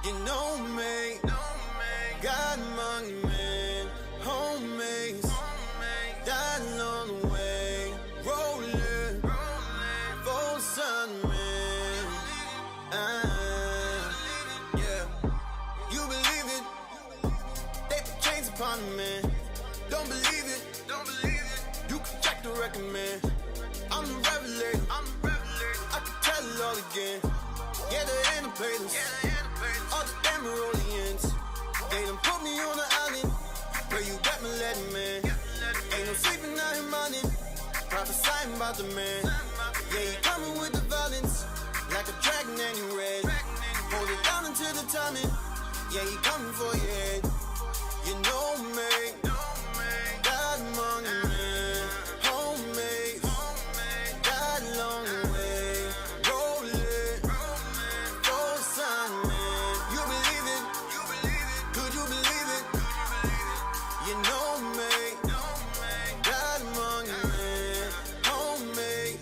You know me, God among men, homies, died along the way, rolling, full sun, man. Yeah, you believe it, they put chains upon a man. Don't believe it, you can check the record, man. I'm the revelator, I can tell it all again. Yeah, the antipatas, all the Emeraldians. They done put me on the island where you got me letting, man. Ain't no sleeping out here morning, prophesying about the man. Yeah, he coming with the violence, like a dragon and you red. Hold it down until the timing, yeah, he coming for your head. You know me, God among the men, homemade, died along the way, rolling, full sun, man. You believe it, could you believe it? You know me, God among the men, homemade,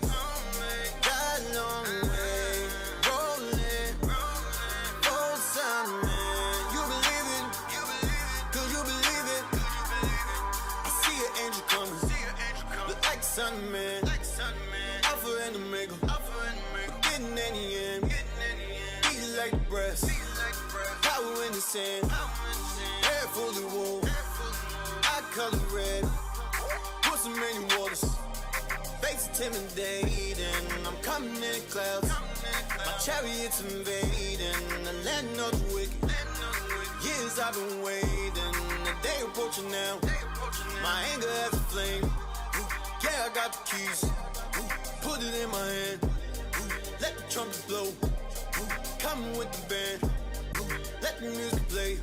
died along the way, rolling, full sun, man. You believe it, could you believe it? I see an angel coming, look like the sun, man. Alpha and Omega, getting in the end. Eat like the breast, power in his hand. Hair fully wool, eye color red. Put some in your waters, face intimidating. I'm coming in clouds, my chariots invading. The land of the wicked, years I've been waiting. The day approaching now, my anger has a flame. Yeah, I got the keys, put it in my hand. Let the trumpet blow, coming with the band. Let the music play,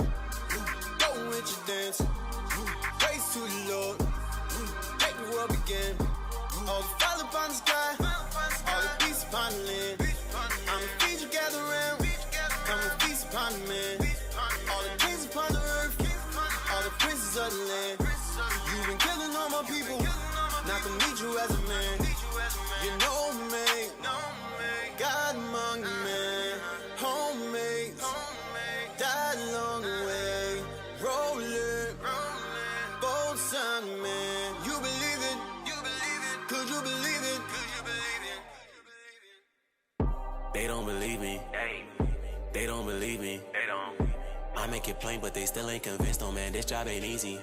go with your dance. Praise to the Lord, make the world begin. All the fall upon the sky, all the peace upon the land. I'm a feed you gather round, come and feast upon the man. All the kings upon the earth, all the princes of the land. You've been killing all my people, now I can meet you as a man. You know me, God among the men, homemade, died along the way, rolling, bold sun, man. You believe it, could you believe it? They don't believe me. They don't believe me. I make it plain, but they still ain't convinced. Oh man, this job ain't easy.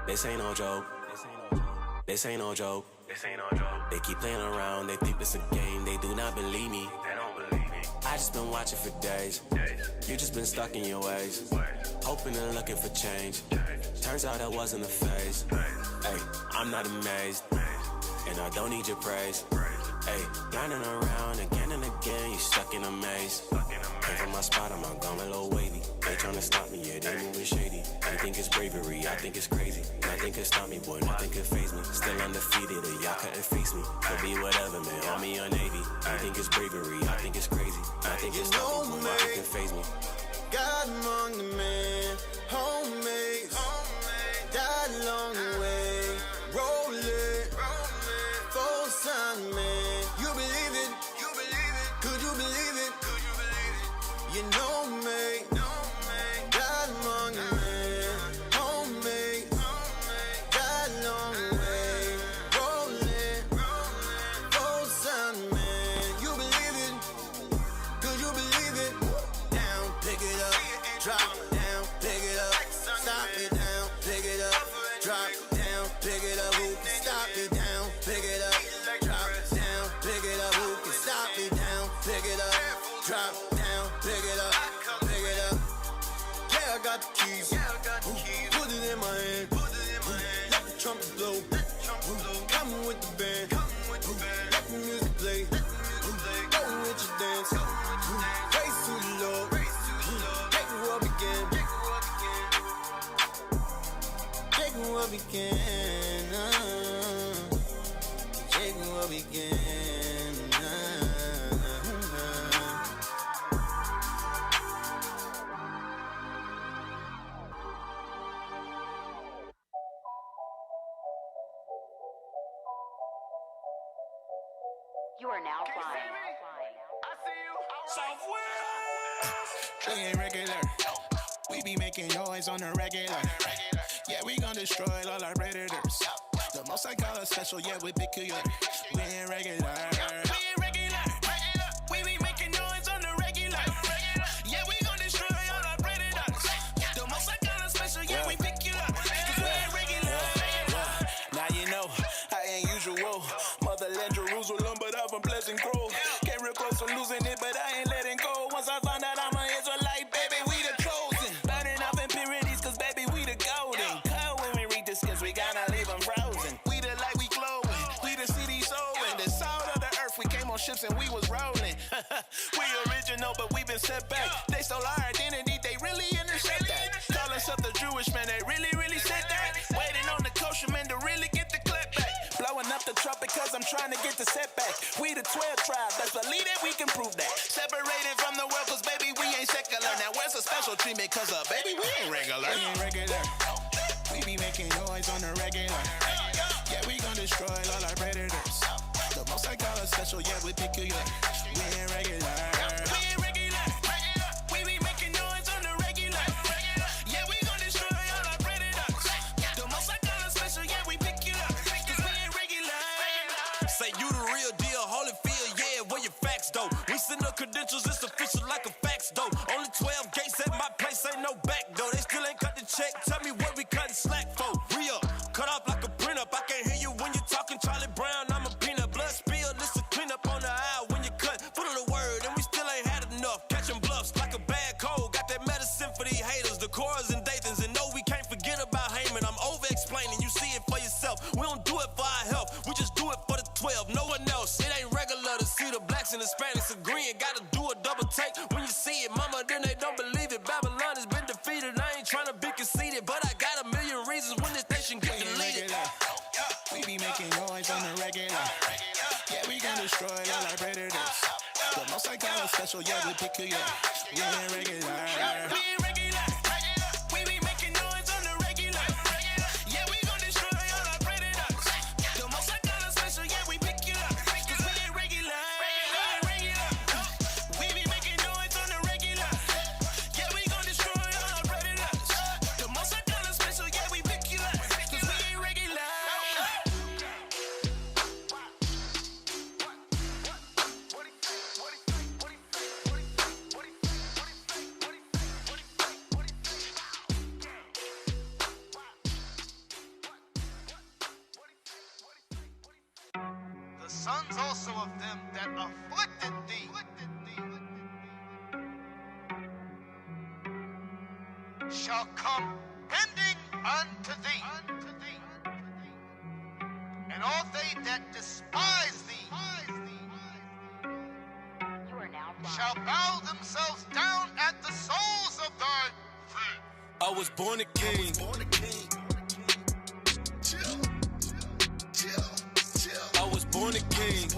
This ain't no joke. This ain't no joke. They keep playing around, they think it's a game. They do not believe me. I just been watching for days. You just been stuck in your ways, hoping and looking for change. Turns out that wasn't a phase. Hey, I'm not amazed, and I don't need your praise. Hey, grinding around again and again, you stuck in a maze. Came from my spot, I'm not going a little wavy. They tryna stop me, yeah, they moving shady. You think it's bravery, I think it's crazy. Nothing can stop me, boy, nothing can faze me. Still undefeated, or y'all couldn't face me. Could be whatever, man, Army or Navy. You think it's bravery, I think it's crazy. Nothing can stop me, boy, nothing can faze me. God among the men, homemade, died along the way, rolling, full sun, man. You believe it, could you believe it? You know me, God among the men, homemade, died along the way, rolling, full sun, man. You believe it, could you believe it? Down, pick it up, drop down, pick it up, stop it down, pick it up, drop down, pick it up, who can stop it down, pick it up, drop down, pick it up, who can stop it down, pick it up, drop down, pick it up, yeah, I got the keys, put it in my hand, let the trumpet blow, coming with the band, let the music play, go with your dance, praise to the Lord, make the world begin, make the world begin, make the world begin. You are now flying. Southwest! We ain't regular. We be making noise on the regular. Yeah, we gon' destroy all our predators. The most I call us special, yeah, we peculiar. We ain't regular. We ain't regular. We be making noise on the regular. Yeah, we gon' destroy all our predators. The most I call us special, yeah, we peculiar. Cause we ain't regular. Now you know, I ain't usual. Motherland Jerusalem, but I'm from Pleasant Grove. Came real close to losing it, but I ain't letting go. Once I find out I'm an Israelite, baby, we the chosen. Burning off impurities, cause baby, we the golden. Cold when we read this, cause we gotta leave them frozen. We the light, we glowing. We the city sowing. The salt of the earth, we came on ships and we was rolling. We original, but we been set back. They stole our identity, they really intercept that. Call themselves the Jewish man, they really said that. Waiting on the kosher man to really get the clap back. Blowing up the trumpet cause I'm trying to get the setback. We the 12 tribes, let's believe that we can prove that. Separated from the world cause baby we ain't secular. Now where's the special treatment cause baby we ain't regular. We ain't regular. We be making noise on the regular. Yeah, we gon' destroy all our predators. The most I call us special, yeah, we peculiar. We ain't regular. We ain't regular. We be making noise on the regular. Yeah, we gon' destroy all our predators. The most I call us special, yeah, we peculiar. Cause we ain't regular. Say you the real deal, Holyfield, yeah, where your facts though? We send the credentials, it's official like a fax though. Only 12 gates at my place, ain't no back though. They still ain't cut the check, tell me what we cutting slack for. Re-up, cut off like a print up. I can't hear you when you're talking Charlie Brown, I'm a peanut. Blood spill, this a clean up on the aisle when you cut. Full of the word, and we still ain't had enough. Catching bluffs like a bad cold, got that medicine for these haters. The Coras and Dathans, and no, we can't forget about Haman. I'm over-explaining, you see it for yourself. We don't do it for our health, we just do it for the 12, no one else. It ain't regular to see the blacks and Hispanics agreeing. Gotta do a double take when you see it, mama, then they don't believe it. Babylon has been defeated, I ain't trying to be conceited, but I got a million reasons when this nation get deleted. We be making noise on the regular. Yeah, we gon' destroy all our predators. The most I call us special, yeah, we peculiar. We ain't regular. We ain't regular. We be making noise on the regular. Yeah, we gon' destroy all our predators. The most I call us special, yeah, we peculiar. Cause we ain't regular. We be making noise on the regular. Yeah, we gon' destroy all our predators. The most I call us special, yeah, we peculiar. Cause we ain't regular. The sons also of them that afflicted thee shall come bending unto thee, and all they that despise thee shall bow themselves down at the soles of thy feet. I was born a king. I was born a king.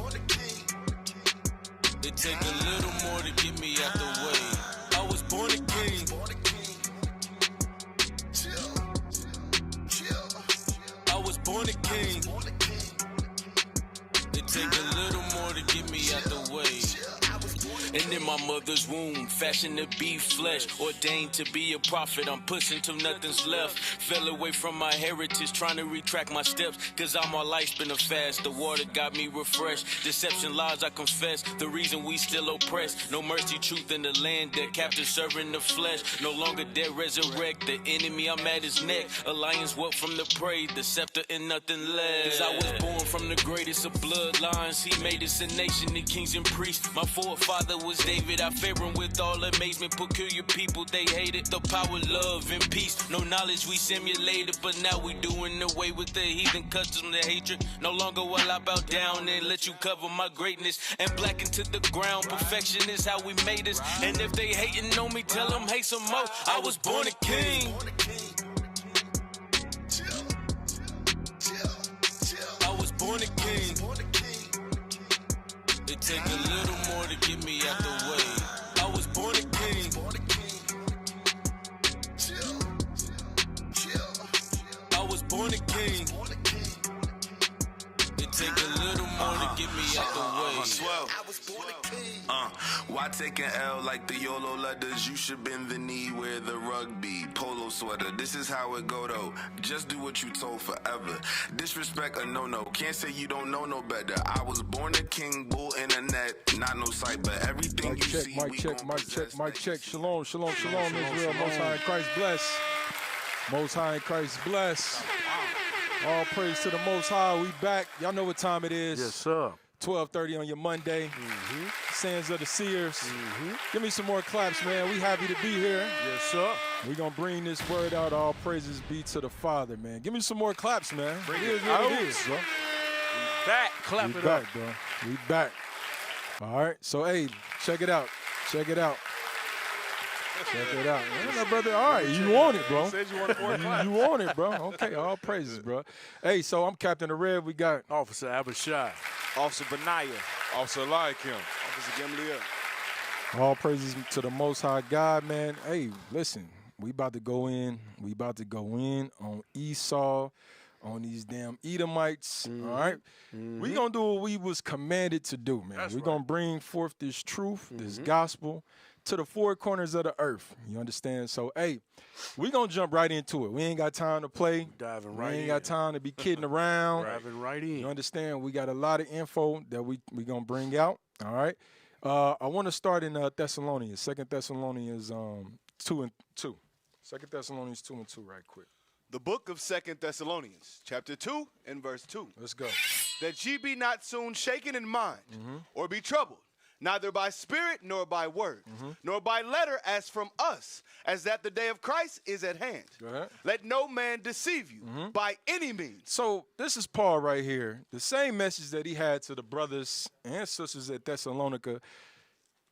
It take a little more to get me out the way. I was born a king. I was born a king. It take a little more to get me out the way. And in my mother's womb, fashioned to be flesh, ordained to be a prophet. I'm pushing till nothing's left. Fell away from my heritage, trying to retract my steps, cause all my life's been a fast. The water got me refreshed. Deception, lies, I confess. The reason we still oppressed. No mercy, truth in the land. That captive serving the flesh. No longer dead, resurrect. The enemy, I'm at his neck. Alliance, what from the prey? The scepter and nothing less. Cause I was born from the greatest of bloodlines. He made us a nation, the kings and priests. My forefather was David. I favor him with all amazement. Peculiar people, they hated the power, love, and peace. No knowledge, we simulated, but now we doing away with the heathen customs, the hatred. No longer will I bow down and let you cover my greatness and blacken to the ground. Perfection is how we made us. And if they hating on me, tell them hate some more. I was born a king. I was born a king. It take a little more to get me out the way. I was born a king. I was born a king. It Take a little more to get me out the way. Swell. Why take an L like the YOLO letters? You should bend the knee where the rugby polo sweater. This is how it go though. Just do what you told forever. Disrespect a no-no. Can't say you don't know no better. I was born a king, bull internet, not no cyber. Everything Mic you check, see, mic we check, gon' mic check, possess. mic check. Shalom, shalom, shalom, Israel. Most High in Christ bless. Most High in Christ bless. All praise to the Most High. We back. Y'all know what time it is. Yes, sir. 12:30 on your Monday. Sands of the Seers. Give me some more claps, man. We happy to be here. Yes, sir. We're going to bring this word out. All praises be to the Father, man. Give me some more claps, man. Bring It it is what out. it is, bro. Back, clap We it back, up. bro. We back. All right. So, hey, check it out. Check it out. Check it out. Yeah, brother. All right. You want it, bro. You said you wanted more claps. You want it, bro. Okay. All praises, bro. Hey, so I'm Captain of Red. We got Officer Abishai. Officer Benaiah. Officer Eliakim. Officer Gamaliel. all praises to the Most High God, man. Hey, listen. We about to go in. We about to go in on Esau, on these damn Edomites, all right? We going to do what we was commanded to do, man. That's We right. going to bring forth this truth, this gospel, to the four corners of the earth. You understand? So, hey, we going to jump right into it. We ain't got time to play. Diving We right ain't in. got time to be kidding around. Diving right in. You understand? We got a lot of info that we going to bring out, all right? I want to start in Thessalonians, 2 Thessalonians 2 and 2. 2 Thessalonians 2 and 2 right quick. The book of 2 Thessalonians, chapter 2 and verse 2. Let's go. That ye be not soon shaken in mind, or be troubled, neither by spirit nor by word, nor by letter as from us, as that the day of Christ is at hand. Go ahead. Let no man deceive you by any means. So this is Paul right here. The same message that he had to the brothers and sisters at Thessalonica.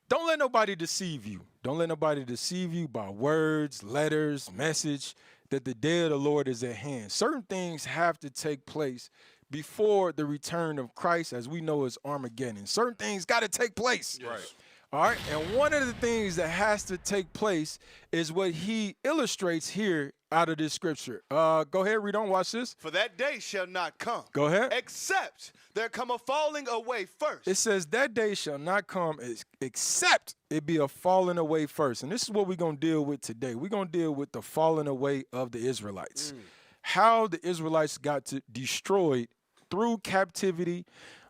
Don't let nobody deceive you. Don't let nobody deceive you by words, letters, message, that the day of the Lord is at hand. Certain things have to take place before the return of Christ, as we know is Armageddon. Certain things got to take place. Right. All right. And one of the things that has to take place is what he illustrates here out of this scripture. Go ahead, read on. Watch this. For that day shall not come. Go ahead. Except there come a falling away first. It says that day shall not come except it be a falling away first. And this is what we're going to deal with today. We're going to deal with the falling away of the Israelites. How the Israelites got destroyed through captivity,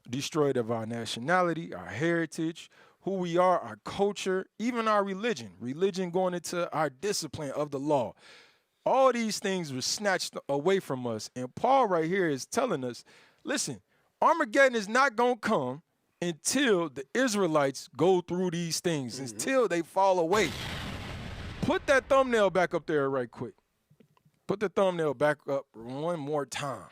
destroyed of our nationality, our heritage, who we are, our culture, even our religion. Religion going into our discipline of the law. All these things were snatched away from us. And Paul right here is telling us, listen, Armageddon is not going to come until the Israelites go through these things, until they fall away. Put that thumbnail back up there right quick. Put the thumbnail back up one more time.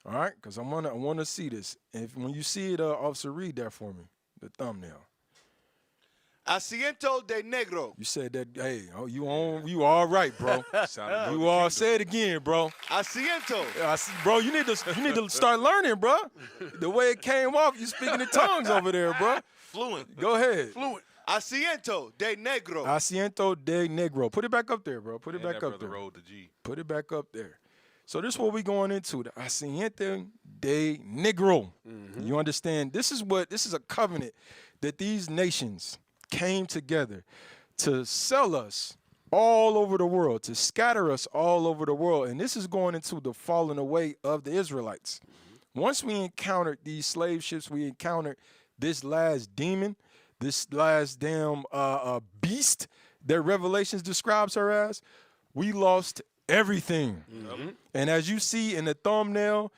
All right, because I want to see this. When you see it, officer, read that for me, the thumbnail. Asiento de Negro. You said that, hey, you all right, bro. Sounded You all say it again, bro. Asiento. I see, bro, you need to start learning, bro. The way it came off, you speaking in tongues over there, bro. Fluent. Go ahead. Fluent. Asiento de Negro. Asiento de Negro. Put it back up there, bro. Put it back up there. Rolled the G. Put it back up there. So this is what we're going into, the Asiento de Negro. You understand? This is a covenant that these nations came together to sell us all over the world, to scatter us all over the world. And this is going into the falling away of the Israelites. Once we encountered these slave ships, we encountered this last demon, this last damn beast that Revelations describes her as, we lost everything. And as you see in the thumbnail,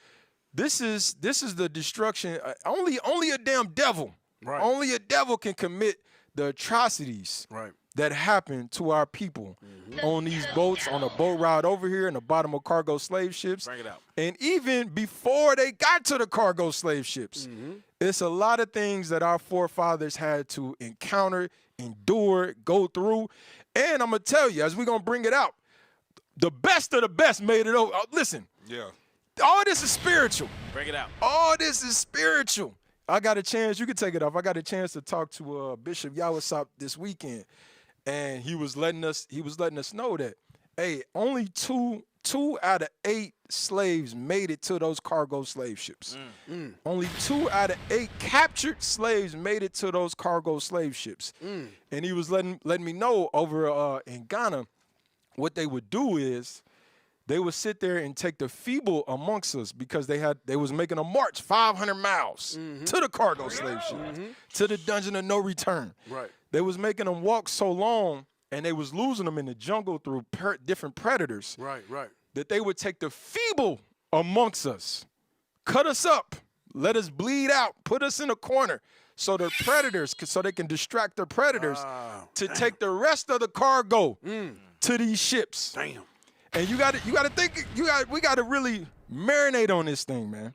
this is the destruction. Only a damn devil, Right. only a devil can commit the atrocities Right. that happen to our people on these boats, on a boat ride over here in the bottom of cargo slave ships. Bring it out. And even before they got to the cargo slave ships, it's a lot of things that our forefathers had to encounter, endure, go through. And I'm going to tell you, as we're going to bring it out, the best of the best made it over. Listen, Yeah. all this is spiritual. Bring it out. All this is spiritual. I got a chance, you can take it off. I got a chance to talk to Bishop Yawasop this weekend. And he was letting us know that, hey, only two 2 out of 8 slaves made it to those cargo slave ships. Only 2 out of 8 captured slaves made it to those cargo slave ships. And he was letting me know over in Ghana, what they would do is they would sit there and take the feeble amongst us because they was making a march 500 miles to the cargo slave ship, to the dungeon of no return. Right. They was making them walk so long, and they was losing them in the jungle through different predators. Right. That they would take the feeble amongst us, cut us up, let us bleed out, put us in a corner, so the predators, so they can distract their predators to take the rest of the cargo to these ships. Damn. And you got to think, we got to really marinate on this thing, man.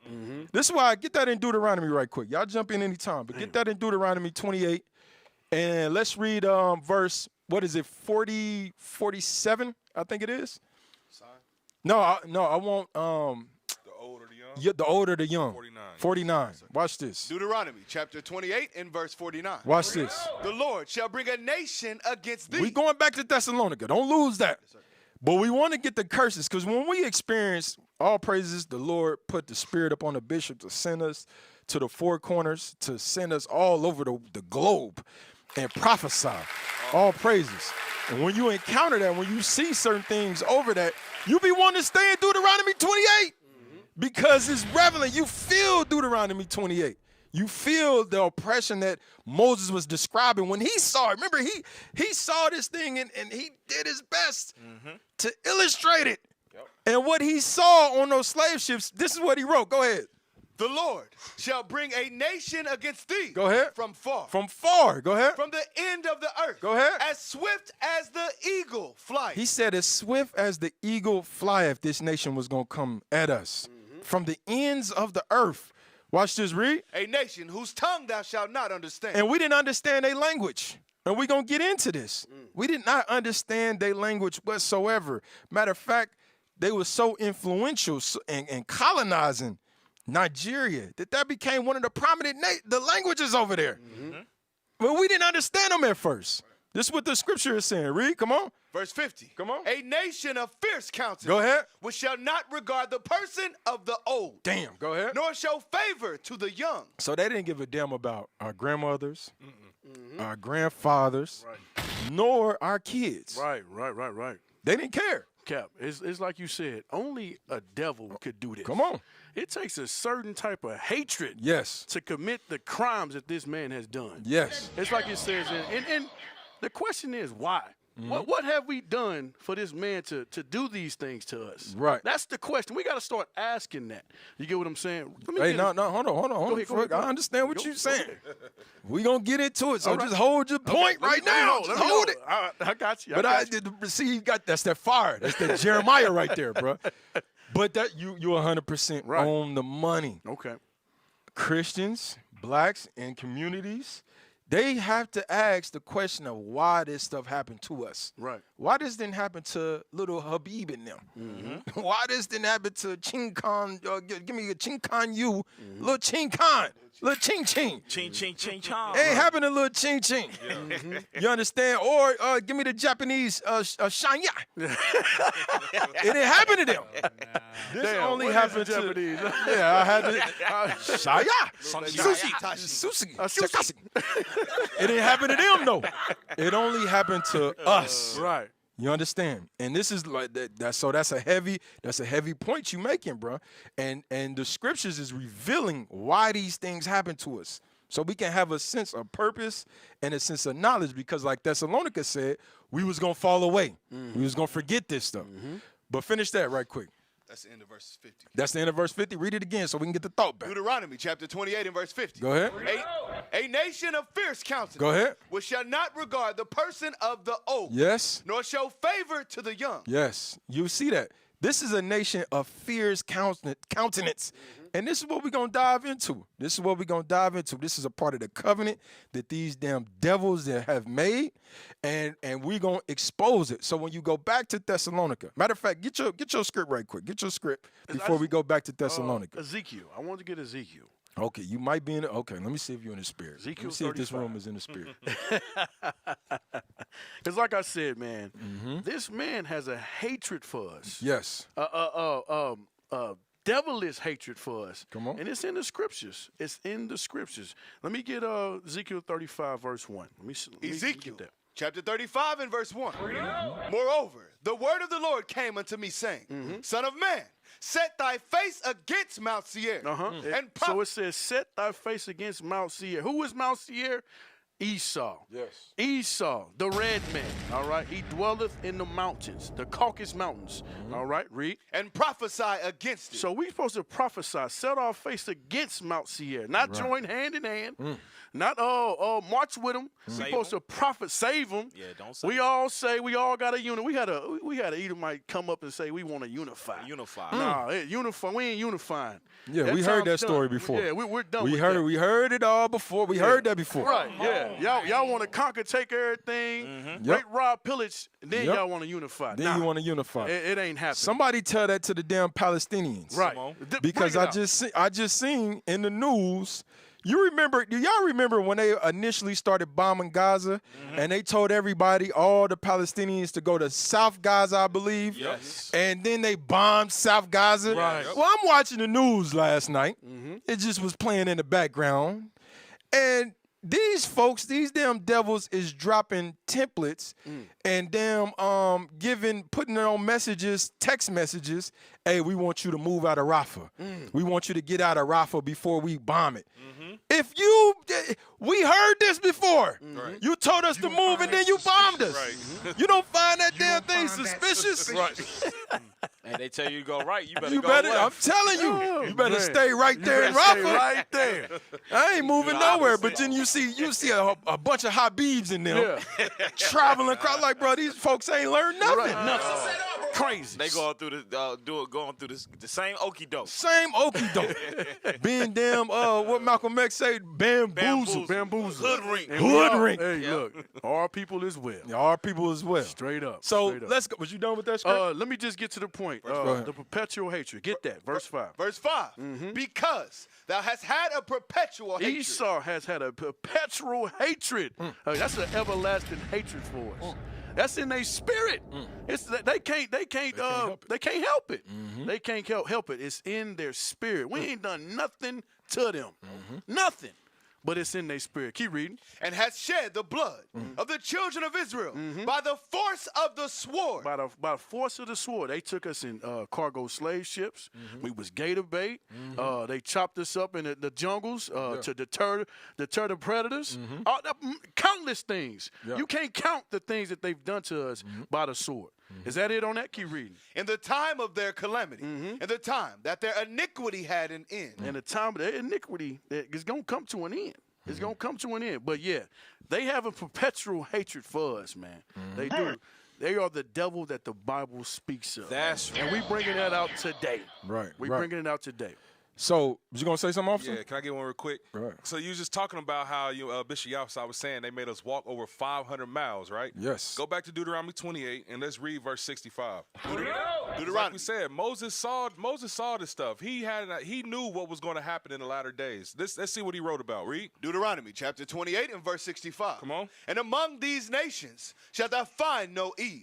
This is why I get that in Deuteronomy right quick. Y'all jump in anytime, but get that in Deuteronomy 28, and let's read verse. What is it? 47, I think it is. No, I want The older, the young. the older, the young. 49. 49. Watch this. Deuteronomy chapter 28 and verse 49. Watch this. The Lord shall bring a nation against thee. We going back to Thessalonica. Don't lose that. But we want to get the curses, because when we experience, all praises, the Lord put the Spirit upon the bishop to send us to the four corners, to send us all over the globe and prophesy. All praises. And when you encounter that, when you see certain things over that, you be wanting to stay in Deuteronomy 28 because it's relevant. You feel Deuteronomy 28. You feel the oppression that Moses was describing when he saw it. Remember, he saw this thing and he did his best to illustrate it. And what he saw on those slave ships, this is what he wrote. Go ahead. The Lord shall bring a nation against thee. Go ahead. From far. From far. Go ahead. From the end of the earth. Go ahead. As swift as the eagle flies. He said, as swift as the eagle flieth, this nation was going to come at us. From the ends of the earth. Watch this, read. A nation whose tongue thou shalt not understand. And we didn't understand their language. And we're going to get into this. We did not understand their language whatsoever. Matter of fact, they were so influential in colonizing Nigeria that became one of the prominent the languages over there. But we didn't understand them at first. This is what the scripture is saying. Read, come on. Verse 50. Come on. A nation of fierce countenance. Go ahead. Which shall not regard the person of the old. Damn, go ahead. Nor show favor to the young. So they didn't give a damn about our grandmothers, our grandfathers, nor our kids. Right. They didn't care. Cap, it's like you said, only a devil could do this. Come on. It takes a certain type of hatred Yes. to commit the crimes that this man has done. Yes. It's like it says, and the question is why? What have we done for this man to do these things to us? Right. That's the question. We got to start asking that. You get what I'm saying? Let me Hey, get no, it. hold on. Go ahead. I understand what Go you're saying. ahead. We're going to get into it, so All right. just hold your point right now. Just hold it. I got you. But see, that's that fire. That's that Jeremiah right there, bro. But that you 100% Right. on the money. Okay. Christians, blacks, and communities, they have to ask the question of why this stuff happened to us. Right. Why this didn't happen to little Habib and them? Why this didn't happen to Ching Khan? Give me a Ching Khan you, little Ching Khan, little Ching Ching. Ching, ching, ching, chong. It ain't happened to little Ching Ching. You understand? Or give me the Japanese Shanya. It didn't happen to them. This Damn, only what is happened the to Japanese? Yeah, I had to Shaya. Sushi. Sushi. It didn't happen to them though. It only happened to us. Right. You understand? And this is like that. So that's a heavy point you making, bro. And the scriptures is revealing why these things happen to us, so we can have a sense of purpose and a sense of knowledge. Because like Thessalonica said, we was gonna fall away. We was gonna forget this stuff. But finish that right quick. That's the end of verse 50. That's the end of verse 50. Read it again so we can get the thought back. Deuteronomy chapter 28 and verse 50. Go ahead. A nation of fierce countenance. Go ahead. Which shall not regard the person of the old. Yes. Nor show favor to the young. Yes. You see that. This is a nation of fierce countenance. And this is what we're going to dive into. This is a part of the covenant that these damn devils that have made, and we're going to expose it. So when you go back to Thessalonica, matter of fact, get your script right quick. Get your script before we go back to Thessalonica. Ezekiel. I want to get Ezekiel. Okay, you might be in the, okay, let me see if you're in the spirit. Ezekiel Let me see if this 35. room is in the spirit. Because like I said, man, this man has a hatred for us. Yes. Devilish hatred for us. Come on. And it's in the scriptures. It's in the scriptures. Let me get Ezekiel 35, verse 1. Let me Ezekiel get that. chapter 35 and verse 1. Moreover, the word of the Lord came unto me, saying, Son of man, set thy face against Mount Seir. And So it says, set thy face against Mount Seir. Who is Mount Seir? Esau. Yes. Esau, the red man, all right? He dwelleth in the mountains, the Caucasus Mountains, all right? Read. and prophesy against it. So we supposed to prophesy, set our face against Mount Seir, not join hand in hand, not march with them. We supposed to prophet, save them. Yeah, don't save We all say we all got a unit. We had a Edomite come up and say we want to unify. Unify. Nah, unify. We ain't unifying. Yeah, we heard that story before. Yeah, we're done. We with heard that. we heard it all before. We heard that before. Right, yeah. Y'all want to conquer, take everything, rape, rob, pillage, and then y'all want to unify. Then you want to unify. It ain't happening. Somebody tell that to the damn Palestinians. Right. Because Bring it out. I just seen in the news. You remember? Do y'all remember when they initially started bombing Gaza and they told everybody, all the Palestinians, to go to South Gaza, I believe. Yes. And then they bombed South Gaza. Right. Well, I'm watching the news last night. It just was playing in the background, and these folks, these damn devils, is dropping templates and damn putting it on messages, text messages. Hey, we want you to move out of Rafah. We want you to get out of Rafah before we bomb it. We heard this before. You told us to move and then you bombed us. You don't find that damn thing suspicious? And they tell you to go right, you better You go better, I'm left. telling you, you better man. stay right there in Stay Rafah. right there. I ain't moving nowhere, opposite. but then you see a bunch of Habibs in them traveling across. Like, bro, these folks ain't learned nothing. Crazy. They going through the same okie doke. Same okie doke. Being damn, what Malcolm X say, bamboozled. Bamboozle. Hoodwink. Hoodwink. Hey, look, our people as well. Our people as well. Straight up. So straight up. let's go. Was you done with that script? Let me just get to the point. ahead. The perpetual hatred. Get that. Verse 5. Verse 5. Because thou hast had a perpetual hatred. Esau has had a perpetual hatred. That's an everlasting hatred for us. That's in their spirit. It's they can't help it. They can't help it. It's in their spirit. We ain't done nothing to them. Nothing. But it's in their spirit. Keep reading. And hast shed the blood of the children of Israel by the force of the sword. By the force of the sword, they took us in cargo slave ships. We was gator bait. They chopped us up in the jungles to deter the predators. Countless things. You can't count the things that they've done to us by the sword. Is that it on that? Keep reading. In the time of their calamity, in the time that their iniquity had an end. And the time of their iniquity is going to come to an end. It's going to come to an end. But, yeah, they have a perpetual hatred for us, man. They do. They are the devil that the Bible speaks of. That's And we bringing that out today. Right. We bringing it out today. So, was you gonna say something, officer? Yeah, can I get one real quick? Right. So you was just talking about how you Bishop Yahweh was saying they made us walk over 500 miles, right? Yes. Go back to Deuteronomy 28 and let's read verse 65. Like Deuteronomy. we said, Moses saw this stuff. He knew what was going to happen in the latter days. Let's see what he wrote about. Read. Deuteronomy chapter 28 and verse 65. Come on. And among these nations shalt thou find no ease,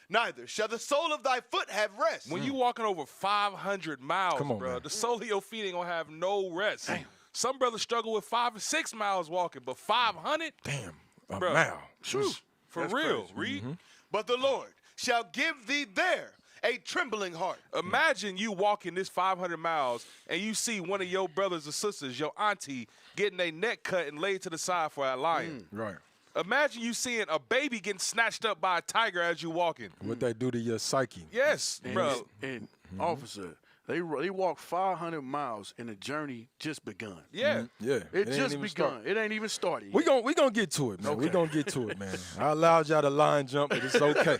neither shall the sole of thy foot have rest. When you walking over 500 miles, Come on, bro, man. the sole of your feet ain't gonna have no rest. Damn. Some brothers struggle with 5 or 6 miles walking, but 500, Damn. A Bro. mile. for That's real. crazy. Read. But the Lord shall give thee there a trembling heart. Imagine you walking this 500 miles and you see one of your brothers or sisters, your auntie, getting their neck cut and laid to the side for a lion. Right. Imagine you seeing a baby getting snatched up by a tiger as you walking. What that do to your psyche? Yes, bro. And officer, they walked 500 miles and the journey just begun. Yeah. Yeah. It ain't just even begun. start. It ain't even started We yet. gonna get to it, man. We Okay. gonna get to it, man. I allowed y'all to line jump, but it's okay.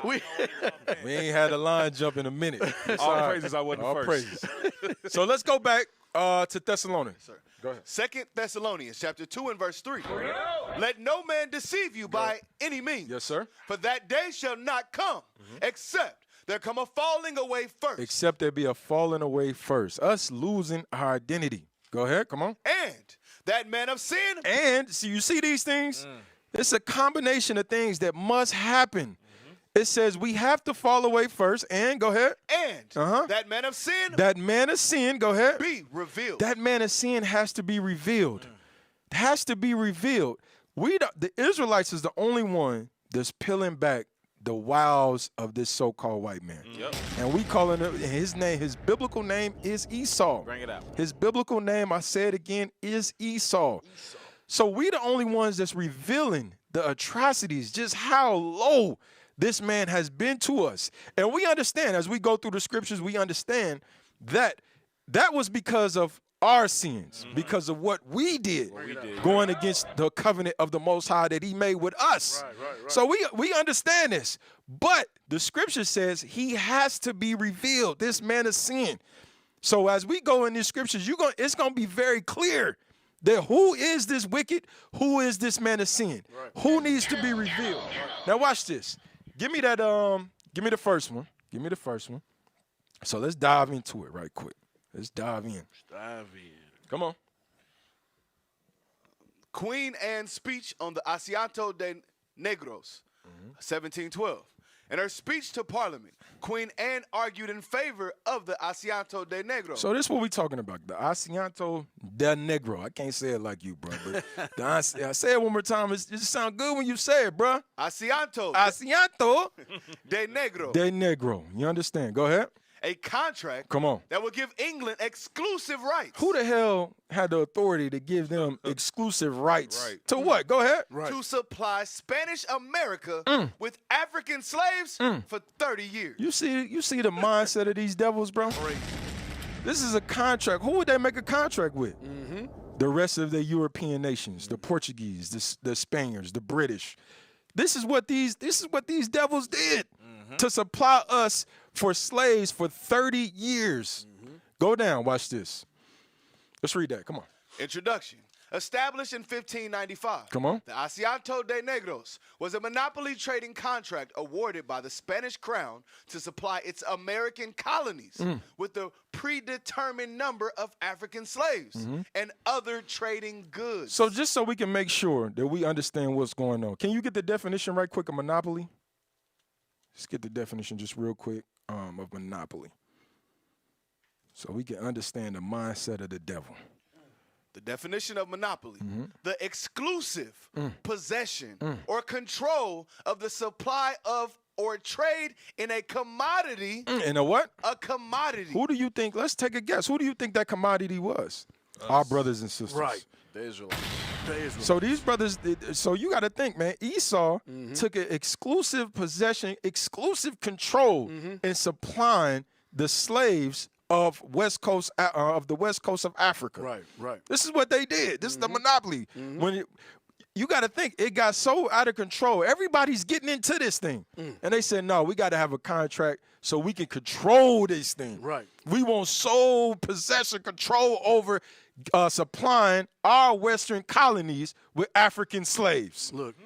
We- We ain't had a line jump in a minute. It's All right. praises I wasn't All first. praises. So let's go back to Thessalonians. Go ahead. 2 Thessalonians chapter 2 and verse 3. Let no man deceive you by any means. Yes, sir. For that day shall not come, except there come a falling away first. Except there be a falling away first. Us losing our identity. Go ahead. Come on. And that man of sin And see, you see these things? It's a combination of things that must happen. It says we have to fall away first, and go ahead. And that man of sin That man of sin, go ahead. be revealed. That man of sin has to be revealed. It has to be revealed. The Israelites is the only one that's peeling back the wiles of this so-called white man. And we calling him his biblical name is Esau. Bring it out. His biblical name, I say it again, is Esau. So we the only ones that's revealing the atrocities, just how low this man has been to us. And we understand, as we go through the scriptures, we understand that that was because of our sins, because of what we did, going against the covenant of the Most High that he made with us. So we understand this. But the scripture says he has to be revealed, this man of sin. So as we go in these scriptures, it's going to be very clear that who is this wicked, who is this man of sin, who needs to be revealed. Now watch this. Give me that. Give me the first one. Give me the first one. So let's dive into it right quick. Let's dive in. Come on. Queen Anne's speech on the Asiento de Negros, 1712. In her speech to Parliament, Queen Anne argued in favor of the Asiento de Negro. So this is what we're talking about. The Asiento de Negro. I can't say it like you, bro. But I say it one more time. It just sounds good when you say it, bro. Asiento de de Negro. De Negro. You understand? Go ahead. A contract Come on. that will give England exclusive rights. Who the hell had the authority to give them exclusive rights? To what? Go ahead. To supply Spanish America with African slaves for 30 years. You see the mindset of these devils, bro? This is a contract. Who would they make a contract with? The rest of the European nations, the Portuguese, the Spaniards, the British. This is what these devils did to supply us for slaves for 30 years. Go down. Watch this. Let's read that. Come on. Introduction. Established in 1595, Come on. the Asiento de Negros was a monopoly trading contract awarded by the Spanish crown to supply its American colonies with a predetermined number of African slaves and other trading goods. So just so we can make sure that we understand what's going on, can you get the definition right quick of monopoly? Let's get the definition just real quick of monopoly so we can understand the mindset of the devil. The definition of monopoly, the exclusive possession or control of the supply of or trade in a commodity. In a what? A commodity. Who do you think, let's take a guess, who do you think that commodity was? Our brothers and sisters. Right. The Israelites. So these brothers, so you got to think, man, Esau took an exclusive possession, exclusive control in supplying the slaves of the West Coast of Africa. Right. This is what they did. This is the monopoly. When you got to think, it got so out of control. Everybody's getting into this thing. And they said, no, we got to have a contract so we can control this thing. Right. We want sole possession control over supplying our Western colonies with African slaves. Look,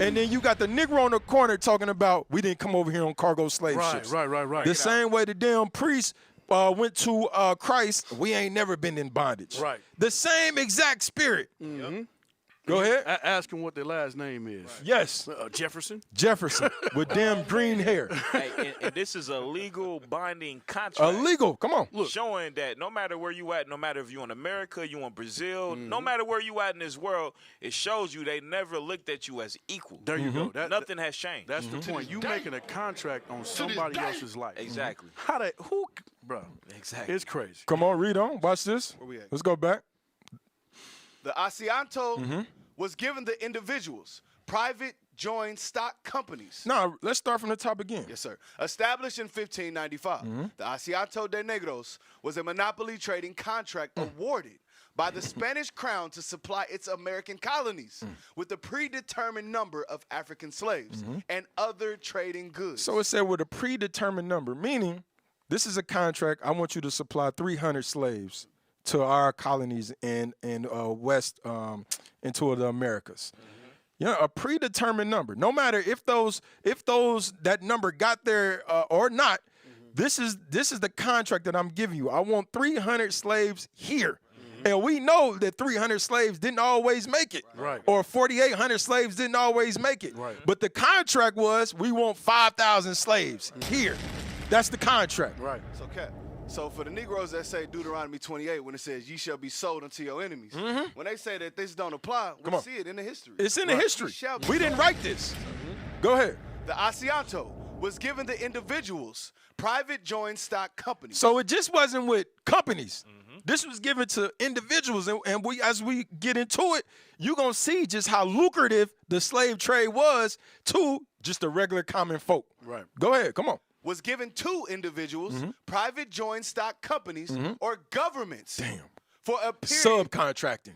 and then you got the Negro on the corner talking about we didn't come over here on cargo slave ships. Right. The same way the damn priests went to Christ, we ain't never been in bondage. Right. The same exact spirit. Go ahead. Ask him what their last name is. Yes. Jefferson. Jefferson with damn green hair. Hey, and this is a legal binding contract. Illegal. Come on. Look. Showing that no matter where you at, no matter if you in America, you in Brazil, no matter where you at in this world, it shows you they never looked at you as equal. There you go. Nothing has changed. That's the point. You making a contract on somebody else's life. Exactly. Bro? Exactly. It's crazy. Come on, read on. Watch this. Where we at? Let's go back. The Asiento was given to individuals, private joint stock companies. No, let's start from the top again. Yes, sir. Established in 1595, the Asiento de Negros was a monopoly trading contract awarded by the Spanish crown to supply its American colonies with a predetermined number of African slaves and other trading goods. So it said with a predetermined number, meaning this is a contract. I want you to supply 300 slaves to our colonies in West into the Americas. A predetermined number. No matter if that number got there or not, this is the contract that I'm giving you. I want 300 slaves here. And we know that 300 slaves didn't always make it. Right. Or 4,800 slaves didn't always make it. Right. But the contract was, we want 5,000 slaves here. That's the contract. Right. So, Cap. So for the Negroes that say Deuteronomy 28, when it says, ye shall be sold unto your enemies, when they say that this don't apply, we see it in the history. It's in the history. Ye shall be We didn't sold. write this. Go ahead. The Asiento was given to individuals, private joint stock companies. So it just wasn't with companies. This was given to individuals. And we, as we get into it, you're going to see just how lucrative the slave trade was to just the regular common folk. Right. Go ahead. Come on. Was given to individuals, private joint stock companies, or governments. Damn. For a period. Subcontracting.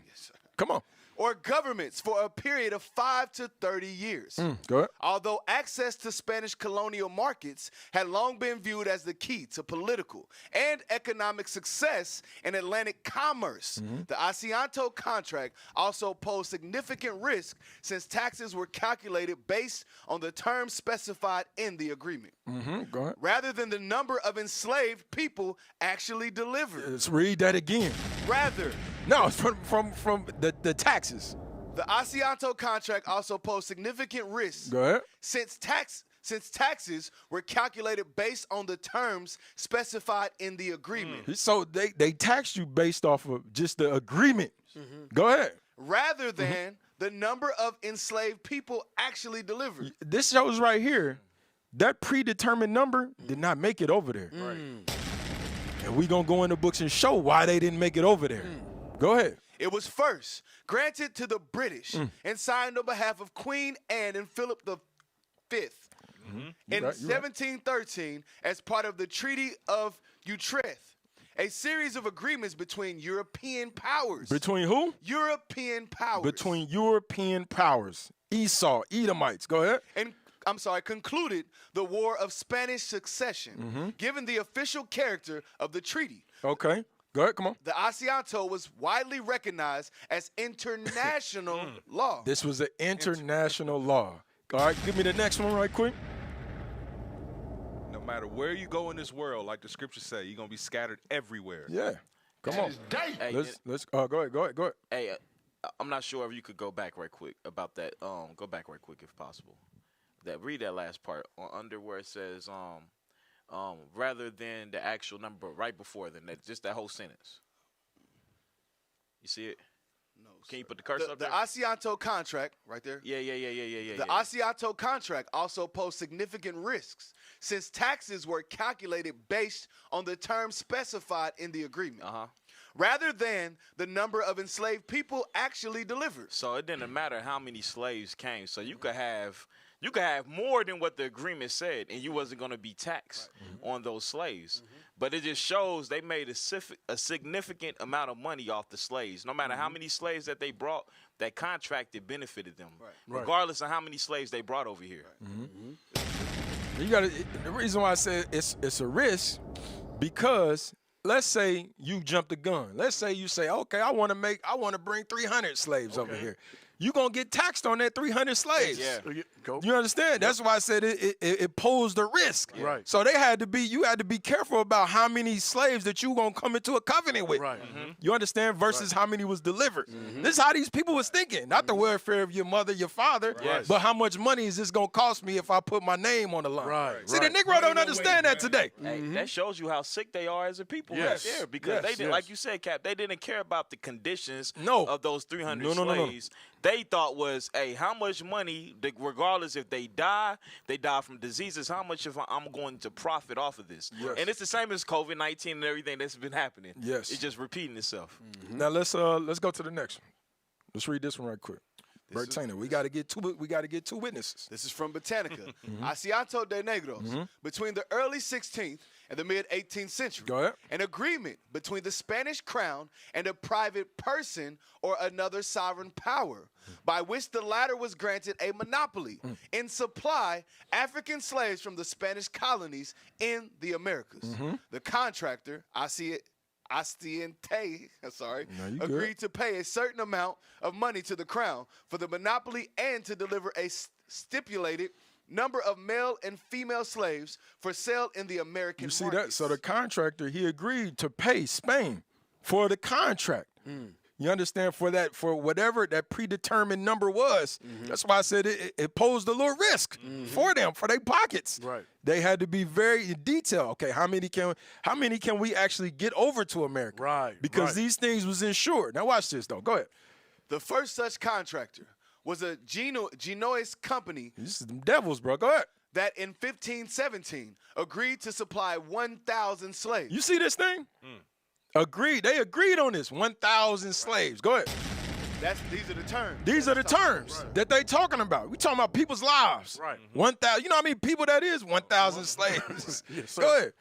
Come on. Or governments for a period of 5 to 30 years. Go ahead. Although access to Spanish colonial markets had long been viewed as the key to political and economic success in Atlantic commerce, the Asiento contract also posed significant risk since taxes were calculated based on the terms specified in the agreement, Go ahead. rather than the number of enslaved people actually delivered. Let's read that again. Rather, No, it's from the taxes. the Asiento contract also posed significant risks Go ahead. since taxes were calculated based on the terms specified in the agreement, So they taxed you based off of just the agreement. Go ahead. rather than the number of enslaved people actually delivered. This shows right here, that predetermined number did not make it over there. And we going to go in the books and show why they didn't make it over there. Go ahead. It was first granted to the British and signed on behalf of Queen Anne and Philip V in 1713 as part of the Treaty of Utrecht, a series of agreements between European powers. Between who? European powers. Between European powers. Esau, Edomites. Go ahead. And concluded the War of Spanish Succession, given the official character of the treaty. Okay. Go ahead. Come on. The Asiento was widely recognized as international law. This was an international law. All right. Give me the next one right quick. No matter where you go in this world, like the scriptures say, you're gonna be scattered everywhere. Yeah. Come on. Hey, Let's go ahead. hey, I'm not sure if you could go back right quick about that. Go back right quick if possible. Read that last part under where it says rather than the actual number right before then, just that whole sentence. You see it? No, Can you put the cursor up the there? Asiento contract, right there. Yeah. The Asiento contract also posed significant risks since taxes were calculated based on the terms specified in the agreement, rather than the number of enslaved people actually delivered. So it didn't matter how many slaves came. So you could have more than what the agreement said, and you wasn't going to be taxed on those slaves. But it just shows they made a significant amount of money off the slaves. No matter how many slaves that they brought, that contracted benefited them, regardless of how many slaves they brought over here. You got the reason why I said it's a risk, because let's say you jump the gun. Let's say you say, okay, I want to bring 300 slaves over here. You're going to get taxed on that 300 slaves. Yeah. You understand? That's why I said it posed a risk. Right. So you had to be careful about how many slaves that you going to come into a covenant with. Right. You understand? Versus how many was delivered. This is how these people was thinking. Not the welfare of your mother, your father, but how much money is this going to cost me if I put my name on the line. Right. See, the Negro don't understand that today. Hey, that shows you how sick they are as a people Yes. right there. Because they didn't, like you said, Cap, they didn't care about the conditions of those 300 No. slaves. They thought was, hey, how much money, regardless if they die from diseases, how much I'm going to profit off of this. Yes. And it's the same as COVID-19 and everything that's been happening. Yes. It's just repeating itself. Now let's go to the next one. Let's read this one right quick. Bert Taylor, we got to get two witnesses. This is from Botanica. Asiento de Negros. Between the early 16th and the mid-18th century. Go ahead. An agreement between the Spanish crown and a private person or another sovereign power, by which the latter was granted a monopoly in supply African slaves from the Spanish colonies in the Americas. The contractor, Asiente, agreed to pay a certain amount of money to the crown for the monopoly and to deliver a stipulated number of male and female slaves for sale in the American You see markets. that? So the contractor, he agreed to pay Spain for the contract. You understand? For whatever that predetermined number was. That's why I said it posed a little risk for them, for their pockets. Right. They had to be very detailed. Okay, how many can we actually get over to America? Right. Because these things was insured. Now watch this though. Go ahead. The first such contractor was a Genoese company This is them devils, bro. Go ahead. that in 1517 agreed to supply 1,000 slaves. You see this thing? Agreed. They agreed on this. 1,000 slaves. Go ahead. These are the terms. These are the terms that they talking about. We talking about people's lives. Right. 1,000. You know how many people that is? 1,000 slaves. Yes, sir. Go ahead.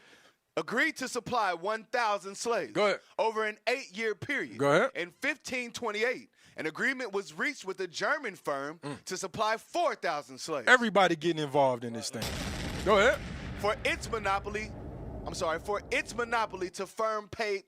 Agreed to supply 1,000 slaves. Go ahead. Over an 8-year period. Go ahead. In 1528, an agreement was reached with a German firm to supply 4,000 slaves. Everybody getting involved in this thing. Go ahead. For its monopoly, to firm paid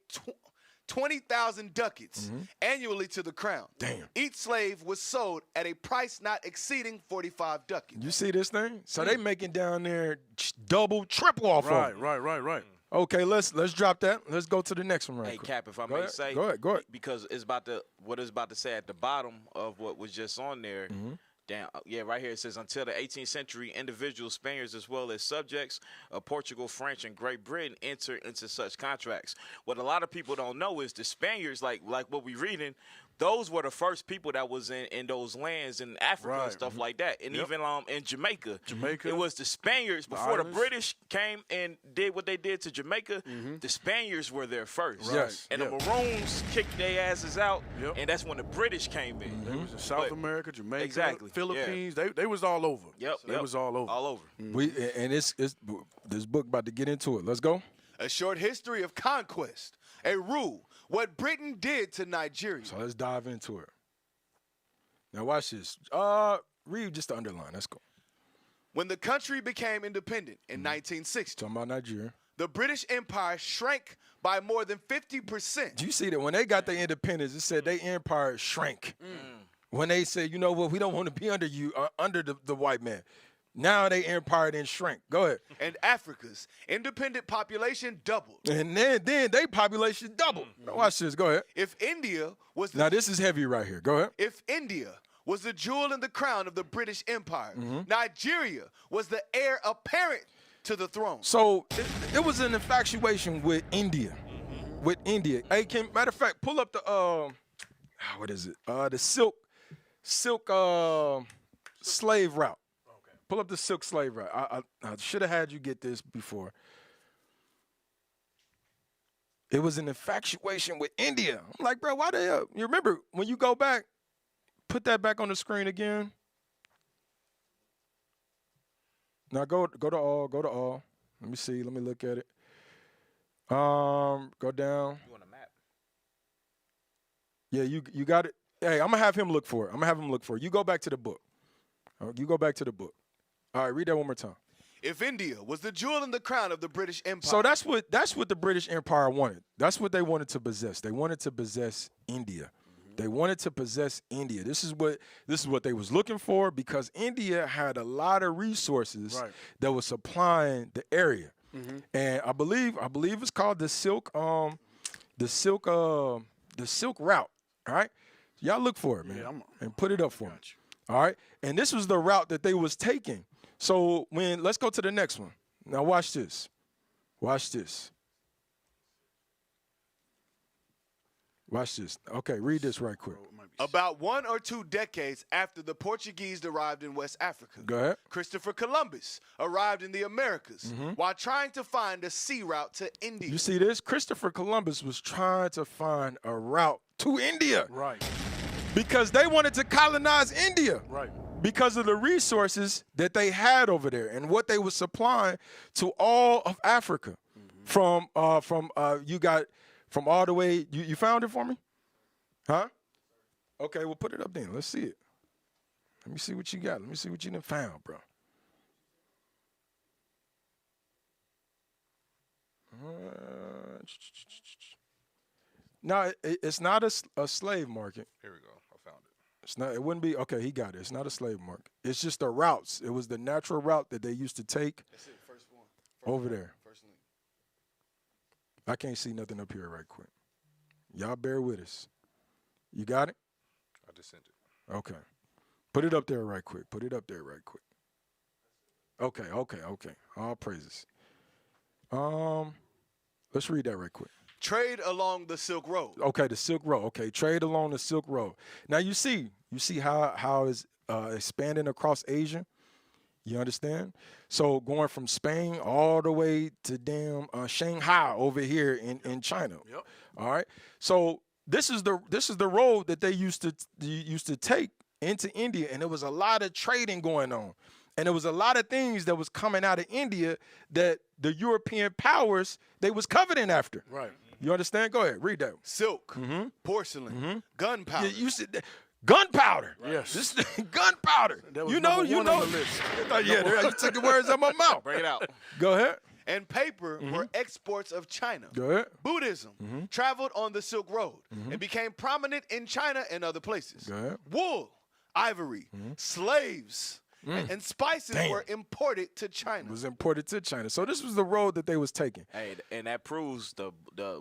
20,000 ducats annually to the crown. Damn. Each slave was sold at a price not exceeding 45 ducats. You see this thing? So they making down there double, triple off of it. Right. Okay, let's drop that. Let's go to the next one right Hey, quick. Cap, if I Go may ahead. say, Go ahead. because it's what it's about to say at the bottom of what was just on there. Down, right here it says, until the 18th century, individual Spaniards as well as subjects of Portugal, French, and Great Britain enter into such contracts. What a lot of people don't know is the Spaniards, like what we reading, those were the first people that was in those lands in Africa and stuff like that, and even in Jamaica. It was the Spaniards before the British came and did what they did to Jamaica. The Spaniards were there first, Yes. and the Maroons kicked their asses out, and that's when the British came in. They was in South America, Jamaica, Exactly. Philippines. They was all over. They was all over. All over. And it's this book about to get into it. Let's go. A short history of conquest, a rule, what Britain did to Nigeria. So let's dive into it. Now watch this. Read just the underline. Let's go. When the country became independent in 1960, Talking about Nigeria. the British Empire shrank by more than 50%. Do you see that when they got their independence, it said their empire shrank. When they said, you know what, we don't want to be under you, under the white man. Now they empire then shrank. Go ahead. And Africa's independent population doubled. And then they population doubled. Now watch this. Go ahead. If India was Now this is heavy right here. Go ahead. If India was the jewel in the crown of the British Empire, Nigeria was the heir apparent to the throne. So it was an infatuation with India. With India. Hey, matter of fact, pull up the what is it? The silk slave route. Okay. Pull up the silk slave route. I should have had you get this before. It was an infatuation with India. I'm like, bro, why the hell? You remember when you go back, put that back on the screen again. Now go to all. Let me see. Let me look at it. Go down. You want a map? Yeah, you got it. Hey, I'm gonna have him look for it. You go back to the book. You go back to the book. All right, read that one more time. If India was the jewel in the crown of the British Empire. So that's what the British Empire wanted. That's what they wanted to possess. They wanted to possess India. They wanted to possess India. This is what they was looking for, because India had a lot of resources that was supplying the area. And I believe it's called the silk route. All right. Y'all look for it, man, and put it up for me. All right. And this was the route that they was taking. So let's go to the next one. Now watch this. Watch this. Watch this. Okay, read this right quick. About 1 or 2 decades after the Portuguese arrived in West Africa, Go ahead. Christopher Columbus arrived in the Americas while trying to find a sea route to India. You see this? Christopher Columbus was trying to find a route to India. Right. Because they wanted to colonize India. Right. Because of the resources that they had over there and what they were supplying to all of Africa. From all the way, you found it for me? Huh? Okay, well, put it up then. Let's see it. Let me see what you got. Let me see what you done found, bro. No, it's not a slave market. Here we go. I found it. It's not. It wouldn't be. Okay, he got it. It's not a slave market. It's just the routes. It was the natural route that they used to take. That's it, first one. Over there. First link. I can't see nothing up here right quick. Y'all bear with us. You got it? I just sent it. Okay. Put it up there right quick. Okay. All praises. Let's read that right quick. Trade along the Silk Road. Okay, the Silk Road. Okay, trade along the Silk Road. Now you see how it's expanding across Asia. You understand? So going from Spain all the way to damn Shanghai over here in China. Yep. All right. So this is the road that they used to take into India, and there was a lot of trading going on, and there was a lot of things that was coming out of India that the European powers they was coveting after. Right. You understand? Go ahead, read that. Silk, porcelain, gunpowder. Yeah, you said gunpowder. Yes. This gunpowder. That was You know. on the list. Yeah, you took the words out of my mouth. Bring it out. Go ahead. And paper were exports of China. Go ahead. Buddhism traveled on the Silk Road and became prominent in China and other places. Go ahead. Wool, ivory, slaves, and spices were imported to China. It was imported to China. So this was the road that they was taking. Hey, and that proves the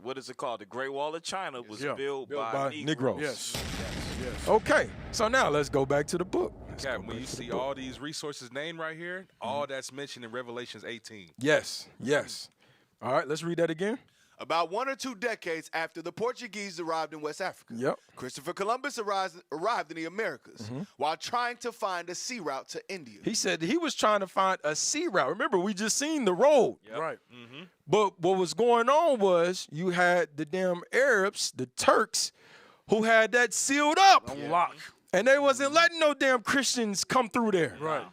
what is it called? The Great Wall of China was Yeah. built Built by by Negroes. Yes. Okay. So now let's go back to the book. Yeah, when you see all these resources named right here, all that's mentioned in Revelations 18. Yes. All right, let's read that again. About 1 or 2 decades after the Portuguese arrived in West Africa, Yep. Christopher Columbus arrived in the Americas while trying to find a sea route to India. He said he was trying to find a sea route. Remember, we just seen the road. Right. But what was going on was you had the damn Arabs, the Turks, who had that sealed up. On lock. And they wasn't letting no damn Christians come through there. Right.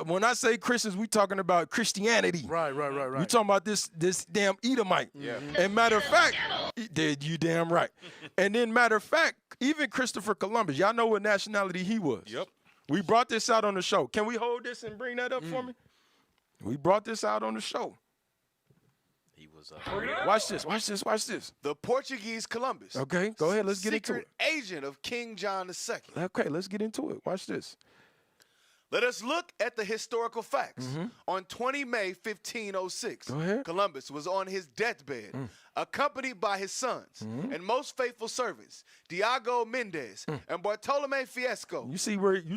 When I say Christians, we talking about Christianity. Right. We talking about this damn Edomite. Yeah. And matter of fact, you damn right. And then matter of fact, even Christopher Columbus, y'all know what nationality he was. Yep. We brought this out on the show. Can we hold this and bring that up for me? We brought this out on the show. He was Watch this. The Portuguese Columbus. Okay, go ahead. Let's get into secret it. agent of King John II. Okay, let's get into it. Watch this. Let us look at the historical facts. On 20 May 1506, Go ahead. Columbus was on his deathbed, accompanied by his sons and most faithful servants, Diego Mendez and Bartolome Fiesco. You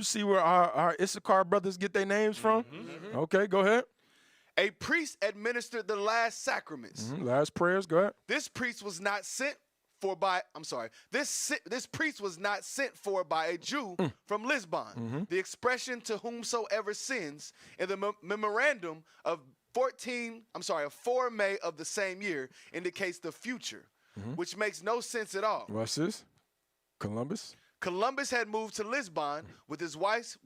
see where our Issachar brothers get their names from? Okay, go ahead. A priest administered the last sacraments. Last prayers, go ahead. This priest was not sent for by this priest was not sent for by a Jew from Lisbon. The expression "to whomsoever sins" in the memorandum of 4 May of the same year indicates the future, which makes no sense at all. Watch this. Columbus had moved to Lisbon with his wife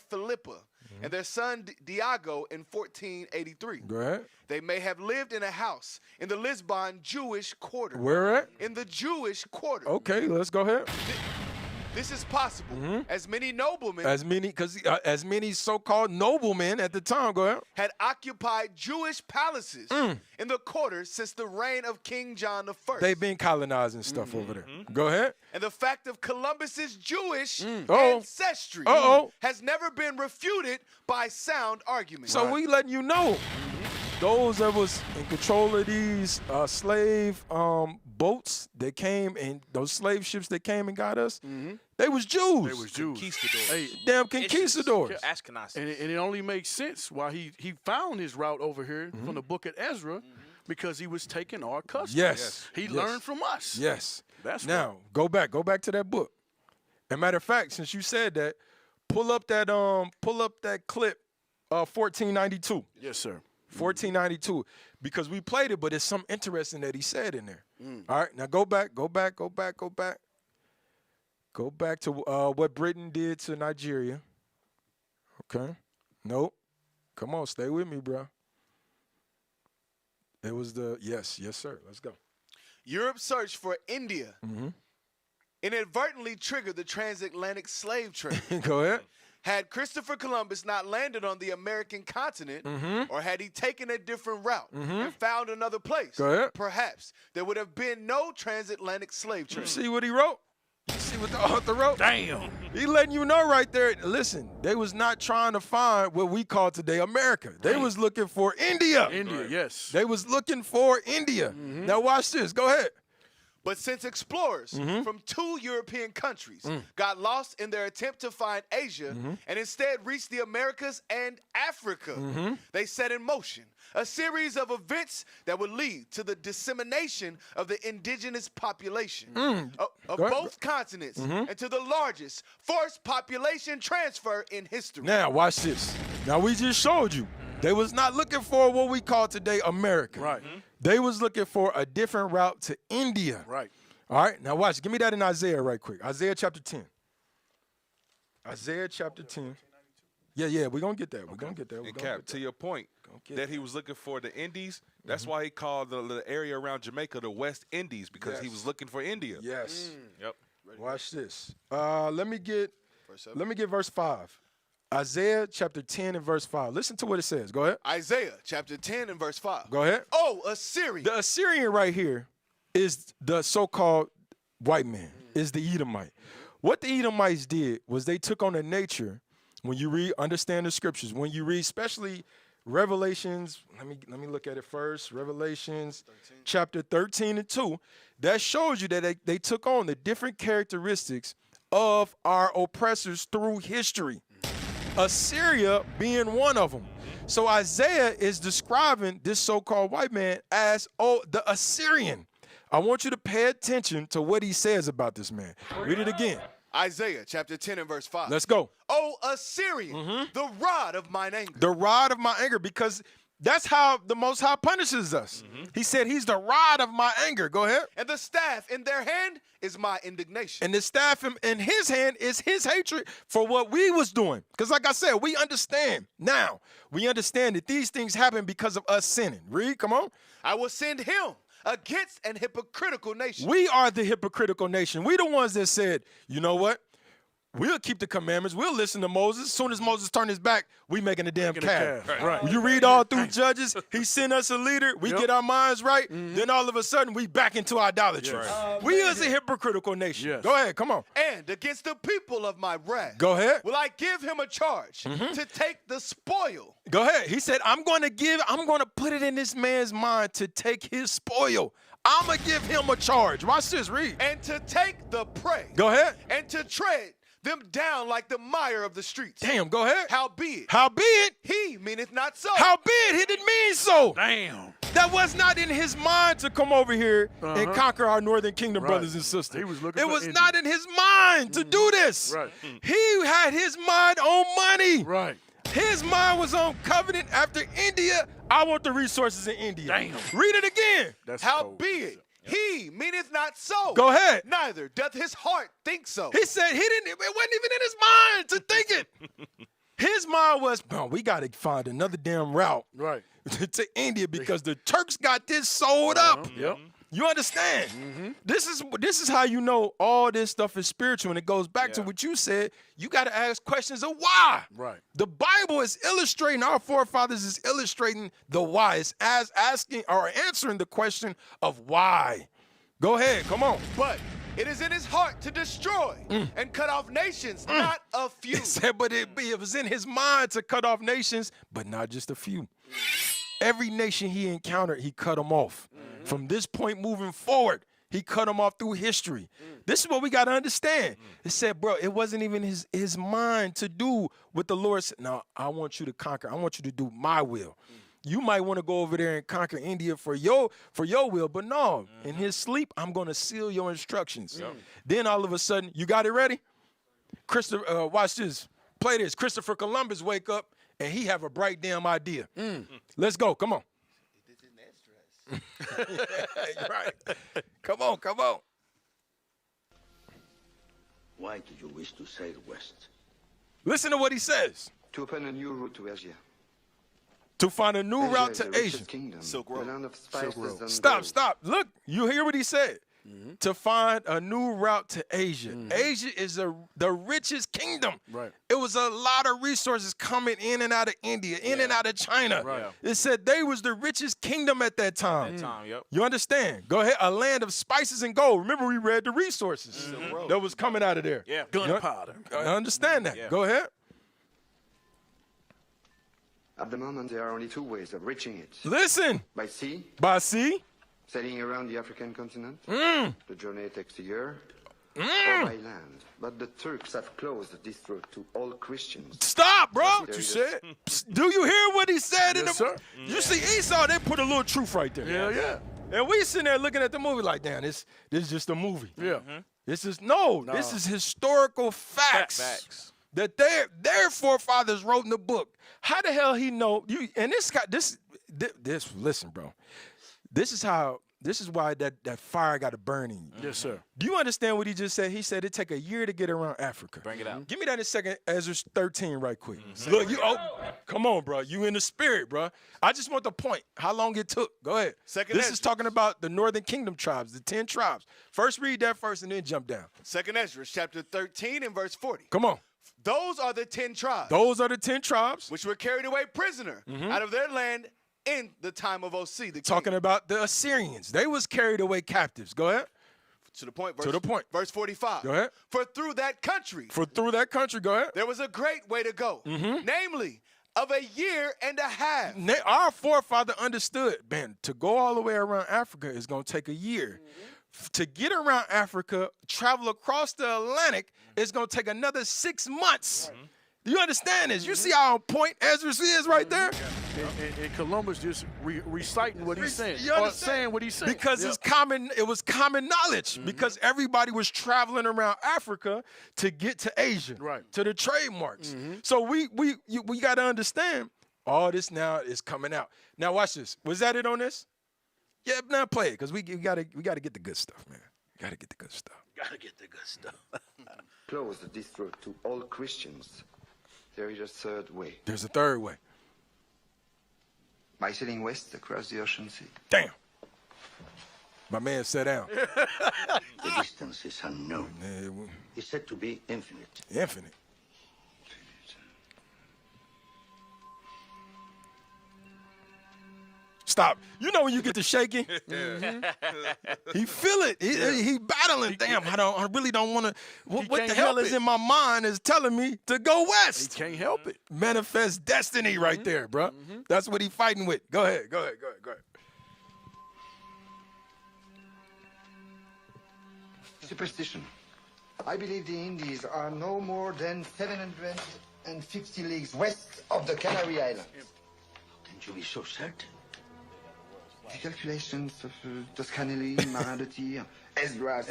Philippa and their son Diego in 1483. Go ahead. They may have lived in a house in the Lisbon Jewish quarter. Where at? In the Jewish quarter. Okay, let's go ahead. This is possible. As many noblemen As many so-called noblemen at the time, go ahead. had occupied Jewish palaces in the quarter since the reign of King John I. They've been colonizing stuff over there. Go ahead. And the fact of Columbus's Jewish Uh-oh. ancestry Uh-oh. has never been refuted by sound argument. So we letting you know, those that was in control of these slave boats that came and those slave ships that came and got us, they was Jews. They was Jews. Conquistadors. Hey, Damn conquistadors. Ashkenazi. and it only makes sense why he found his route over here from the book of Ezra, because he was taking our customs. Yes. He Yes. learned from us. Yes. That's now go back to that book. And matter of fact, since you said that, pull up that clip, 1492. Yes, sir. 1492, because we played it, but it's something interesting that he said in there. All right, now go back to what Britain did to Nigeria. Okay, nope. Come on, stay with me, bro. It was yes, sir. Let's go. Europe's search for India inadvertently triggered the transatlantic slave trade. Go ahead. Had Christopher Columbus not landed on the American continent, or had he taken a different route and found another place, Go ahead. perhaps there would have been no transatlantic slave trade. You see what he wrote? You see what the author wrote? Damn. He letting you know right there. Listen, they was not trying to find what we call today America. They was looking for India. India, yes. They was looking for India. Now watch this. Go ahead. But since explorers from 2 European countries got lost in their attempt to find Asia and instead reached the Americas and Africa, they set in motion a series of events that would lead to the dissemination of the indigenous population of both continents and to the largest forced population transfer in history. Now, watch this. Now, we just showed you. They was not looking for what we call today America. Right. They was looking for a different route to India. Right. All right, now watch. Give me that in Isaiah right quick. Isaiah chapter 10. Isaiah chapter 10. Yeah, we're going to get that. We're going to get that. And Cap, to your point, that he was looking for the Indies, that's why he called the area around Jamaica the West Indies, because he was looking for India. Yes. Yep. Watch this. Let me get verse 5. Isaiah chapter 10 and verse 5. Listen to what it says. Go ahead. Isaiah chapter 10 and verse 5. Go ahead. Oh, Assyria. The Assyrian right here is the so-called white man, is the Edomite. What the Edomites did was they took on the nature, when you read, understand the scriptures, when you read especially Revelations, let me look at it first. Revelations chapter 13 and 2, that shows you that they took on the different characteristics of our oppressors through history. Assyria being one of them. So Isaiah is describing this so-called white man as, the Assyrian. I want you to pay attention to what he says about this man. Read it again. Isaiah chapter 10 and verse 5. Let's go. Oh, Assyrian, the rod of mine anger. The rod of my anger, because that's how the Most High punishes us. He said he's the rod of my anger. Go ahead. And the staff in their hand is my indignation. And the staff in his hand is his hatred for what we was doing. Because like I said, we understand now. We understand that these things happen because of us sinning. Read, come on. I will send him against an hypocritical nation. We are the hypocritical nation. We the ones that said, you know what? We'll keep the commandments. We'll listen to Moses. As soon as Moses turned his back, we making a damn calf. Right. You read all through Judges, he sent us a leader. We get our minds right. Then all of a sudden, we back into idolatry. We is a hypocritical nation. Yes. Go ahead, come on. And against the people of my wrath. Go ahead. Will I give him a charge to take the spoil. Go ahead. He said, I'm going to put it in this man's mind to take his spoil. I'm going to give him a charge. Watch this, read. And to take the prey. Go ahead. And to tread them down like the mire of the streets. Damn, go ahead. Howbeit, he meaneth not so. Howbeit, he didn't mean so. Damn. That was not in his mind to come over here and conquer our northern kingdom brothers and sisters. He was looking it for was India. not in his mind to do this. Right. He had his mind on money. Right. His mind was on covenant after India. I want the resources in India. Damn. Read it again. That's Howbeit, he meaneth not so. Go ahead. Neither doth his heart think so. He said it wasn't even in his mind to think it. His mind was, bro, we got to find another damn route Right. to India because the Turks got this sold up. Yep. You understand? This is how you know all this stuff is spiritual, and it goes back to what you said. You got to ask questions of why. Right. The Bible is illustrating, our forefathers is illustrating the why. It's as asking or answering the question of why. Go ahead, come on. But it is in his heart to destroy and cut off nations, not a few. It said, but it was in his mind to cut off nations, but not just a few. Every nation he encountered, he cut them off. From this point moving forward, he cut them off through history. This is what we got to understand. It said, bro, it wasn't even his mind to do what the Lord said. No, I want you to conquer. I want you to do my will. You might want to go over there and conquer India for your will, but no, in his sleep, I'm going to seal your instructions. Then all of a sudden, you got it ready? Watch this. Play this. Christopher Columbus wake up, and he have a bright damn idea. Let's go. Come on. Right. Come on. Why do you wish to sail west? Listen to what he says. To open a new route to Asia. To find a new route is to the richest Asia. Kingdom, Silk Road. the land of spices and Stop. gold. Look, you hear what he said? To find a new route to Asia. Asia is the richest kingdom. Right. It was a lot of resources coming in and out of India, in and out of China. Right. It said they was the richest kingdom at that time. Yep. You understand? Go ahead. A land of spices and gold. Remember, we read the resources that was coming out of there. Yeah. Gunpowder. I understand that. Yeah. Go ahead. At the moment, there are only two ways of reaching it. Listen. By sea, By sea, Sailing around the African continent? The journey takes a year. Or by land. But the Turks have closed this road to all Christians. Stop, bro. What you said? Do you hear what he said? Yes, sir. You see, Esau, they put a little truth right there. Yeah. And we sitting there looking at the movie like, damn, this is just a movie. Yeah. This is this is historical facts. That their forefathers wrote in the book. How the hell he know you? And this guy, this listen, bro. This is why that fire got to burn in you. Yes, sir. Do you understand what he just said? He said it take a year to get around Africa. Bring it out. Give me that in a second, Ezra 13 right quick. Look, come on, bro. You in the spirit, bro. I just want the point. How long it took. Go ahead. This is talking about the northern kingdom tribes, the 10 tribes. First read that first and then jump down. 2nd Ezra, chapter 13 and verse 40. Come on. Those are the 10 tribes. Those are the 10 tribes. Which were carried away prisoner out of their land in the time of O.C. Talking about the Assyrians. They was carried away captives. Go ahead. To the point. Verse 45. Go ahead. For through that country. Go ahead. There was a great way to go. Namely, of a year and a half. Our forefather understood, man, to go all the way around Africa is going to take a year. To get around Africa, travel across the Atlantic, is going to take another 6 months. You understand this? You see how on point Ezra is right there? And Columbus just reciting what he's saying. You understand? Saying what he's saying. Because it was common knowledge. Because everybody was traveling around Africa to get to Asia, to the trademarks. So we got to understand all this now is coming out. Now watch this. Was that it on this? Yeah, now play it because we gotta get the good stuff, man. Gotta get the good stuff. Close this road to all Christians. There is a third way. There's a third way. By sailing west across the ocean sea. Damn. My man sat down. The distance is unknown. It's said to be infinite. Infinite. Stop. You know when you get to shaking? He feel it. He battling. Damn, I really don't want to. What the hell is in my mind is telling me to go west? He can't help it. Manifest destiny right there, bro. That's what he fighting with. Go ahead. Superstition. I believe the Indies are no more than 750 leagues west of the Canary Islands. How can you be so certain? The calculations of Toscanelli, Marin de Tir, Esdras.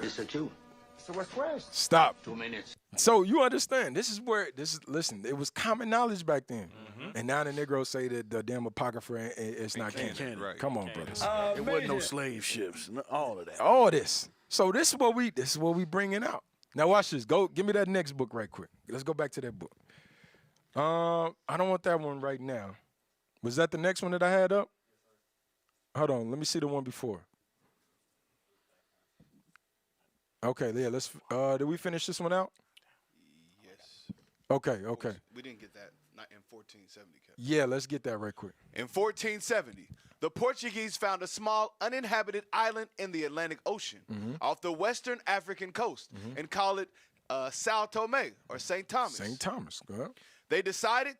Listen too. So what's west? Stop. 2 minutes. So you understand, listen, it was common knowledge back then. And now the Negros say that the damn Apocrypha it's not canon. Right. Come on, brothers. There wasn't no slave ships, all of that. All this. So this is what we bringing out. Now watch this. Give me that next book right quick. Let's go back to that book. I don't want that one right now. Was that the next one that I had up? Hold on, let me see the one before. Okay, yeah, let's did we finish this one out? Yes. Okay. We didn't get that, not in 1470. Yeah, let's get that right quick. In 1470, the Portuguese found a small uninhabited island in the Atlantic Ocean off the western African coast and called it Sao Tome or St. Thomas. St. Thomas, go ahead. They decided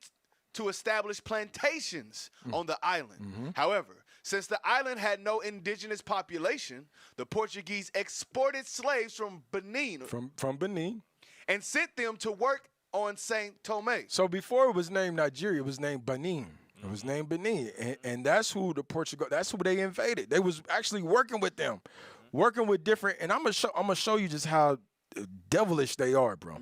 to establish plantations on the island. However, since the island had no indigenous population, the Portuguese exported slaves from Benin. From Benin. And sent them to work on St. Tome. So before it was named Nigeria, it was named Benin. It was named Benin. And that's who that's who they invaded. They was actually working with them. Working with different, and I'm gonna show you just how devilish they are, bro.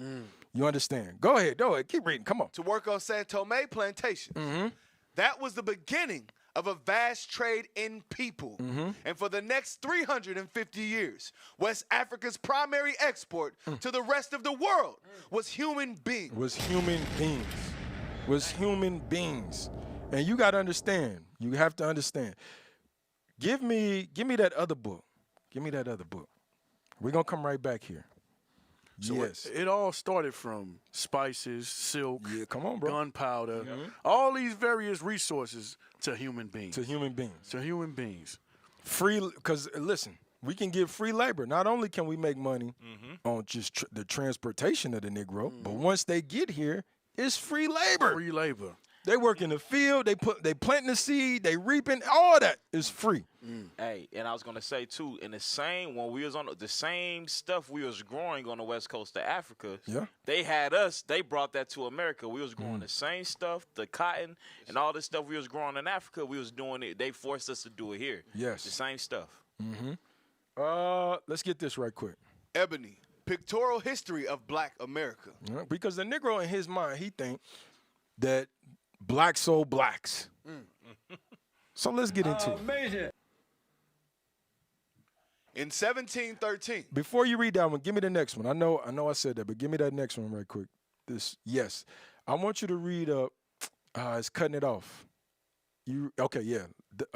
You understand? Go ahead, keep reading. Come on. To work on St. Tome plantations. That was the beginning of a vast trade in people. And for the next 350 years, West Africa's primary export to the rest of the world was human beings. Was human beings. And you got to understand. You have to understand. Give me that other book. Give me that other book. We're going to come right back here. So yes. It all started from spices, silk, come on, bro. Gunpowder, all these various resources to human beings. Free, because listen, we can get free labor. Not only can we make money on just the transportation of the Negro, but once they get here, it's free labor. They work in the field. They planting the seed. They reaping. All that is free. Hey, and I was gonna say too, in the same when we was on the same stuff we was growing on the west coast of Africa. Yeah. They had us. They brought that to America. We was growing the same stuff, the cotton and all this stuff we was growing in Africa. We was doing it. They forced us to do it here. Yes. The same stuff. Let's get this right quick. Ebony, pictorial history of Black America. Because the Negro in his mind, he think that blacks sold blacks. So let's get into it. Amazing. In 1713, Before you read that one, give me the next one. I know I said that, but give me that next one right quick. Yes. I want you to read it's cutting it off.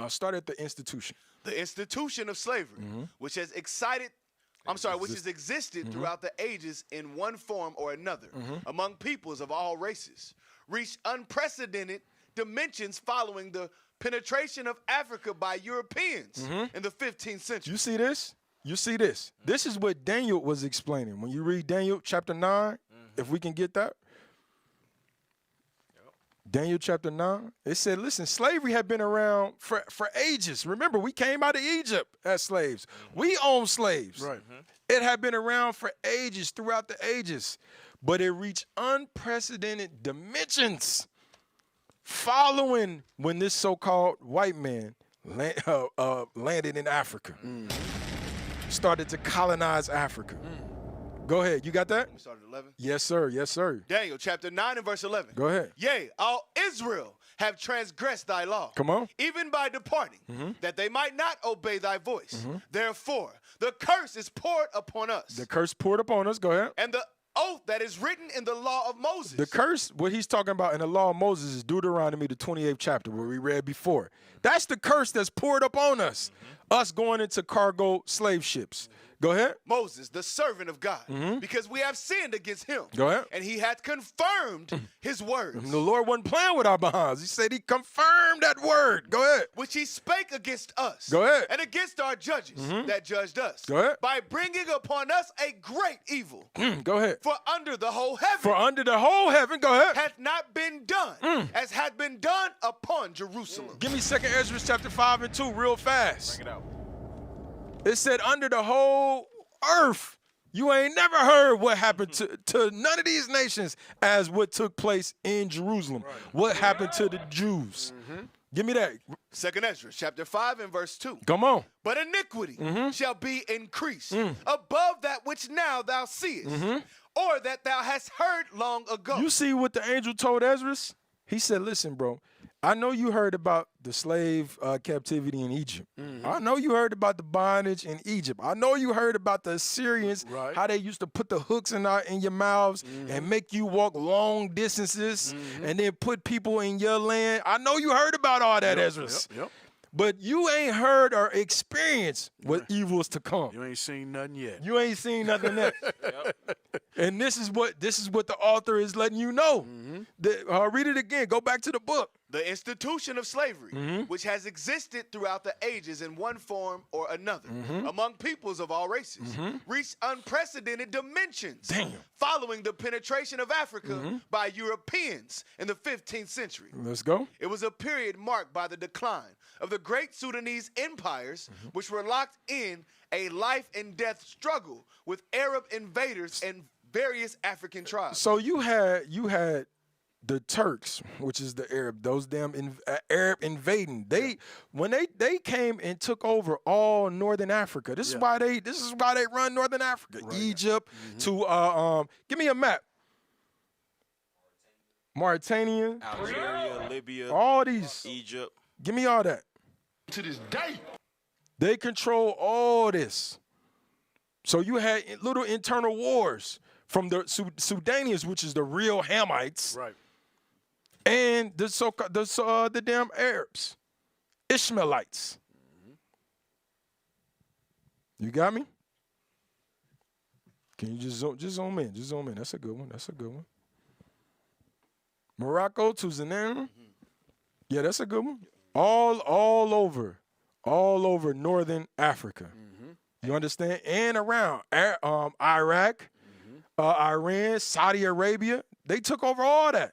Start at the institution. the institution of slavery, which has existed throughout the ages in one form or another among peoples of all races, reached unprecedented dimensions following the penetration of Africa by Europeans in the 15th century. You see this? This is what Daniel was explaining. When you read Daniel chapter 9, if we can get that. Daniel chapter 9, it said, listen, slavery had been around for ages. Remember, we came out of Egypt as slaves. We owned slaves. Right. It had been around for ages, throughout the ages. But it reached unprecedented dimensions following when this so-called white man landed in Africa. Started to colonize Africa. Go ahead. You got that? We started at 11. Yes, sir. Yes, sir. Daniel chapter 9 and verse 11. Go ahead. Yea, all Israel have transgressed thy law. Come on. Even by departing, that they might not obey thy voice. Therefore, the curse is poured upon us. The curse poured upon us. Go ahead. And the oath that is written in the law of Moses. The curse, what he's talking about in the law of Moses is Deuteronomy, the 28th chapter, where we read before. That's the curse that's poured upon us. Us going into cargo slave ships. Go ahead. Moses, the servant of God, because we have sinned against him. Go ahead. And he hath confirmed his words. The Lord wasn't playing with our behinds. He said he confirmed that word. Go ahead. Which he spake against us. Go ahead. And against our judges that judged us. Go ahead. By bringing upon us a great evil. Go ahead. For under the whole heaven. For under the whole heaven. Go ahead. Hath not been done as had been done upon Jerusalem. Give me 2nd Ezra chapter 5 and 2 real fast. Bring it out. It said under the whole earth. You ain't never heard what happened to none of these nations as what took place in Jerusalem. Right. What happened to the Jews. Give me that. 2nd Ezra chapter 5 and verse 2. Come on. But iniquity shall be increased above that which now thou seest, or that thou hast heard long ago. You see what the angel told Ezra? He said, listen, bro, I know you heard about the slave captivity in Egypt. I know you heard about the bondage in Egypt. I know you heard about the Assyrians, how they used to put the hooks in your mouths and make you walk long distances and then put people in your land. I know you heard about all that, Ezra. Yep. But you ain't heard or experienced what evil is to come. You ain't seen nothing yet. You ain't seen nothing yet. And this is what the author is letting you know. Read it again. Go back to the book. The institution of slavery, which has existed throughout the ages in one form or another, among peoples of all races, reached unprecedented dimensions following the penetration of Africa by Europeans in the 15th century. Let's go. It was a period marked by the decline of the great Sudanese empires, which were locked in a life and death struggle with Arab invaders and various African tribes. So you had the Turks, which is the Arab, those damn Arab invading. When they came and took over all northern Africa. This is why they run northern Africa. Right. Egypt to give me a map. Mauritania, Algeria, Libya, all these. Egypt. Give me all that. To this day. They control all this. So you had little internal wars from the Sudanians, which is the real Hamites. Right. And the damn Arabs, Ishmaelites. You got me? Can you just zoom in? Just zoom in. That's a good one. Morocco to Zanan. Yeah, that's a good one. All over northern Africa. You understand? And around Iraq, Iran, Saudi Arabia. They took over all that.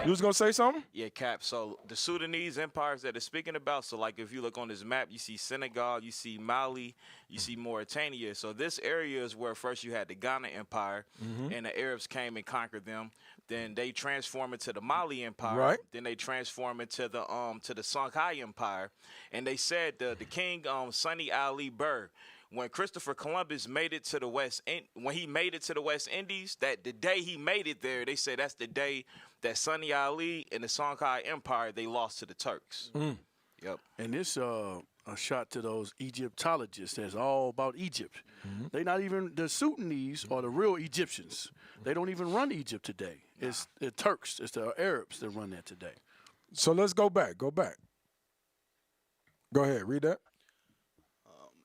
You was gonna say something? Yeah, Cap. So the Sudanese empires that they're speaking about, so like if you look on this map, you see Senegal, you see Mali, you see Mauritania. So this area is where first you had the Ghana Empire, and the Arabs came and conquered them. Then they transform into the Mali Empire. Right. Then they transform into the Songhai Empire. And they said the king Sonny Ali Burr, when Christopher Columbus made it to the West Indies, that the day he made it there, they said that's the day that Sonny Ali and the Songhai Empire, they lost to the Turks. Yep. And this a shot to those Egyptologists that's all about Egypt. They not even the Sudanese or the real Egyptians. They don't even run Egypt today. It's the Turks, it's the Arabs that run that today. So let's go back. Go ahead, read that.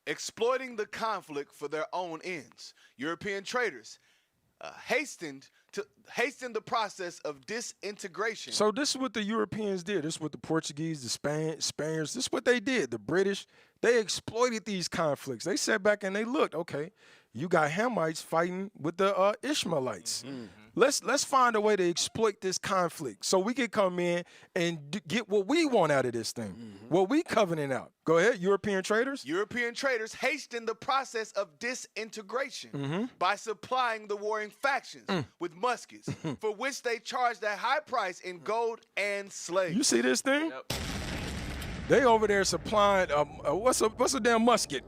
Exploiting the conflict for their own ends. European traders hastened the process of disintegration. So this is what the Europeans did. This is what the Portuguese, the Spaniards, this is what they did. The British, they exploited these conflicts. They sat back and they looked, okay, you got Hamites fighting with the Ishmaelites. Let's find a way to exploit this conflict so we can come in and get what we want out of this thing, what we covenant out. Go ahead, European traders. European traders hastened the process of disintegration by supplying the warring factions with muskets, for which they charged a high price in gold and slaves. You see this thing? They over there supplying what's a damn musket?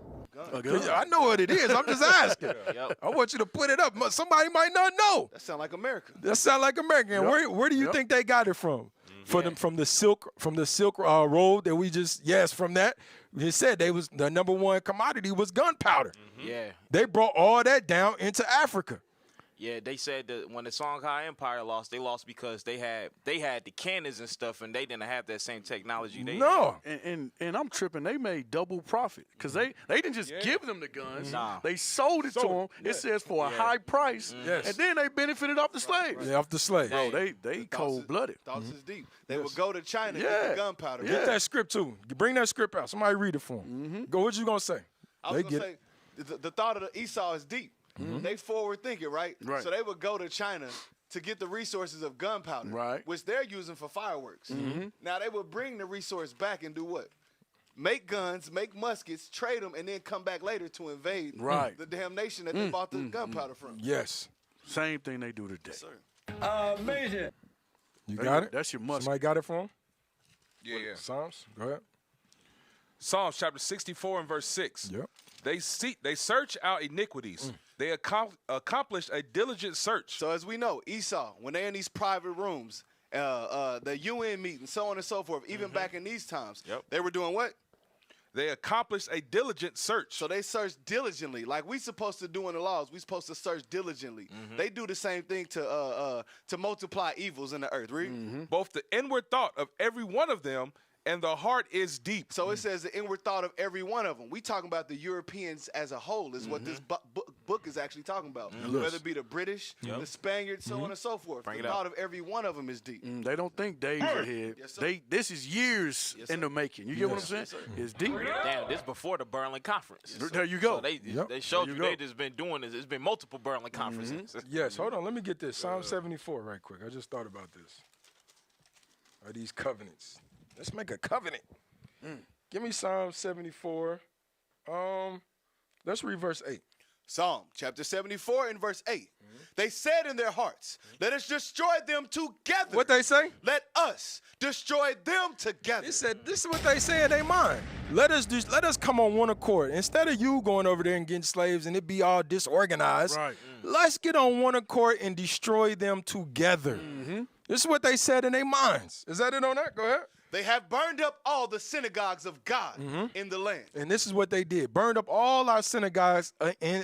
I know what it is. I'm just asking. I want you to put it up. Somebody might not know. That sound like America. That sound like American. Where do you think they got it from? From the Silk Road that we just from that. He said they was the number one commodity was gunpowder. Yeah. They brought all that down into Africa. Yeah, they said that when the Songhai Empire lost, they lost because they had the cannons and stuff, and they didn't have that same technology. And I'm tripping. They made double profit because they didn't just give them the guns. They sold it to them. It says for a high price, and then they benefited off the slaves. Yeah, off the slaves. Bro, they cold blooded. Thoughts is deep. They would go to China and get the gunpowder. Get that script too. Bring that script out. Somebody read it for them. Go. What you gonna say? I was gonna say the thought of the Esau is deep. They forward thinking, right? So they would go to China to get the resources of gunpowder, which they're using for fireworks. Now they would bring the resource back and do what? Make guns, make muskets, trade them, and then come back later to invade the damn nation that they bought the gunpowder from. Yes. Same thing they do today. Yes, sir. Amazing. You got it? That's your musket. Somebody got it for him? Yeah. Psalms? Go ahead. Psalms chapter 64 and verse 6. Yep. They search out iniquities. They accomplish a diligent search. So as we know, Esau, when they're in these private rooms, the UN meeting, so on and so forth, even back in these times, they were doing what? They accomplish a diligent search. So they search diligently. Like we supposed to do in the laws, we supposed to search diligently. They do the same thing to multiply evils in the earth. Read? Both the inward thought of every one of them and the heart is deep. So it says the inward thought of every one of them. We talking about the Europeans as a whole is what this book is actually talking about. Whether it be the British, the Spaniards, so on and so for the thought of every one of them is deep. They don't think days ahead. Yes, sir. This is years in the making. You get what I'm saying? It's deep. Damn, this before the Berlin Conference. There you go. So they showed you they just been doing this. It's been multiple Berlin conferences. Yes, hold on. Let me get this. Psalm 74 right quick. I just thought about this. Are these covenants? Let's make a covenant. Give me Psalm 74. Let's read verse 8. Psalm chapter 74 and verse 8. They said in their hearts, let us destroy them together. What they say? Let us destroy them together. They said, this is what they say in their mind. Let us come on one accord. Instead of you going over there and getting slaves and it be all disorganized, let's get on one accord and destroy them together. This is what they said in their minds. Is that it on that? Go ahead. They have burned up all the synagogues of God in the land. And this is what they did. Burned up all our synagogues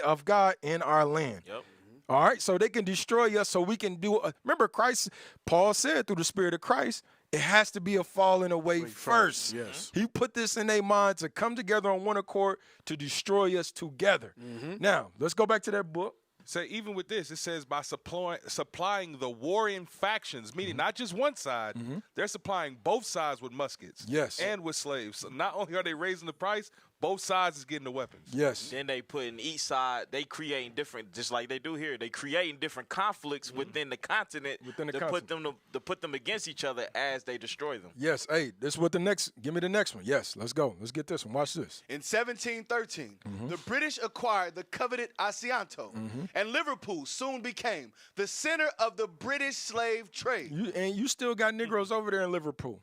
of God in our land. Yep. All right, so they can destroy us so we can do remember Christ, Paul said through the Spirit of Christ, it has to be a falling away first. Yes. He put this in their mind to come together on one accord to destroy us together. Now, let's go back to that book. So even with this, it says by supplying the warring factions, meaning not just one side, they're supplying both sides with muskets Yes. and with slaves. So not only are they raising the price, Both sides is getting the weapons. Yes. Then they put in each side, they creating different, just like they do here. They creating different conflicts within the continent put them against each other as they destroy them. Yes. Hey, this is what the next. Give me the next one. Yes. Let's go. Let's get this one. Watch this. In 1713, the British acquired the coveted Asiento, and Liverpool soon became the center of the British slave trade. You still got Negroes over there in Liverpool.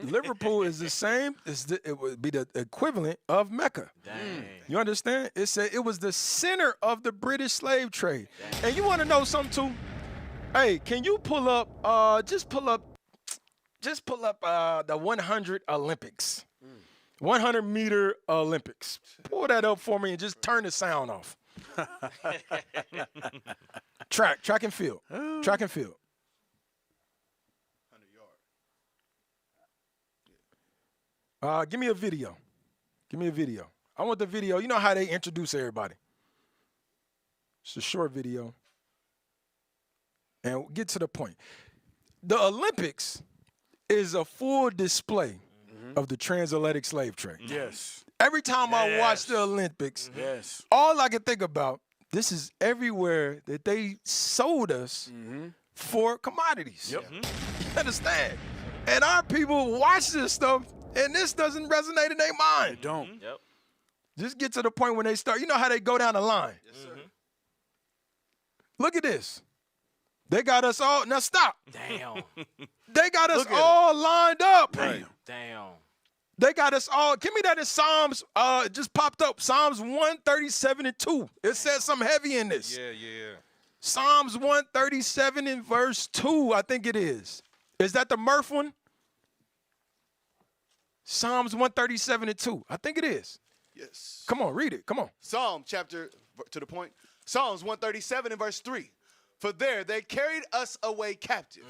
Liverpool is the same. It would be the equivalent of Mecca. Dang. You understand? It said it was the center of the British slave trade. Dang. And you want to know something too? Hey, can you pull up? Just pull up the 100 Olympics, 100-meter Olympics. Pull that up for me and just turn the sound off. Track and field. Track and field. Give me a video. Give me a video. I want the video. You know how they introduce everybody. It's a short video. And get to the point. The Olympics is a full display of the transatlantic slave trade. Yes. Every time I watch the Olympics, all I can think about, this is everywhere that they sold us for commodities. Yep. You understand? And our people watch this stuff, and this doesn't resonate in their mind. It don't. Yep. Just get to the point when they start. You know how they go down the line? Yes, sir. Look at this. They got us all. Now stop. Damn. They got us all lined up. Damn. They got us all. Give me that in Psalms. It just popped up. Psalms 137 and 2. It says something heavy in this. Yeah. Psalms 137 and verse 2, I think it is. Is that the Murph one? Psalms 137 and 2. I think it is. Yes. Come on, read it. Come on. Psalms 137 and verse 3. For there they carried us away captive.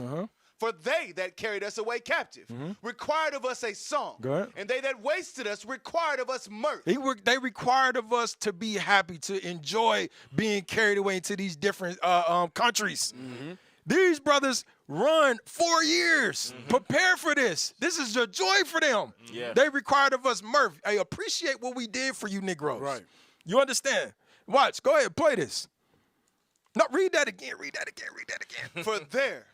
For they that carried us away captive required of us a song. Go ahead. And they that wasted us required of us mirth. They required of us to be happy, to enjoy being carried away into these different countries. These brothers run 4 years. Prepare for this. This is a joy for them. Yeah. They required of us mirth. I appreciate what we did for you, Negros. Right. You understand? Watch. Go ahead. Play this. No, read that again. For there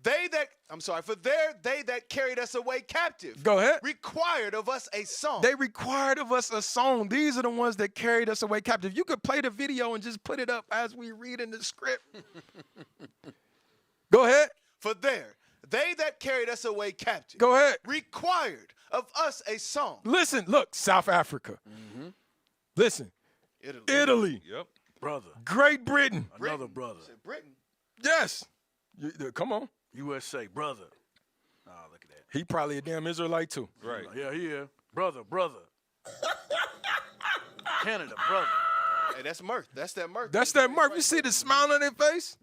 they that carried us away captive. Go ahead. Required of us a song. They required of us a song. These are the ones that carried us away captive. You could play the video and just put it up as we read in the script. Go ahead. For there they that carried us away captive. Go ahead. Required of us a song. Listen, look, South Africa. Listen, Italy. Yep. Brother. Great Britain. Another brother. Britain. Yes. Come on. USA, brother. Oh, look at that. He probably a damn Israelite too. Right. Yeah, he is. Brother. Canada, brother. Hey, that's mirth. That's that mirth. That's that mark. You see the smile on their face?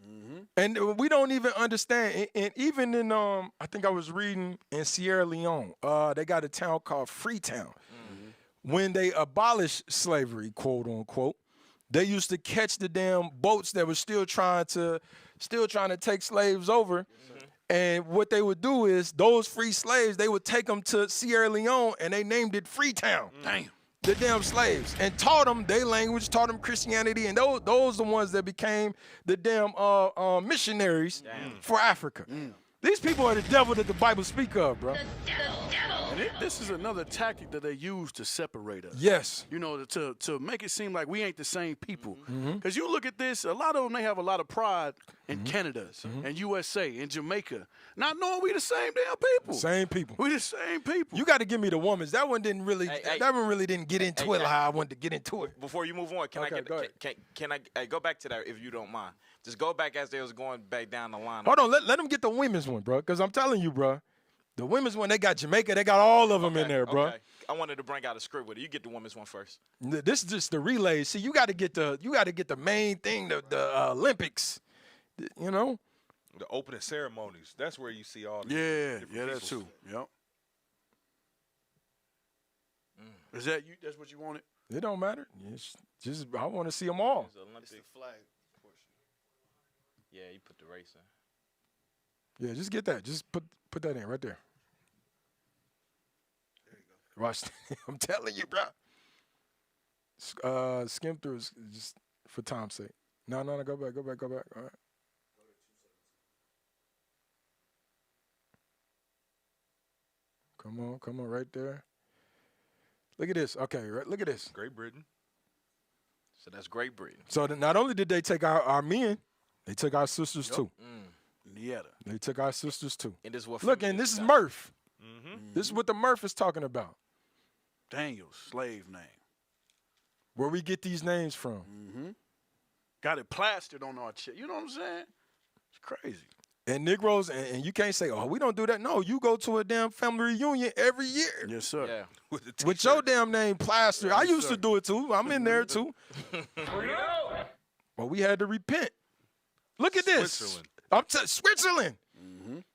And we don't even understand. And even in, I think I was reading in Sierra Leone, they got a town called Freetown. When they abolished slavery, quote unquote, they used to catch the damn boats that were still trying to take slaves over. And what they would do is those free slaves, they would take them to Sierra Leone and they named it Freetown. Damn. The damn slaves, and taught them their language, taught them Christianity, and those the ones that became the damn missionaries for Africa. These people are the devil that the Bible speak of, bro. And this is another tactic that they use to separate us. Yes. You know, to make it seem like we ain't the same people. Because you look at this, a lot of them, they have a lot of pride in Canada and USA and Jamaica, not knowing we the same damn people. Same people. We the same people. You got to give me the woman's. That one didn't really. That one really didn't get into it how I wanted to get into it. Before you move on, can I go back to that if you don't mind? Just go back as they was going back down the line. Hold on, let them get the women's one, bro. Because I'm telling you, bro, the women's one, they got Jamaica, they got all of them in there, bro. Okay. I wanted to bring out a script with it. You get the women's one first. This is just the relay. See, you got to get the main thing, the Olympics. You know. The opening ceremonies. That's where you see all the that too. Yep. Is that you? That's what you wanted? It don't matter. It's just I want to see them all. It's the flag portion. Yeah, you put the race in. Yeah, just get that. Just put that in right there. There you go. Watch. I'm telling you, bro. Skim through it just for time's sake. No, go back. All right. Come on, right there. Look at this. Okay, right. Look at this. Great Britain. So that's Great Britain. So not only did they take our men, they took our sisters too. Yeah. They took our sisters too. And this is what Look, and this is Murph. Mm-hmm. This is what the Murph is talking about. Daniel's slave name. Where we get these names from. Got it plastered on our chest. You know what I'm saying? It's crazy. And Negroes, and you can't say, oh, we don't do that. No, you go to a damn family reunion every year. Yes, sir. Yeah. With your damn name plastered. I used to do it too. I'm in there too. But we had to repent. Look at this. Switzerland. Switzerland.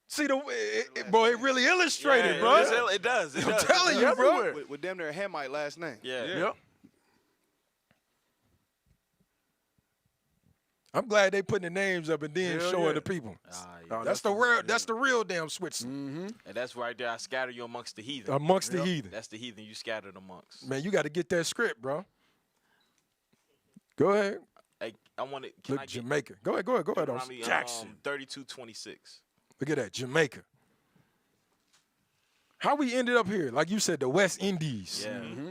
See, boy, it really illustrated, bro. It does. I'm telling you, bro. With damn near a Hamite last name. Yeah. Yep. I'm glad they putting the names up and then Hell showing yeah. the people. Oh, That's the real damn Switzerland. And that's right there. I scatter you amongst the heathen. Amongst the heathen. That's the heathen you scattered amongst. Man, you got to get that script, bro. Go ahead. Hey, I want to. Look, Jamaica. Go ahead. Jackson. 32:26. Look at that, Jamaica. How we ended up here? Like you said, the West Indies. Yeah.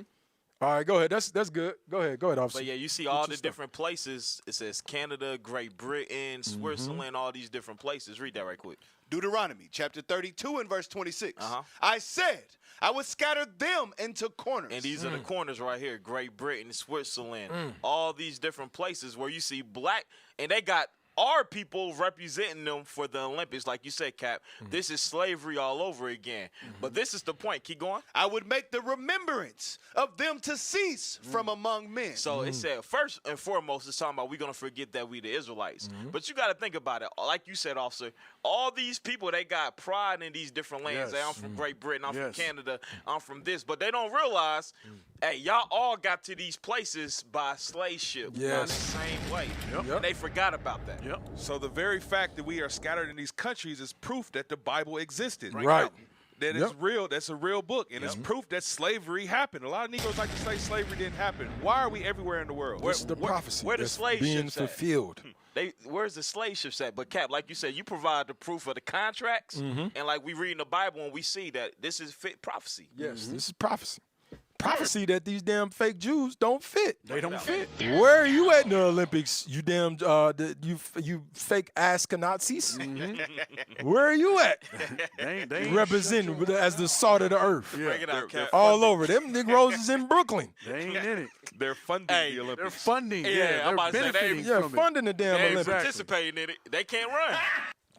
All right, go ahead. That's good. Go ahead, officer. But yeah, you see all the different places. It says Canada, Great Britain, Switzerland, all these different places. Read that right quick. Deuteronomy chapter 32 and verse 26. Uh-huh. I said, I would scatter them into corners. And these are the corners right here. Great Britain, Switzerland, all these different places where you see black, and they got our people representing them for the Olympics. Like you said, Cap, this is slavery all over again. But this is the point. Keep going. I would make the remembrance of them to cease from among men. So it said, first and foremost, it's talking about we're going to forget that we the Israelites. But you got to think about it. Like you said, officer, all these people, they got pride in these different lands. Yes. Hey, I'm from Great Britain. I'm Yes. from Canada. I'm from this. But they don't realize, hey, y'all all got to these places by slave ship. Yes. The same way. Yep. And they forgot about that. Yep. So the very fact that we are scattered in these countries is proof that the Bible existed. Right. That is real. That's a real book, and it's proof that slavery happened. A lot of Negroes like to say slavery didn't happen. Why are we everywhere in the world? This is the prophecy where the that's slave being ships at? fulfilled. Where's the slave ships at? But Cap, like you said, you provide the proof of the contracts, and like we read in the Bible and we see that this is fit prophecy. Yes, this is prophecy. Prophecy that these damn fake Jews don't fit. They don't fit. Where are you at in the Olympics? You damn you fake ass Nazis. Where are you at? They ain't Representing as the salt of the earth. Yeah. Bring it out, Cap. All over. Them Negroes is in Brooklyn. They ain't in it. They're funding Hey, the They're Olympics. funding. Yeah, Yeah, I'm they're about to say, benefiting Yeah, from it. funding the damn They ain't Olympics. participating in it. They can't run.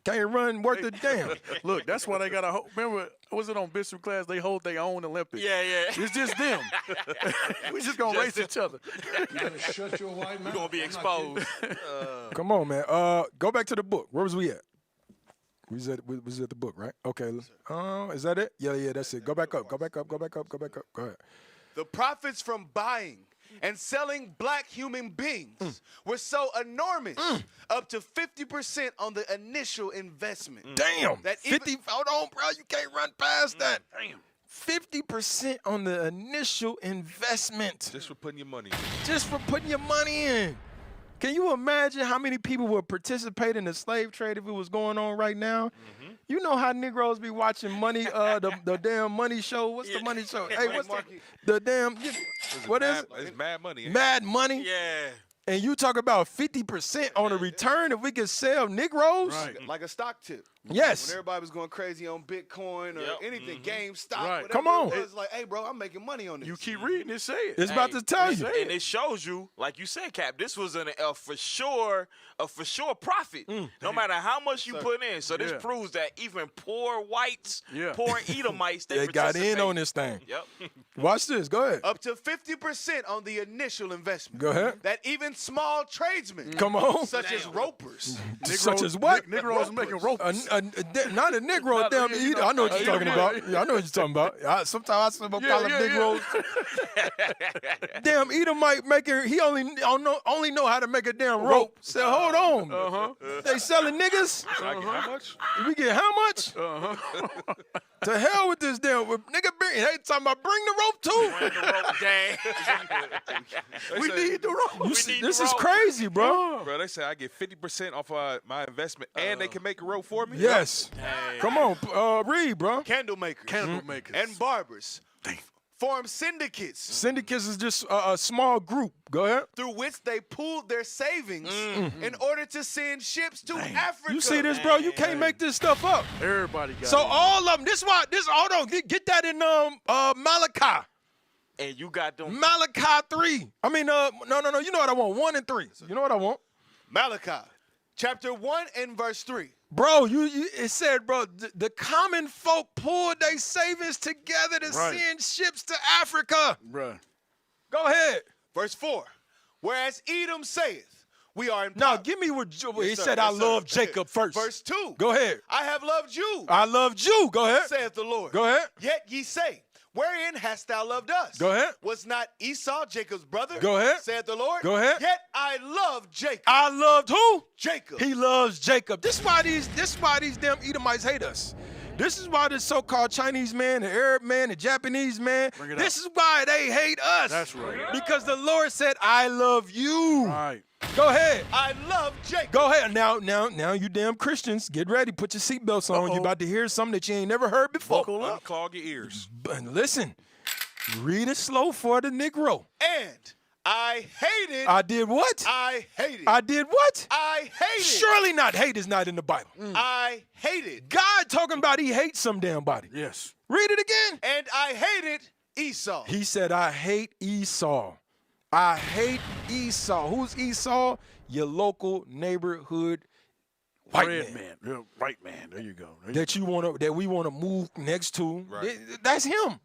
Can't run worth a damn. Look, that's why they got to remember, was it on Bishop class? They hold their own Olympics. Yeah. It's just them. We just going to race each other. Shut your white We're mouth. going to be exposed. Come on, man. Go back to the book. Where was we at? We was at the book, right? Okay. Is that it? Yeah, that's it. Go back up. Go ahead. The profits from buying and selling black human beings were so enormous, up to 50% on the initial investment. Damn. That 50. Hold on, bro. You can't run past that. Damn. 50% on the initial investment. Just for putting your money in. Just for putting your money in. Can you imagine how many people would participate in the slave trade if it was going on right now? You know how Negroes be watching money, the damn money show. What's the money show? Hey, what's the damn? What is it? It's Mad Money. ain't it? Mad Money. Yeah. And you talk about 50% on a return if we could sell Negroes? Right. Like a stock tip. Yes. When everybody was going crazy on Bitcoin or Yep. anything, GameStop, Right. whatever Come on. it was, like, hey, bro, I'm making money on this. You keep reading it, say it. It's about to tell you. And it shows you, like you said, Cap, this was a for sure profit. No matter how much you put in. So this Yeah. proves that even poor whites, Yeah. poor Edomites, They got in participate. on this thing. Yep. Watch this. Go ahead. Up to 50% on the initial investment. Go ahead. That even small tradesmen, Come on. such as ropers, Such as what? Negroes making ropes. not a Negro, a damn eater. I know what you're talking about. Yeah, I know what you're talking about. Sometimes I call them Negroes. Damn Edomite maker, he only know how to make a damn rope. Say, hold on. They selling niggas? How much? We get how much? To hell with this damn nigga. They talking about bring the rope too. Bring the rope, dang. We need the rope. This is crazy, bro. Bro, they say I get 50% off my investment, and they can make a rope for me. Yes. Come on, read, bro. Candle makers. And barbers. Form syndicates. Syndicates is just a small group. Go ahead. Through which they pooled their savings in order to send ships to Africa. You see this, bro? You can't make this stuff up. Everybody got So it. all of them. Hold on. Get that in Malachi. And you got them. Malachi 3. I mean, no. You know what I want? 1 and 3. You know what I want? Malachi, chapter 1 and verse 3. Bro, it said, bro, the common folk pulled their savings together to send ships to Africa. Bruh. Go ahead. Verse 4. Whereas Edom saith, we are in Now, give me what he said. I love Jacob first. Verse 2. Go ahead. I have loved you. I loved you. Go ahead. Saith the Lord. Go ahead. Yet ye say, wherein hast thou loved us? Go ahead. Was not Esau Jacob's brother? Go ahead. Saith the Lord. Go ahead. Yet I loved Jacob. I loved who? Jacob. He loves Jacob. This is why these damn Edomites hate us. This is why this so-called Chinese man, the Arab man, the Japanese man, this is why they hate us. That's right. Because the Lord said, I love you. Right. Go ahead. I love Jacob. Go ahead. Now, you damn Christians, get ready. Put your seatbelts on. You're about to hear something that you ain't never heard before. Buckle up. Unclog your ears. But listen, read it slow for the Negro. And I hated. I did what? I hated. I did what? I hated. Surely not. Hate is not in the Bible. I hated. God talking about he hates some damn body. Yes. Read it again. And I hated Esau. He said, I hate Esau. I hate Esau. Who's Esau? Your local neighborhood white man. Yeah, white man. There you go. That we want to move next to. Right. That's him.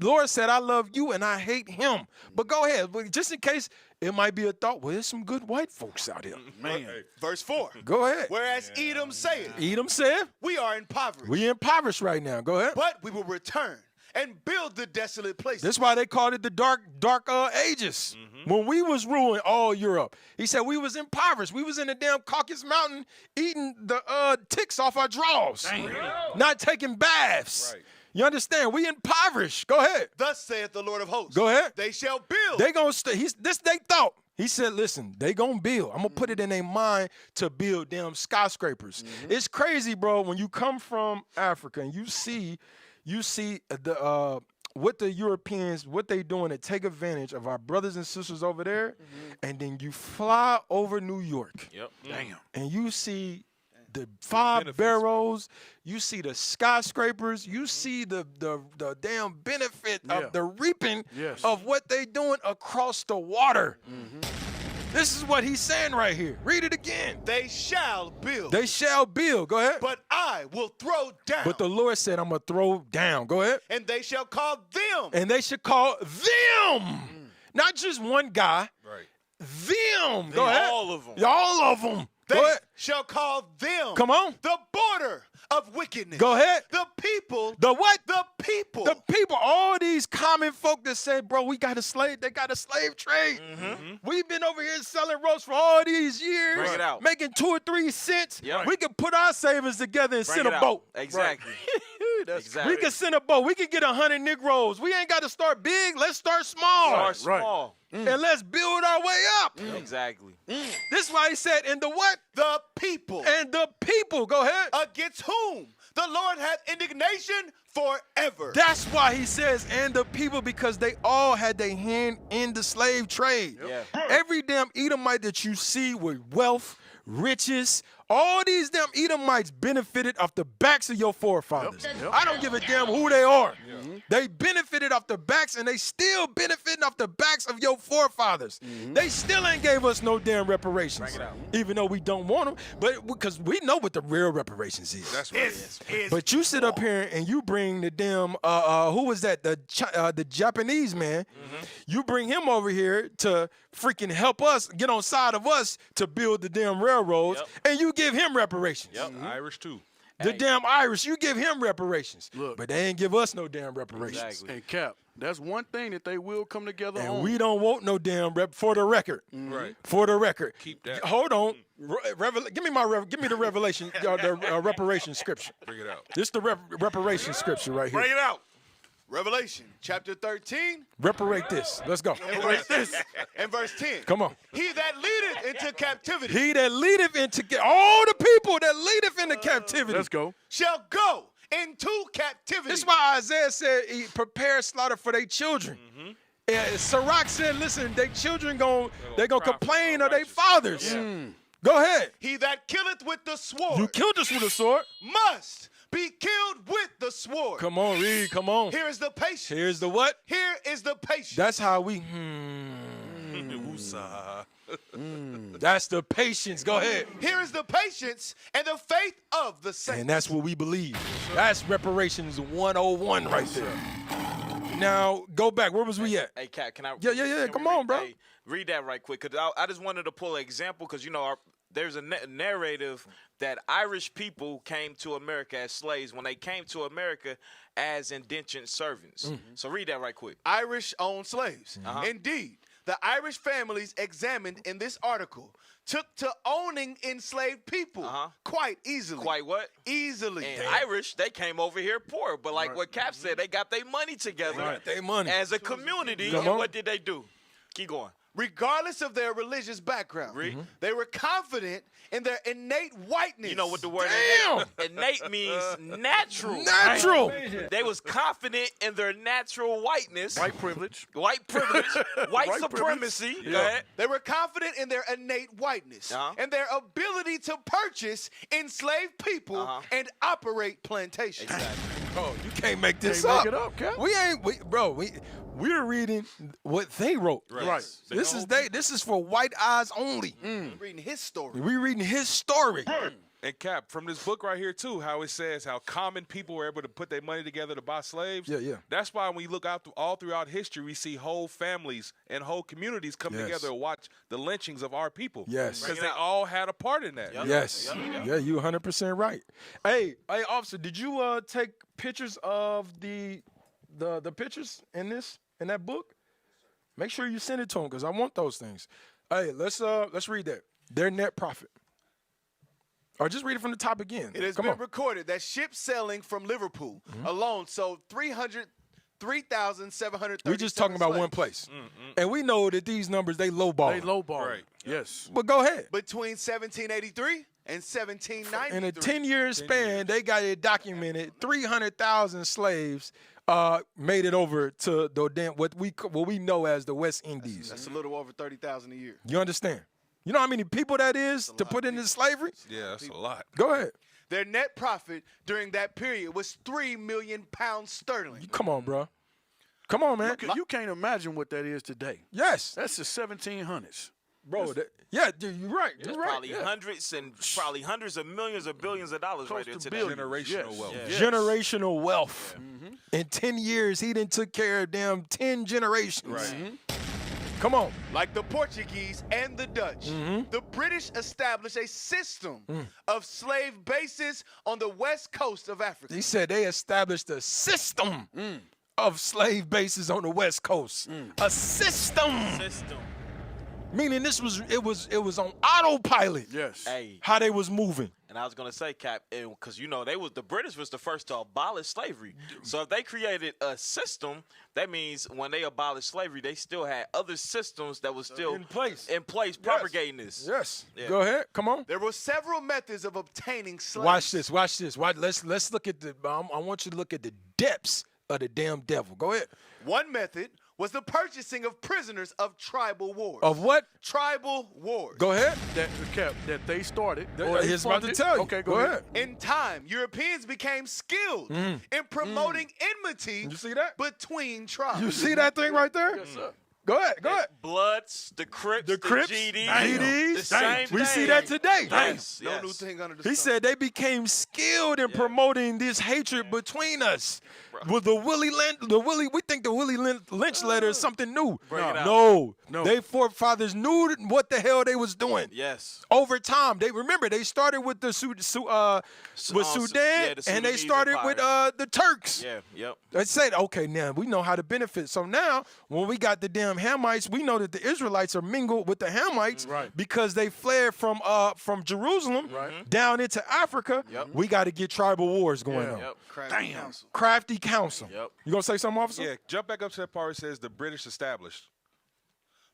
Lord said, I love you and I hate him. But go ahead. But just in case it might be a thought, well, there's some good white folks out here. Man. Verse 4. Go ahead. Whereas Edom saith, Edom said, we are impoverished. we impoverished right now. Go ahead. But we will return and build the desolate places. That's why they called it the dark ages. When we was ruling all Europe. He said we was impoverished. We was in the damn Caucasus Mountain eating the ticks off our drawers. Not taking baths. Right. You understand? We impoverished. Go ahead. Thus saith the Lord of hosts. Go ahead. They shall build. They gonna stay. This they thought. He said, listen, they gonna build. I'm gonna put it in their mind to build damn skyscrapers. It's crazy, bro, when you come from Africa and you see the what the Europeans, what they doing to take advantage of our brothers and sisters over there, and then you fly over New York. Yep. Damn. And you see the 5 barrels, you see the skyscrapers, you see the damn benefit of the reaping of what they doing across the water. This is what he's saying right here. Read it again. They shall build. They shall build. Go ahead. But I will throw down. But the Lord said, I'm going to throw down. Go ahead. And they shall call them. And they should call them. Not just one guy. Right. Them. Go ahead. All of them. All of them. They Go ahead. shall call them. Come on. The border of wickedness. Go ahead. The people. The what? The people. The people, all these common folk that say, bro, we got a slave, they got a slave trade. We've been over here selling ropes for all these years. Bring it out. Making 2 or 3 cents. Yep. We can put our savings together and Bring send it a out. boat. Exactly. Exactly. We can send a boat. We can get 100 Negroes. We ain't got to start big. Let's start small. Start small. And let's build our way up. Exactly. This is why he said, in the what? The people. And the people. Go ahead. Against whom the Lord hath indignation forever. That's why he says, and the people, because they all had their hand in the slave trade. Yeah. Every damn Edomite that you see with wealth, riches, all these damn Edomites benefited off the backs of your forefathers. I don't give a damn who they are. They benefited off the backs, and they still benefiting off the backs of your forefathers. They still ain't gave us no damn reparations, even though we don't want them. But because we know what the real reparations is. That's what it is. But you sit up here and you bring the damn who was that? The Japanese man. You bring him over here to freaking help us get on side of us to build the damn railroads, and you give him reparations. Irish too. The damn Irish, you give him reparations. Look. But they ain't give us no damn reparations. Exactly. And Cap, that's one thing that they will come together And on. we don't want no damn for the record. Right. For the record. Keep that. Hold on. Give me the revelation, the reparation scripture. Bring it out. This is the reparation scripture right here. Bring it out. Revelation chapter 13 Reparate this. Let's go. and verse 10. Come on. He that leadeth into captivity He that leadeth into all the people that leadeth into captivity. Let's go. shall go into captivity. This is why Isaiah said he prepared slaughter for their children. And Sirach said, listen, their children they're gonna complain of their fathers. Go ahead. He that killeth with the sword You killed us with a sword. must be killed with the sword. Come on, read. Come on. Here is the patience. Here's the what? Here is the patience. That's how we. That's the patience. Go ahead. Here is the patience and the faith of the saints. And that's what we believe. That's reparations 101 right there. Now, go back. Where was we at? Hey, Cat, can I? Yeah. can we Come on, bro. Hey, read that right quick, because I just wanted to pull an example, because, you know, there's a narrative that Irish people came to America as slaves when they came to America as indentured servants. So read that right quick. Irish owned slaves. Indeed, the Irish families examined in this article took to owning enslaved people quite easily. Quite what? Easily. And Irish, they came over here poor, but like what Cap said, they got their money together They money. as a community. Come And on. what did they do? Keep going. Regardless of their religious background, they were confident in their innate whiteness. You know what the word innate means? Natural. Natural. They was confident in their natural whiteness. White privilege. White privilege. White White supremacy. privilege. Go ahead. They were confident in their innate whiteness and their ability to purchase enslaved people and operate plantations. Oh, you can't make this Can't up. make it up, Cap. We're reading what they wrote. Right. This is for white eyes only. Reading his story. We reading his story. And Cap, from this book right here too, how it says how common people were able to put their money together to buy slaves. Yeah. That's why when you look out all throughout history, we see whole families and whole communities come together and watch the lynchings of our people. Yes. Because they all had a part in that. Yes. Yeah, you 100% right. Hey, officer, did you take pictures of the pictures in that book? Make sure you send it to them, because I want those things. Hey, let's read that. Their net profit. Or just read it from the top again. It has been recorded that ships sailing from Liverpool alone sold 3,730. We're just talking about one place. And we know that these numbers, they lowball. They lowball. Right. Yes. But go ahead. Between 1783 and 1793. In a 10-year span, they got it documented. 300,000 slaves made it over to what we know as the West Indies. That's a little over 30,000 a year. You understand? You know how many people that is to put into slavery? Yeah, that's a lot. Go ahead. Their net profit during that period was 3 million pounds sterling. Come on, bro. Come on, man. You can't imagine what that is today. Yes. That's the 1700s. Bro, dude, you're right. You're right. Probably hundreds of millions or billions of dollars right there to today. billions. Generational Yes. wealth. Yes. Generational wealth. In 10 years, he done took care of them 10 generations. Right. Come on. Like the Portuguese and the Dutch, the British established a system of slave bases on the west coast of Africa. He said they established a system of slave bases on the West Coast. A system. Meaning it was on autopilot. Yes. Hey, How they was moving. and I was gonna say, Cap, because the British was the first to abolish slavery. So if they created a system, that means when they abolished slavery, they still had other systems that was still In place. propagating this. Yes. Yeah. Go ahead. Come on. There were several methods of obtaining slaves. Watch this. Let's look at I want you to look at the depths of the damn devil. Go ahead. One method was the purchasing of prisoners of tribal wars. Of what? Tribal wars. Go ahead. That they started. He's about to tell you. Okay, go ahead. In time, Europeans became skilled in promoting enmity You see that? between tribes. You see that thing right there? Yes, sir. Go ahead. Bloods, the Crips, the GDs, GDs. the same We thing. see that today. Yes, No yes. new thing under the He sun. said they became skilled in promoting this hatred between us. Well, we think the Willie Lynch letter is something new. Bring it out. No. They forefathers knew what the hell they was doing. Yes. Over time, they started with the Sudan, the and they Sudanese started Empire. with the Turks. Yeah, yep. They said, okay, now we know how to benefit. So now, when we got the damn Hamites, we know that the Israelites are mingled with the Hamites because they fled from Jerusalem down into Africa. Yep. We got to get tribal wars going on. Yep. Crafty counsel. Yep. You gonna say something, officer? Yeah, jump back up to that part where it says the British established.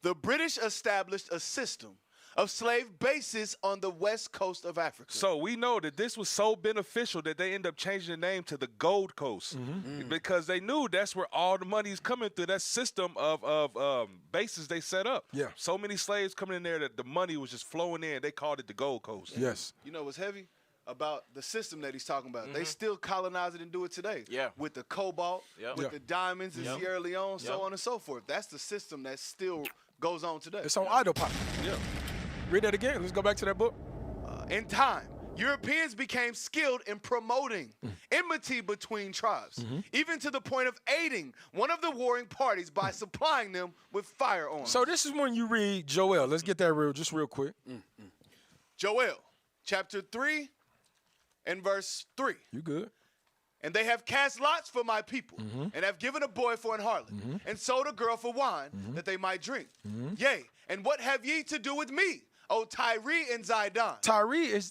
The British established a system of slave bases on the west coast of Africa. So we know that this was so beneficial that they end up changing the name to the Gold Coast because they knew that's where all the money is coming through. That system of bases they set up. Yeah. So many slaves coming in there that the money was just flowing in. They called it the Gold Coast. Yes. You know what's heavy about the system that he's talking about? They still colonize it and do it today. Yeah. With the cobalt, with the diamonds in Sierra Leone, so on and so forth. That's the system that still goes on today. It's on autopilot. Yeah. Read that again. Let's go back to that book. In time, Europeans became skilled in promoting enmity between tribes, even to the point of aiding one of the warring parties by supplying them with firearms. So this is when you read Joel. Let's get that real quick. Joel, chapter 3 and verse 3. You good. And they have cast lots for my people, and have given a boy for an harlot, and sold a girl for wine, that they might drink. Yea, and what have ye to do with me, O Tyre and Zidon?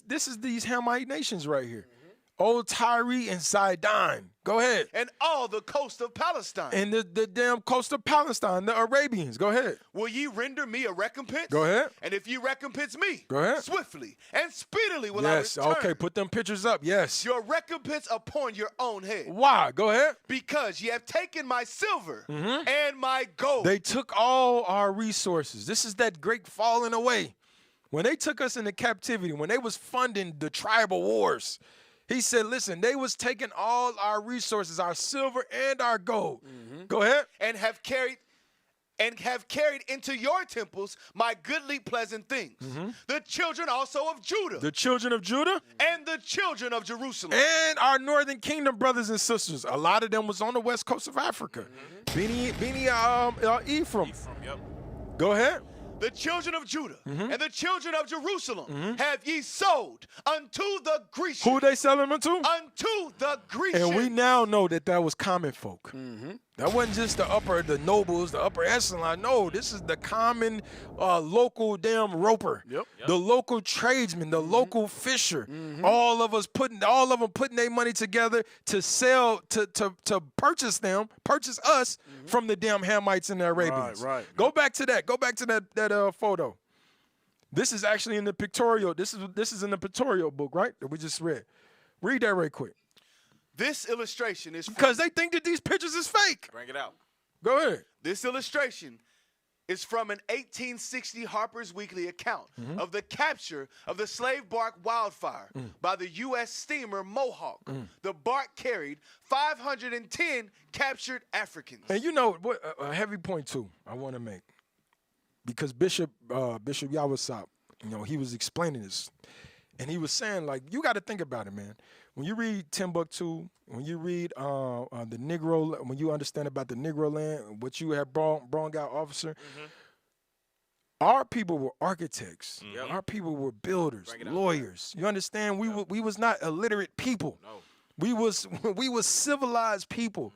This is these Hamite nations right here. Old Tyre and Zidon. Go ahead. And all the coast of Palestine. And the damn coast of Palestine, the Arabians. Go ahead. Will ye render me a recompense? Go ahead. And if ye recompense me, go ahead. Swiftly and speedily will I return. Okay, put them pictures up. Yes. Your recompense upon your own head. Why? Go ahead. Because ye have taken my silver and my gold. They took all our resources. This is that great falling away. When they took us into captivity, when they was funding the tribal wars, he said, listen, they was taking all our resources, our silver and our gold. Go ahead. And have carried into your temples my goodly pleasant things. The children also of Judah. The children of Judah. And the children of Jerusalem. And our northern kingdom brothers and sisters. A lot of them was on the west coast of Africa. Ephraim. Yep. Go ahead. The children of Judah and the children of Jerusalem have ye sold unto the Grecians. Who they selling them to? Unto the Grecians. And we now know that was common folk. That wasn't just the nobles, the upper echelon. No, this is the common local damn roper. The local tradesman, the local fisher. All of them putting their money together to sell, to purchase us from the damn Hamites and the Arabians. Right. Go back to that. Go back to that photo. This is actually in the pictorial. This is in the pictorial book, right? That we just read. Read that right quick. This illustration is because they think that these pictures is fake. Bring it out. Go ahead. This illustration is from an 1860 Harper's Weekly account of the capture of the slave bark Wildfire by the U.S. steamer Mohawk. The bark carried 510 captured Africans. And you know what? A heavy point too I want to make, because Bishop Yawasop, he was explaining this, and he was saying, like, you got to think about it, man. When you read Timbuktu, when you read the Negro, when you understand about the Negro land, what you have brought out, officer, our people were architects. Our people were builders, lawyers. You understand? We was not illiterate people. No. We was civilized people.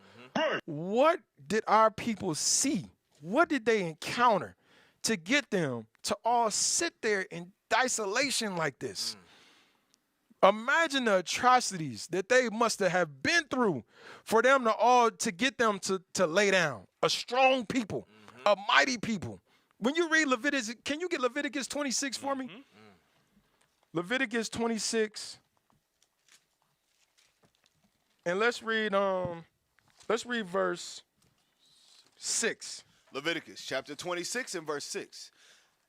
What did our people see? What did they encounter to get them to all sit there in isolation like this? Imagine the atrocities that they must have been through for them to get them to lay down. A strong people, a mighty people. When you read Leviticus, can you get Leviticus 26 for me? Leviticus 26. And let's read verse 6. Leviticus chapter 26 and verse 6.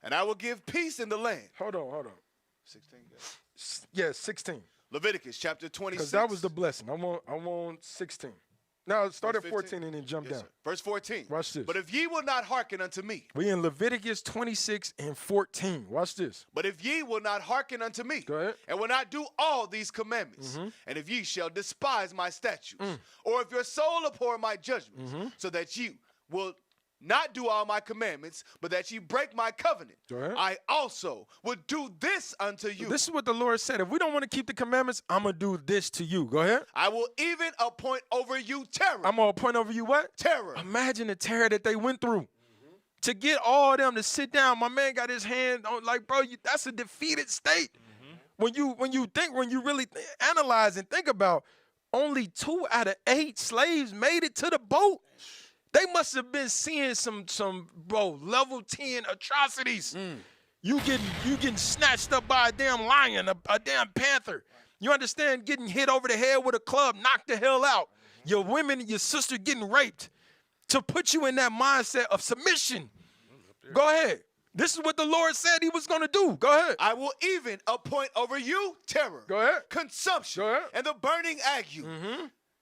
And I will give peace in the land. Hold on. 16. Yeah, 16. Leviticus chapter 26. Because that was the blessing. I want 16. Now start Verse at 14 and then jump Yes, down. sir. Verse 14. Watch this. But if ye will not hearken unto me, We in Leviticus 26 and 14. Watch this. but if ye will not hearken unto me, Go ahead. and will not do all these commandments, and if ye shall despise my statutes, or if your soul abhor my judgments, so that ye will not do all my commandments, but that ye break my covenant, Go ahead. I also will do this unto you. This is what the Lord said. If we don't want to keep the commandments, I'm going to do this to you. Go ahead. I will even appoint over you terror. I'm going to point over you what? Terror. Imagine the terror that they went through. To get all of them to sit down, my man got his hand on, like, bro, that's a defeated state. When you really analyze and think about, only 2 out of 8 slaves made it to the boat. They must have been seeing some level 10 atrocities. You getting snatched up by a damn lion, a damn panther. You understand? Getting hit over the head with a club, knocked the hell out. Your women, your sister getting raped. To put you in that mindset of submission. Go ahead. This is what the Lord said he was going to do. Go ahead. I will even appoint over you terror. Go ahead. Consumption. Go ahead. And the burning ague.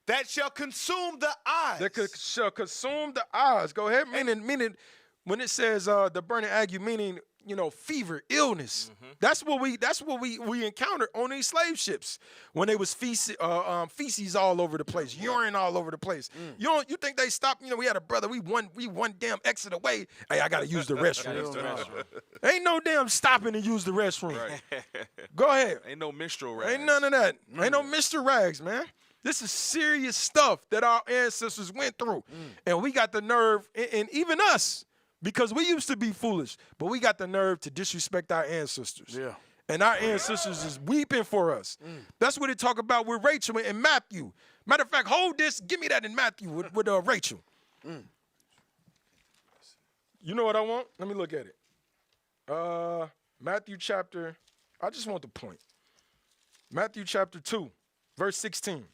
That shall consume the eyes. That shall consume the eyes. Go ahead. Meaning when it says the burning ague, meaning, fever, illness. That's what we encountered on these slave ships when they was feces all over the place, urine all over the place. You think they stopped? We had a brother. We one damn exit away. Hey, I gotta use the restroom. Ain't no damn stopping to use the restroom. Right. Go ahead. Ain't no minstrel rags. Ain't none of that. Ain't no Mr. Rags, man. This is serious stuff that our ancestors went through. And we got the nerve, and even us, because we used to be foolish, but we got the nerve to disrespect our ancestors. Yeah. And our ancestors is weeping for us. That's what they talk about with Rachel and Matthew. Matter of fact, hold this. Give me that in Matthew with Rachel. You know what I want? Let me look at it. Matthew chapter, I just want the point. Matthew chapter 2, verse 16.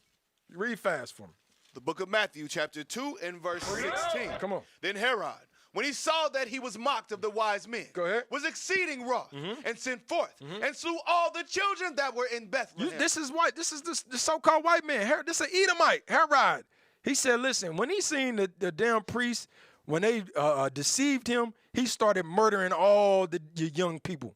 Read fast for me. The book of Matthew, chapter 2, and verse 16. Come on. Then Herod, when he saw that he was mocked of the wise men, Go ahead. was exceeding wroth, and sent forth, and slew all the children that were in Bethlehem. This is white. This is the so-called white man. This is an Edomite, Herod. He said, listen, when he seen the damn priests, when they deceived him, he started murdering all the young people.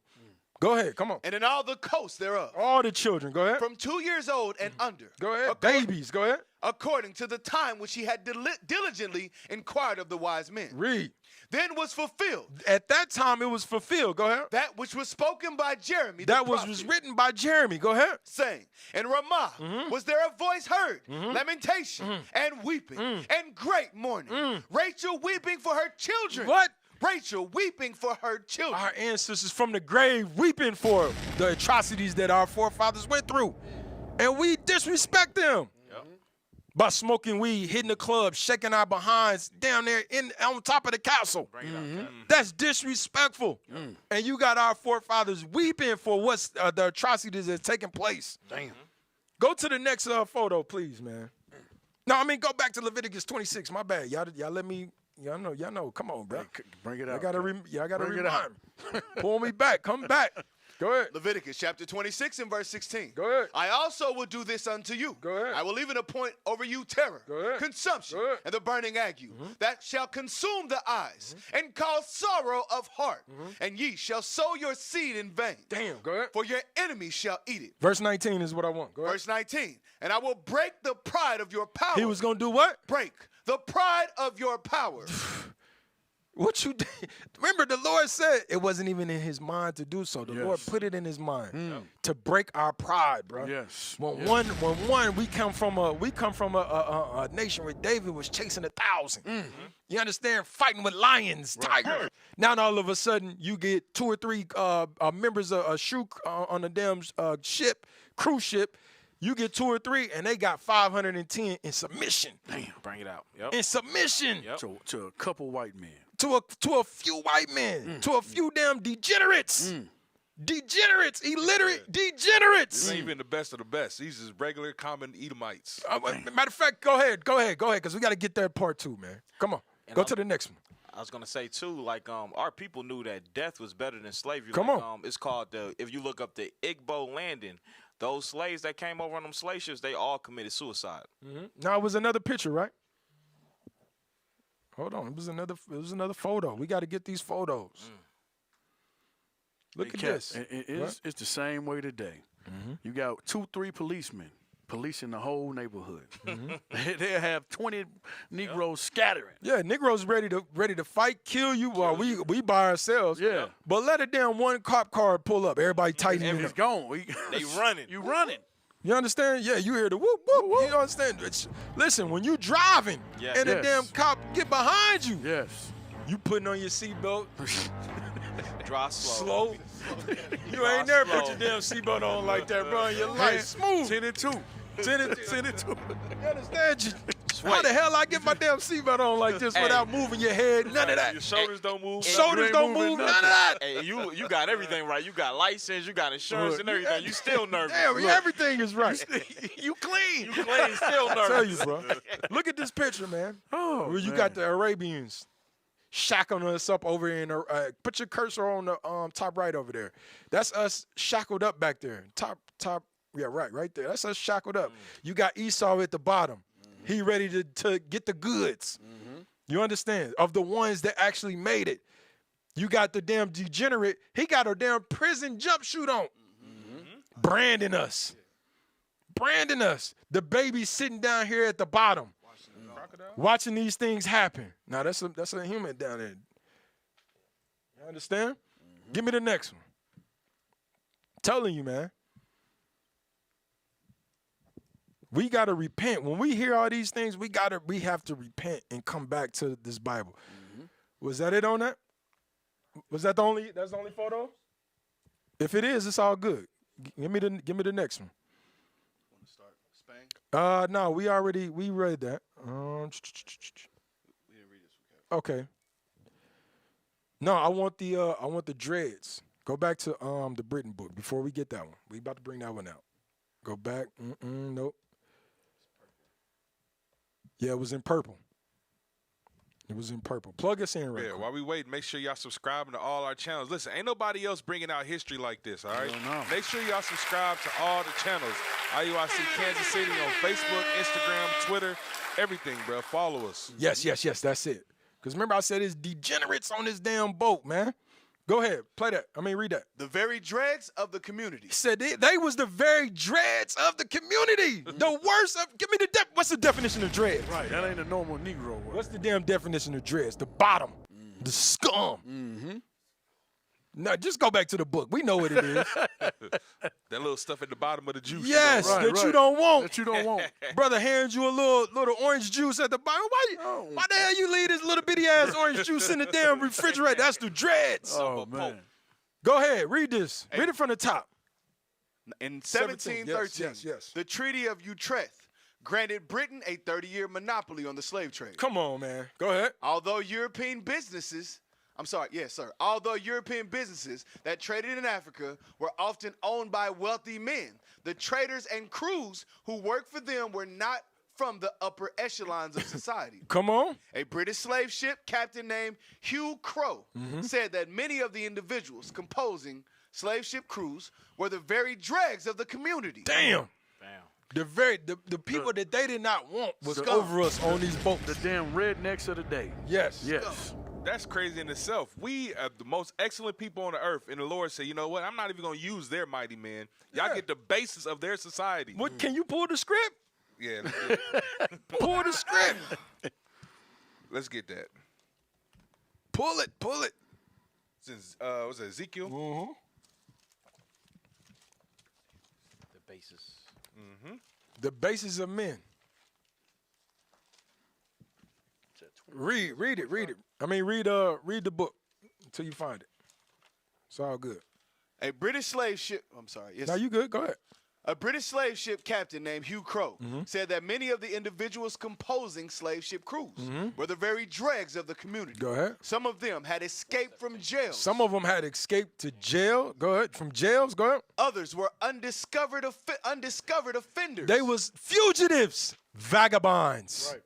Go ahead, come on. And in all the coasts thereof. All the children, go ahead. From 2 years old and under. Go ahead. Babies, go ahead. According to the time which he had diligently inquired of the wise men. Read. Then was fulfilled. At that time, it was fulfilled. Go ahead. That which was spoken by Jeremy. That the was prophet, written by Jeremy. Go ahead. saying, in Ramah was there a voice heard, lamentation and weeping and great mourning. Rachel weeping for her children. What? Rachel weeping for her children. Our ancestors from the grave weeping for the atrocities that our forefathers went through. And we disrespect them. By smoking weed, hitting the club, shaking our behinds down there on top of the castle. That's disrespectful. And you got our forefathers weeping for what's the atrocities that's taking place. Damn. Go to the next photo, please, man. No, I mean, go back to Leviticus 26. My bad. Y'all let me, y'all know. Come on, bro. Bring it out. Y'all gotta Bring it out. remind me. Pull me back. Come back. Go ahead. Leviticus chapter 26 and verse 16. Go ahead. I also will do this unto you. Go ahead. I will even appoint over you terror, Go ahead. consumption, Go ahead. and the burning ague, that shall consume the eyes and cause sorrow of heart. And ye shall sow your seed in vain. Damn, go ahead. For your enemies shall eat it. Verse 19 is what I want. Go ahead. Verse 19. And I will break the pride of your power. He was going to do what? break the pride of your power. What you did? Remember, the Lord said it wasn't even in his mind to do so. The Lord put it in his mind to break our pride, bro. Yes. When we come from a nation where David was chasing 1,000. You understand? Fighting with lions, tigers. Now all of a sudden you get 2 or 3 members of a shuk on a damn cruise ship. You get 2 or 3, and they got 510 in submission. Damn. Bring it out. In submission. To a couple white men. To a few white men, to a few damn degenerates. Degenerates, illiterate degenerates. This ain't even the best of the best. These is regular, common Edomites. Matter of fact, go ahead, because we got to get that part too, man. Come on, go to the next one. I was gonna say too, like our people knew that death was better than slavery. Come on. It's called if you look up the Igbo landing, those slaves that came over on them slave ships, they all committed suicide. Now it was another picture, right? Hold on. It was another photo. We got to get these photos. Look at this. It's the same way today. You got 2-3 policemen policing the whole neighborhood. They'll have 20 Negroes scattering. Yeah, Negroes ready to fight, kill you while we by ourselves. Yeah. But let a damn one cop car pull up. Everybody tighten And it it's up. gone. They running. You running. You understand? Yeah, you hear the whoop, whoop. You understand? Listen, when you driving and a damn cop get behind you, Yes. you putting on your seatbelt. Drive slow. You ain't never put your damn seatbelt on like that, bro. Your life smooth. 10 and 2. 10 and 2. You understand? How the hell I get my damn seatbelt on like this without moving your head? None of that. Your shoulders don't move. Shoulders don't move. None of that. Hey, you got everything right. You got license, you got insurance and everything. You still nervous. Damn, everything is right. You clean. You clean, still nervous. I tell you, bro. Look at this picture, man. Oh, Where you got the Arabians shackling us up over in the put your cursor on the top right over there. That's us shackled up back there. Top. Yeah, right there. That's us shackled up. You got Esau at the bottom. He ready to get the goods. You understand? Of the ones that actually made it. You got the damn degenerate. He got a damn prison jumpsuit on. Branding us. The baby sitting down here at the bottom. Watching these things happen. Now that's a human down there. You understand? Give me the next one. Telling you, man. We gotta repent. When we hear all these things, we have to repent and come back to this Bible. Was that it on that? Was that that's the only photo? If it is, it's all good. Give me the next one. Want to start Spain? No, we read that. We didn't read this. Okay. No, I want the dreads. Go back to the Britain book before we get that one. We about to bring that one out. Go back. Nope. Yeah, it was in purple. Plug us in right quick. While we wait, make sure y'all subscribing to all our channels. Listen, ain't nobody else bringing out history like this, all right? Make sure y'all subscribe to all the channels. IUIC Kansas City on Facebook, Instagram, Twitter, everything, bro. Follow us. Yes, that's it. Because remember I said it's degenerates on this damn boat, man. Go ahead, read that. The very dregs of the community. He said they was the very dreads of the community. The worst of, give me what's the definition of dreads? Right, that ain't a normal Negro word. What's the damn definition of dreads? The bottom, the scum. No, just go back to the book. We know what it is. That little stuff at the bottom of the juice. Yes, Right. you don't want. That you don't want. Brother hands you a little orange juice at the bottom. Why the hell you leave this little bitty ass orange juice in the damn refrigerator? That's the dreads. Oh, man. Go ahead, read this. Read it from the top. In 1713, yes. the Treaty of Utrecht granted Britain a 30-year monopoly on the slave trade. Come on, man. Go ahead. Although European businesses that traded in Africa were often owned by wealthy men, the traders and crews who worked for them were not from the upper echelons of society. Come on. A British slave ship captain named Hugh Crow said that many of the individuals composing slave ship crews were the very dregs of the community. Damn. The people that they did not want was over us on these boats. The damn rednecks of the day. Yes. That's crazy in itself. We are the most excellent people on the earth, and the Lord said, you know what? I'm not even going to use their mighty men. Y'all get the basis of their society. What? Can you pull the script? Yeah. Pull the script. Let's get that. Pull it. Was it Ezekiel? Mm-hmm. The basis. The basis of men. Read it. Read the book until you find it. It's all good. A British slave ship. I'm sorry. Yes. No, you good. Go ahead. A British slave ship captain named Hugh Crow said that many of the individuals composing slave ship crews were the very dregs of the community. Go ahead. Some of them had escaped from jail. Some of them had escaped to jail. Go ahead. From jails. Go ahead. Others were undiscovered offenders. They was fugitives, vagabonds,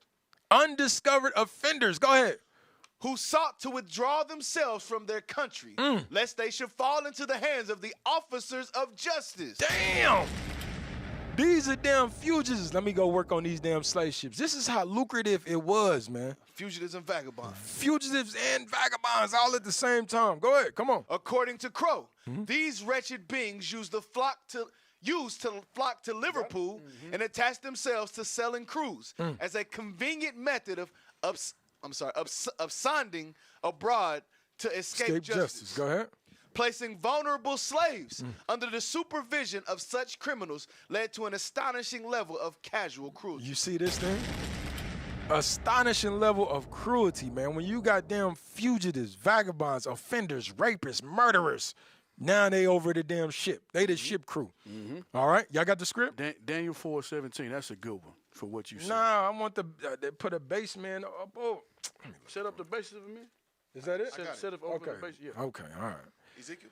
undiscovered offenders. Go ahead. Who sought to withdraw themselves from their country, lest they should fall into the hands of the officers of justice. Damn! These are damn fugitives. Let me go work on these damn slave ships. This is how lucrative it was, man. Fugitives and vagabonds. Fugitives and vagabonds all at the same time. Go ahead, come on. According to Crow, these wretched beings used to flock to Liverpool and attach themselves to selling crews as a convenient method of absconding abroad to escape justice. Go ahead. Placing vulnerable slaves under the supervision of such criminals led to an astonishing level of casual cruelty. You see this thing? Astonishing level of cruelty, man. When you got damn fugitives, vagabonds, offenders, rapists, murderers, now they over the damn ship. They the ship crew. All right? Y'all got the script? Daniel 4:17. That's a good one for what you said. Nah, I want they put a base man up. Oh. Set up the basis of a man. Is that it? Set up over the base. Yeah. Okay, all right. Ezekiel?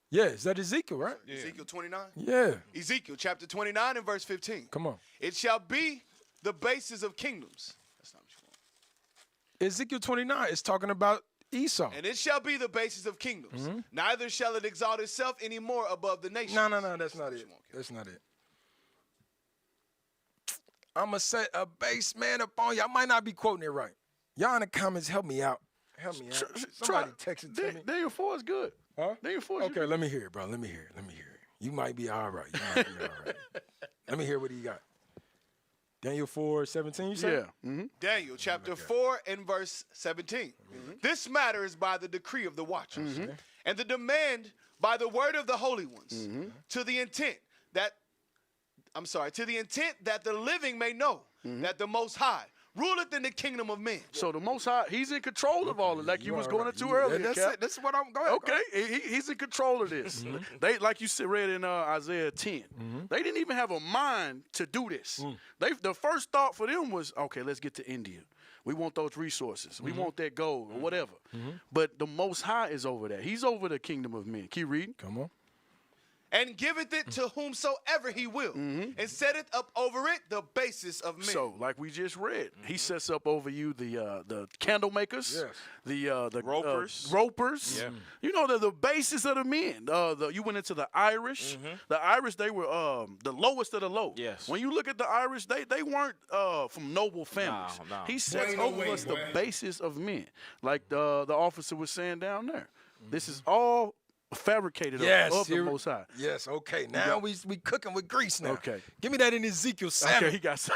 Yeah, is that Ezekiel, right? Yeah. Ezekiel 29? Yeah. Ezekiel chapter 29 and verse 15. Come on. It shall be the basis of kingdoms. That's not what you want. Ezekiel 29 is talking about Esau. And it shall be the basis of kingdoms. Neither shall it exalt itself any more above the nations. No, that's not it. That's not it. I'm going to set a base man upon you. I might not be quoting it right. Y'all in the comments, help me out. Help me out. Somebody text it to me. Daniel 4 is good. Huh? Daniel 4 is Okay, let me hear it, bro. Let me hear it. You might be all right. Let me hear what he got. Daniel 4:17, you said? Yeah. Daniel chapter 4 and verse 17. This matter is by the decree of the watchers and the demand by the word of the holy ones to the intent that the living may know that the Most High ruleth in the kingdom of men. So the Most High, he's in control of all of it, like you was going into earlier. That's Cap. it. That's what I'm going. Okay, he's in control of this. They, like you said, read in Isaiah 10, they didn't even have a mind to do this. The first thought for them was, okay, let's get to India. We want those resources. We want that gold or whatever. But the Most High is over that. He's over the kingdom of men. Keep reading. Come on. And giveth it to whomsoever he will, and setteth up over it the basis of men. So, like we just read, he sets up over you the candle makers, the ropers. Yeah. You know, the basis of the men. You went into the Irish. The Irish, they were the lowest of the low. Yes. When you look at the Irish, they weren't from noble families. No. He sets over us the basis of men, like the officer was saying down there. This is all fabricated of the Most High. Yes, okay. Now we cooking with grease now. Okay. Give me that in Ezekiel 7. Okay, he got some.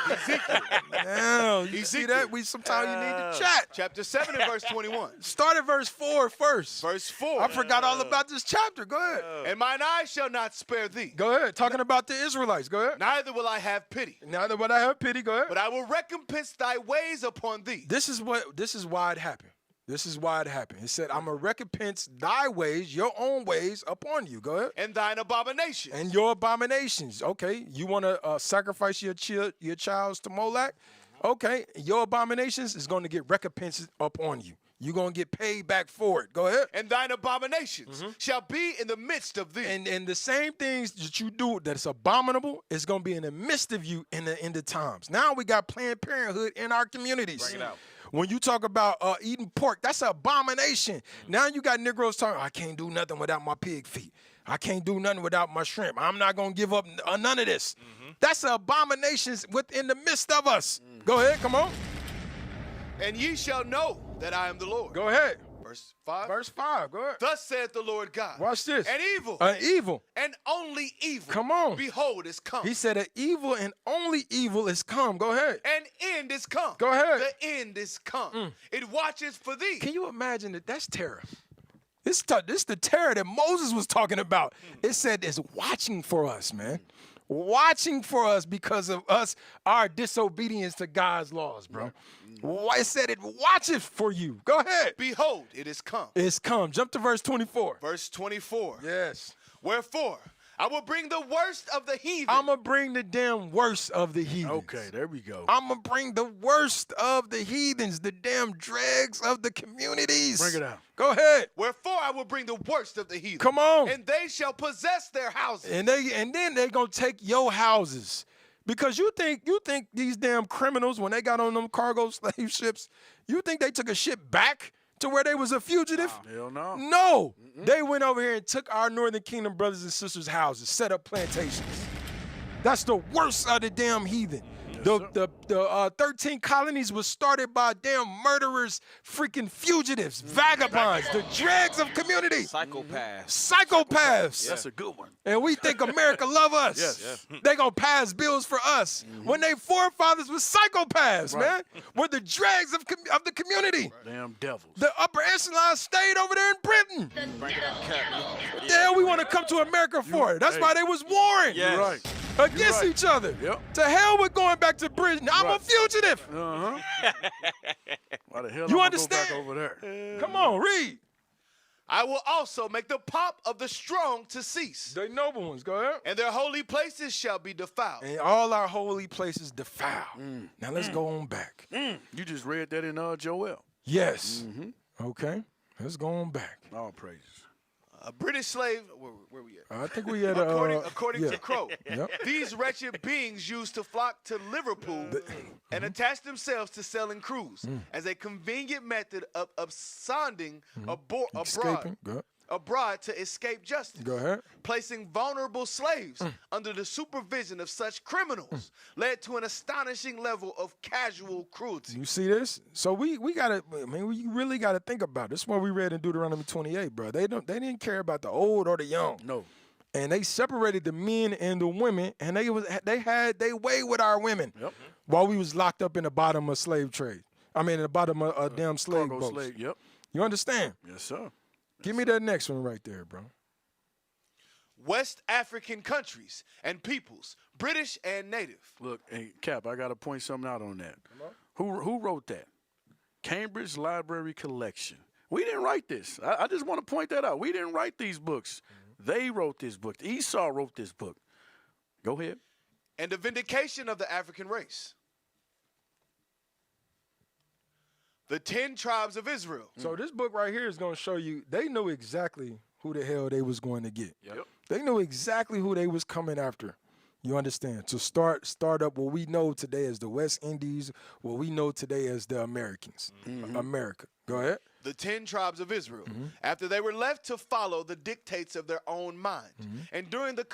Now, you see that? Sometimes you need to chat. Chapter 7 and verse 21. Start at verse 4 first. Verse 4. I forgot all about this chapter. Go ahead. And mine eyes shall not spare thee. Go ahead. Talking about the Israelites. Go ahead. Neither will I have pity. Neither would I have pity. Go ahead. But I will recompense thy ways upon thee. This is why it happened. This is why it happened. It said, I'm going to recompense thy ways, your own ways, upon you. Go ahead. And thine abominations. And your abominations. Okay. You want to sacrifice your childs to Molech? Okay. Your abominations is going to get recompensed upon you. You're going to get paid back for it. Go ahead. And thine abominations shall be in the midst of thee. And the same things that you do that's abominable is going to be in the midst of you in the end of times. Now we got Planned Parenthood in our communities. Bring it out. When you talk about eating pork, that's an abomination. Now you got Negroes talking, I can't do nothing without my pig feet. I can't do nothing without my shrimp. I'm not going to give up none of this. That's an abomination within the midst of us. Go ahead, come on. And ye shall know that I am the Lord. Go ahead. Verse 5. Verse 5, go ahead. Thus saith the Lord God. Watch this. And evil. Evil. And only evil. Come on. Behold, is come. He said an evil and only evil is come. Go ahead. An end is come. Go ahead. The end is come. It watches for thee. Can you imagine that? That's terror. This is the terror that Moses was talking about. It said it's watching for us, man. Watching for us because of our disobedience to God's laws, bro. It said it watcheth for you. Go ahead. Behold, it is come. It's come. Jump to verse 24. Verse 24. Yes. Wherefore, I will bring the worst of the heathen. I'm going to bring the damn worst of the heathens. Okay, there we go. I'm going to bring the worst of the heathens, the damn dregs of the communities. Bring it out. Go ahead. Wherefore, I will bring the worst of the heathen. Come on. And they shall possess their houses. And then they're going to take your houses. Because you think these damn criminals, when they got on them cargo slave ships, you think they took a ship back to where they was a fugitive? Hell no. That's the worst of the damn heathen. The 13 colonies was started by damn murderers, freaking fugitives, vagabonds, the dregs of community. Psychopaths. That's a good one. And we think America love us. Yes. They gonna pass bills for us. When they forefathers were psychopaths, man. Were the dregs of the community. Damn devils. The upper echelon stayed over there in Britain. The hell we want to come to America for? That's why they was warring. You're right. Against each other. Yep. To hell with going back to Britain. I'm a fugitive. Why the hell You I'm understand? Go back over there? Come on, read. I will also make the pomp of the strong to cease, The noble ones, go ahead. and their holy places shall be defiled. And all our holy places defiled. Now let's go on back. You just read that in Joel. Yes. Okay. Let's go on back. All praises. A British slave, where we at? I think we had According yeah. to Crow, Yep. these wretched beings used to flock to Liverpool and attach themselves to selling crews as a convenient method of absconding Escaping. abroad to escape justice. Go ahead. Placing vulnerable slaves under the supervision of such criminals led to an astonishing level of casual cruelty. You see this? So we gotta, we really gotta think about it. This is what we read in Deuteronomy 28, bro. They didn't care about the old or the young. No. And they separated the men and the women, and they had their way with our women while we was locked up in the bottom of slave trade. I mean, in the bottom of a damn slave Cargo boats. slave, yep. You understand? Yes, sir. Give me that next one right there, bro. West African countries and peoples, British and native. Look, hey, Cap, I got to point something out on that. Who wrote that? Cambridge Library Collection. We didn't write this. I just want to point that out. We didn't write these books. They wrote this book. Esau wrote this book. Go ahead. And the vindication of the African race. The 10 tribes of Israel. So this book right here is going to show you they knew exactly who the hell they was going to get. Yep. They knew exactly who they was coming after. You understand? To start up what we know today as the West Indies, what we know today as the Americans. America. Go ahead. The 10 tribes of Israel, after they were left to follow the dictates of their own mind, and during the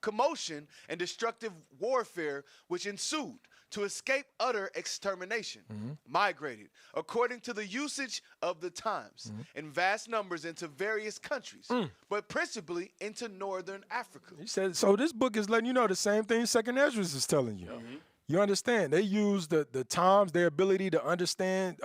commotion and destructive warfare which ensued, to escape utter extermination, migrated, according to the usage of the times, in vast numbers into various countries, but principally into northern Africa. He said, so this book is letting you know the same thing Second Ezra is telling you. You understand? They use the times, their ability to understand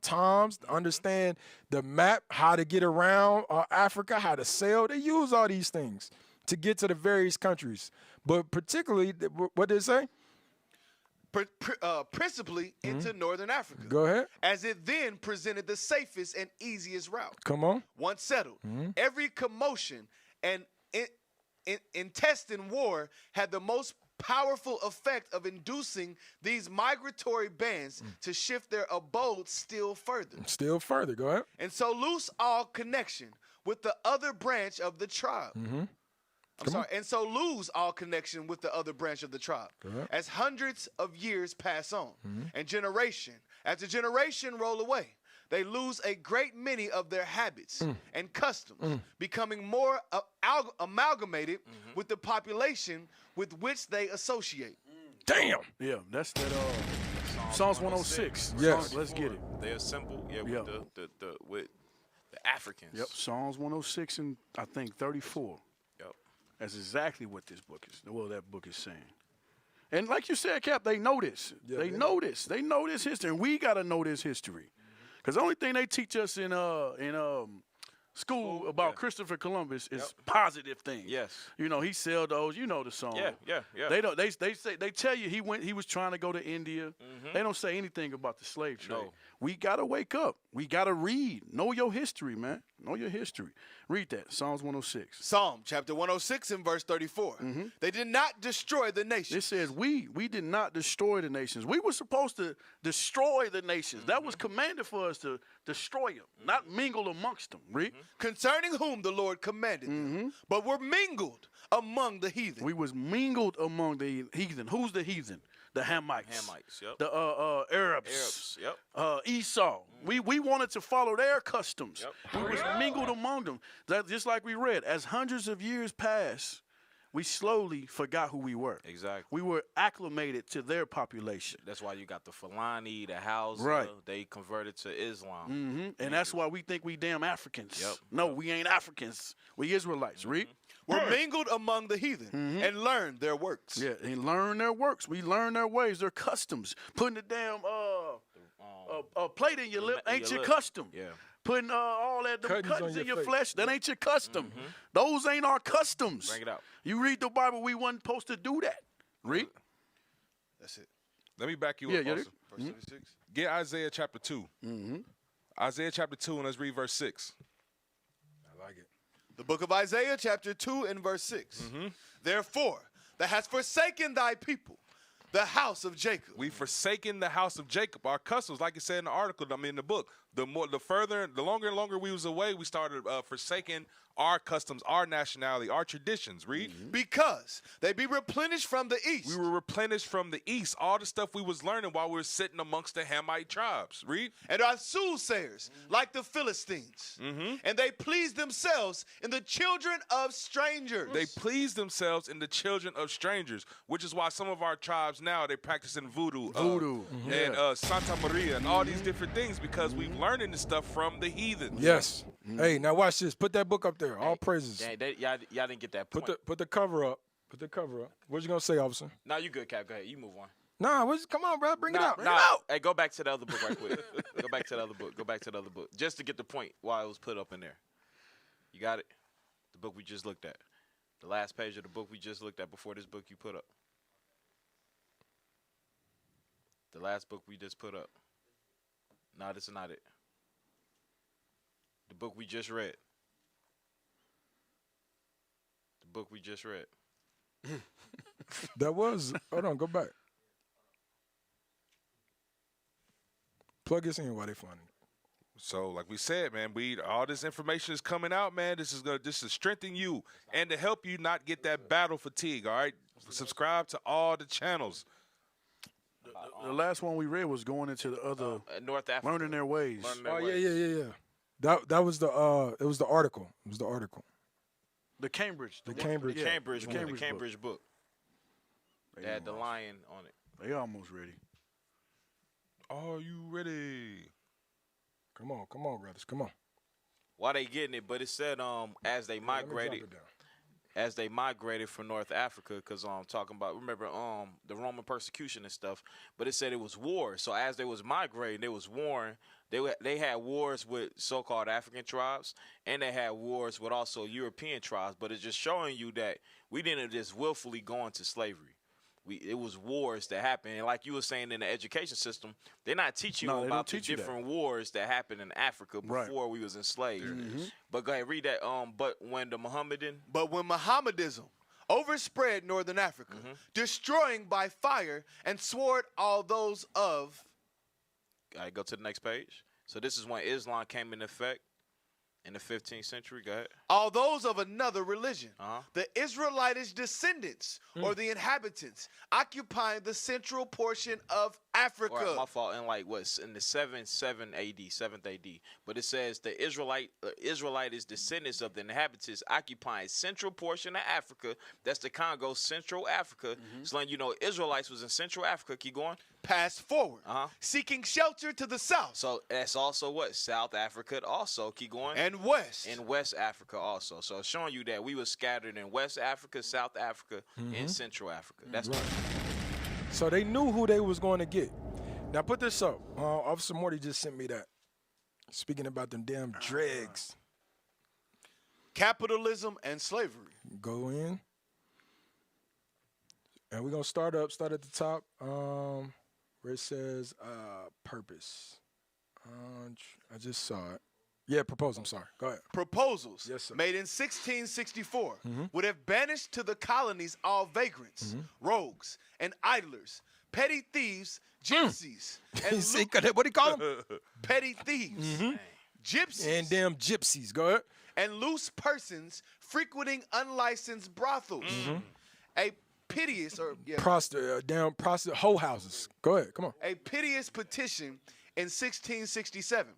times, understand the map, how to get around Africa, how to sail. They use all these things to get to the various countries. But particularly, what did it say? Principally into northern Africa. Go ahead. As it then presented the safest and easiest route. Come on. Once settled, every commotion and intestine war had the most powerful effect of inducing these migratory bands to shift their abode still further. Still further. Go ahead. And so lose all connection with the other branch of the tribe. And so lose all connection with the other branch of the tribe. As hundreds of years pass on, and generation after generation roll away, they lose a great many of their habits and customs, becoming more amalgamated with the population with which they associate. Damn. Yeah, that's that Psalms 106. Yes. Let's get it. They assemble, with the Africans. Yep, Psalms 106 and I think 34. Yep. That's exactly what this book is. Well, that book is saying. And like you said, Cap, they know this. They know this. They know this history, and we got to know this history. Because the only thing they teach us in school about Christopher Columbus is positive things. Yes. You know, he sailed those. You know the song. Yeah. They don't. They tell you he was trying to go to India. They don't say anything about the slave trade. No. We gotta wake up. We gotta read. Know your history, man. Know your history. Read that. Psalms 106. Psalm chapter 106 and verse 34. They did not destroy the nations. It says we did not destroy the nations. We were supposed to destroy the nations. That was commanded for us to destroy them, not mingle amongst them. Read. Concerning whom the Lord commanded them, but were mingled among the heathen. We was mingled among the heathen. Who's the heathen? The Hamites. Yep. The Arabs. Yep. Esau. We wanted to follow their customs. Yep. We was mingled among them. That, just like we read, as hundreds of years pass, we slowly forgot who we were. Exactly. We were acclimated to their population. That's why you got the Fulani, the Hausa. Right. They converted to Islam. Mm-hmm. And that's why we think we damn Africans. Yep. No, we ain't Africans. We Israelites. Read. Were mingled among the heathen and learned their works. Yeah, and learn their works. We learn their ways, their customs. Putting the damn plate in your lip ain't your custom. Yeah. Putting all that them cuttings in your face. flesh, that ain't your custom. Those ain't our customs. Bring it out. You read the Bible, we wasn't supposed to do that. Read. That's it. Let me back you Yeah, up. yeah. Also. Verse 76. Get Isaiah chapter 2. Isaiah chapter 2, and let's read verse 6. I like it. The book of Isaiah, chapter 2, and verse 6. Therefore, that has forsaken thy people, the house of Jacob. We forsaken the house of Jacob, our customs, like it said in the article, in the book. The longer and longer we was away, we started forsaking our customs, our nationality, our traditions. Read. Because they be replenished from the east. We were replenished from the east. All the stuff we was learning while we were sitting amongst the Hamite tribes. Read. And are soothsayers like the Philistines. And they please themselves in the children of strangers. They pleased themselves in the children of strangers, which is why some of our tribes now, they practicing voodoo. And Santa Maria and all these different things because we've learning this stuff from the heathen. Yes. Hey, now watch this. Put that book up there. All praises. Y'all didn't get that point. Put the cover up. Put the cover up. What you gonna say, officer? No, you good, Cap. Go ahead. You move on. Nah, come on, bro. Bring it out. Hey, go back to the other book right quick. Go back to the other book. Just to get the point why it was put up in there. You got it? The book we just looked at. The last page of the book we just looked at before this book you put up. The last book we just put up. No, this is not it. The book we just read. The book we just read. That was. Hold on. Go back. Plug this in while they find it. So, like we said, man, all this information is coming out, man. This is strengthen you and to help you not get that battle fatigue. All right, subscribe to all the channels. The last one we read was going into the other North Africa, learning their ways. Yeah. That was the it was the article. It was the article. The Cambridge. The Cambridge. The Cambridge Cambridge book. They had the lion on it. They almost ready. Are you ready? Come on, brothers. Come on. Why they getting it? But it said as they migrated from North Africa, because talking about, remember the Roman persecution and stuff, but it said it was war. So as they was migrating, they was warring. They had wars with so-called African tribes, and they had wars with also European tribes. But it's just showing you that we didn't just willfully go into slavery. It was wars that happened, and like you were saying in the education system, they're not teaching you about the different wars that happened in Africa before we was enslaved. But go ahead, read that. But when Mohammedism overspread northern Africa, destroying by fire and sword all those of. All right, go to the next page. So this is when Islam came into effect in the 15th century. Go ahead. All those of another religion. The Israelitish descendants or the inhabitants occupying the central portion of Africa. Right, my fault. In in the 7th AD. But it says the Israelitish descendants of the inhabitants occupying central portion of Africa. That's the Congo, Central Africa. So letting you know Israelites was in Central Africa. Keep going. Pass forward, seeking shelter to the south. So that's also what? South Africa also. Keep going. And west. In West Africa also. So it's showing you that we were scattered in West Africa, South Africa, and Central Africa. That's right. So they knew who they was going to get. Now put this up. Officer Morty just sent me that. Speaking about them damn dregs. Capitalism and slavery. Go in. And we're going to start at the top. Where it says purpose. I just saw it. Yeah, proposal. I'm sorry. Go ahead. Proposals yes, made in 1664 would have banished to the colonies all vagrants, rogues, and idlers, petty thieves, gypsies, and what do you call them? Petty thieves, gypsies, and damn gypsies. Go ahead. And loose persons frequenting unlicensed brothels. A piteous prostitute hoe houses. Go ahead. Come on. A piteous petition in 1667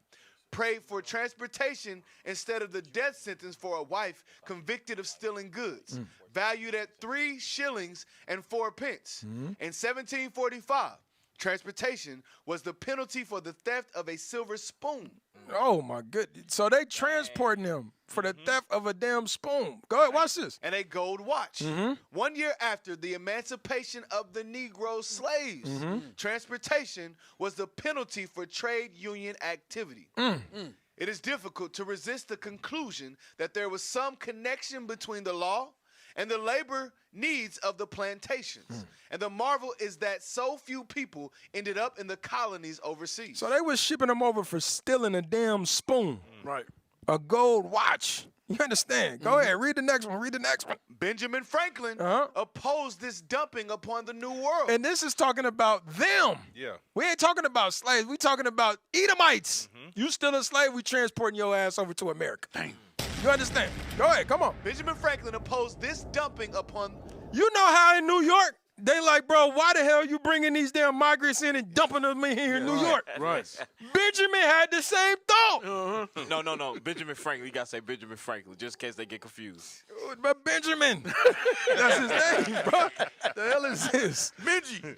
prayed for transportation instead of the death sentence for a wife convicted of stealing goods, valued at 3 shillings and 4 pence. In 1745, transportation was the penalty for the theft of a silver spoon. Oh my goodness! So they transporting them for the theft of a damn spoon. Go ahead, watch this. And a gold watch. 1 year after the emancipation of the Negro slaves, transportation was the penalty for trade union activity. It is difficult to resist the conclusion that there was some connection between the law and the labor needs of the plantations. And the marvel is that so few people ended up in the colonies overseas. So they was shipping them over for stealing a damn spoon. Right. A gold watch. You understand? Go ahead, read the next one. Read the next one. Benjamin Franklin opposed this dumping upon the New World. And this is talking about them. Yeah. We ain't talking about slaves. We talking about Edomites. You still a slave, we transporting your ass over to America. Dang. You understand? Go ahead, come on. Benjamin Franklin opposed this dumping upon... You know how in New York, they like, bro, why the hell you bringing these damn migrants in and dumping them in here in New York? Right. Benjamin had the same thought. No. Benjamin Franklin. You got to say Benjamin Franklin, just in case they get confused. But Benjamin. That's his name, bro. The hell is this? Benji.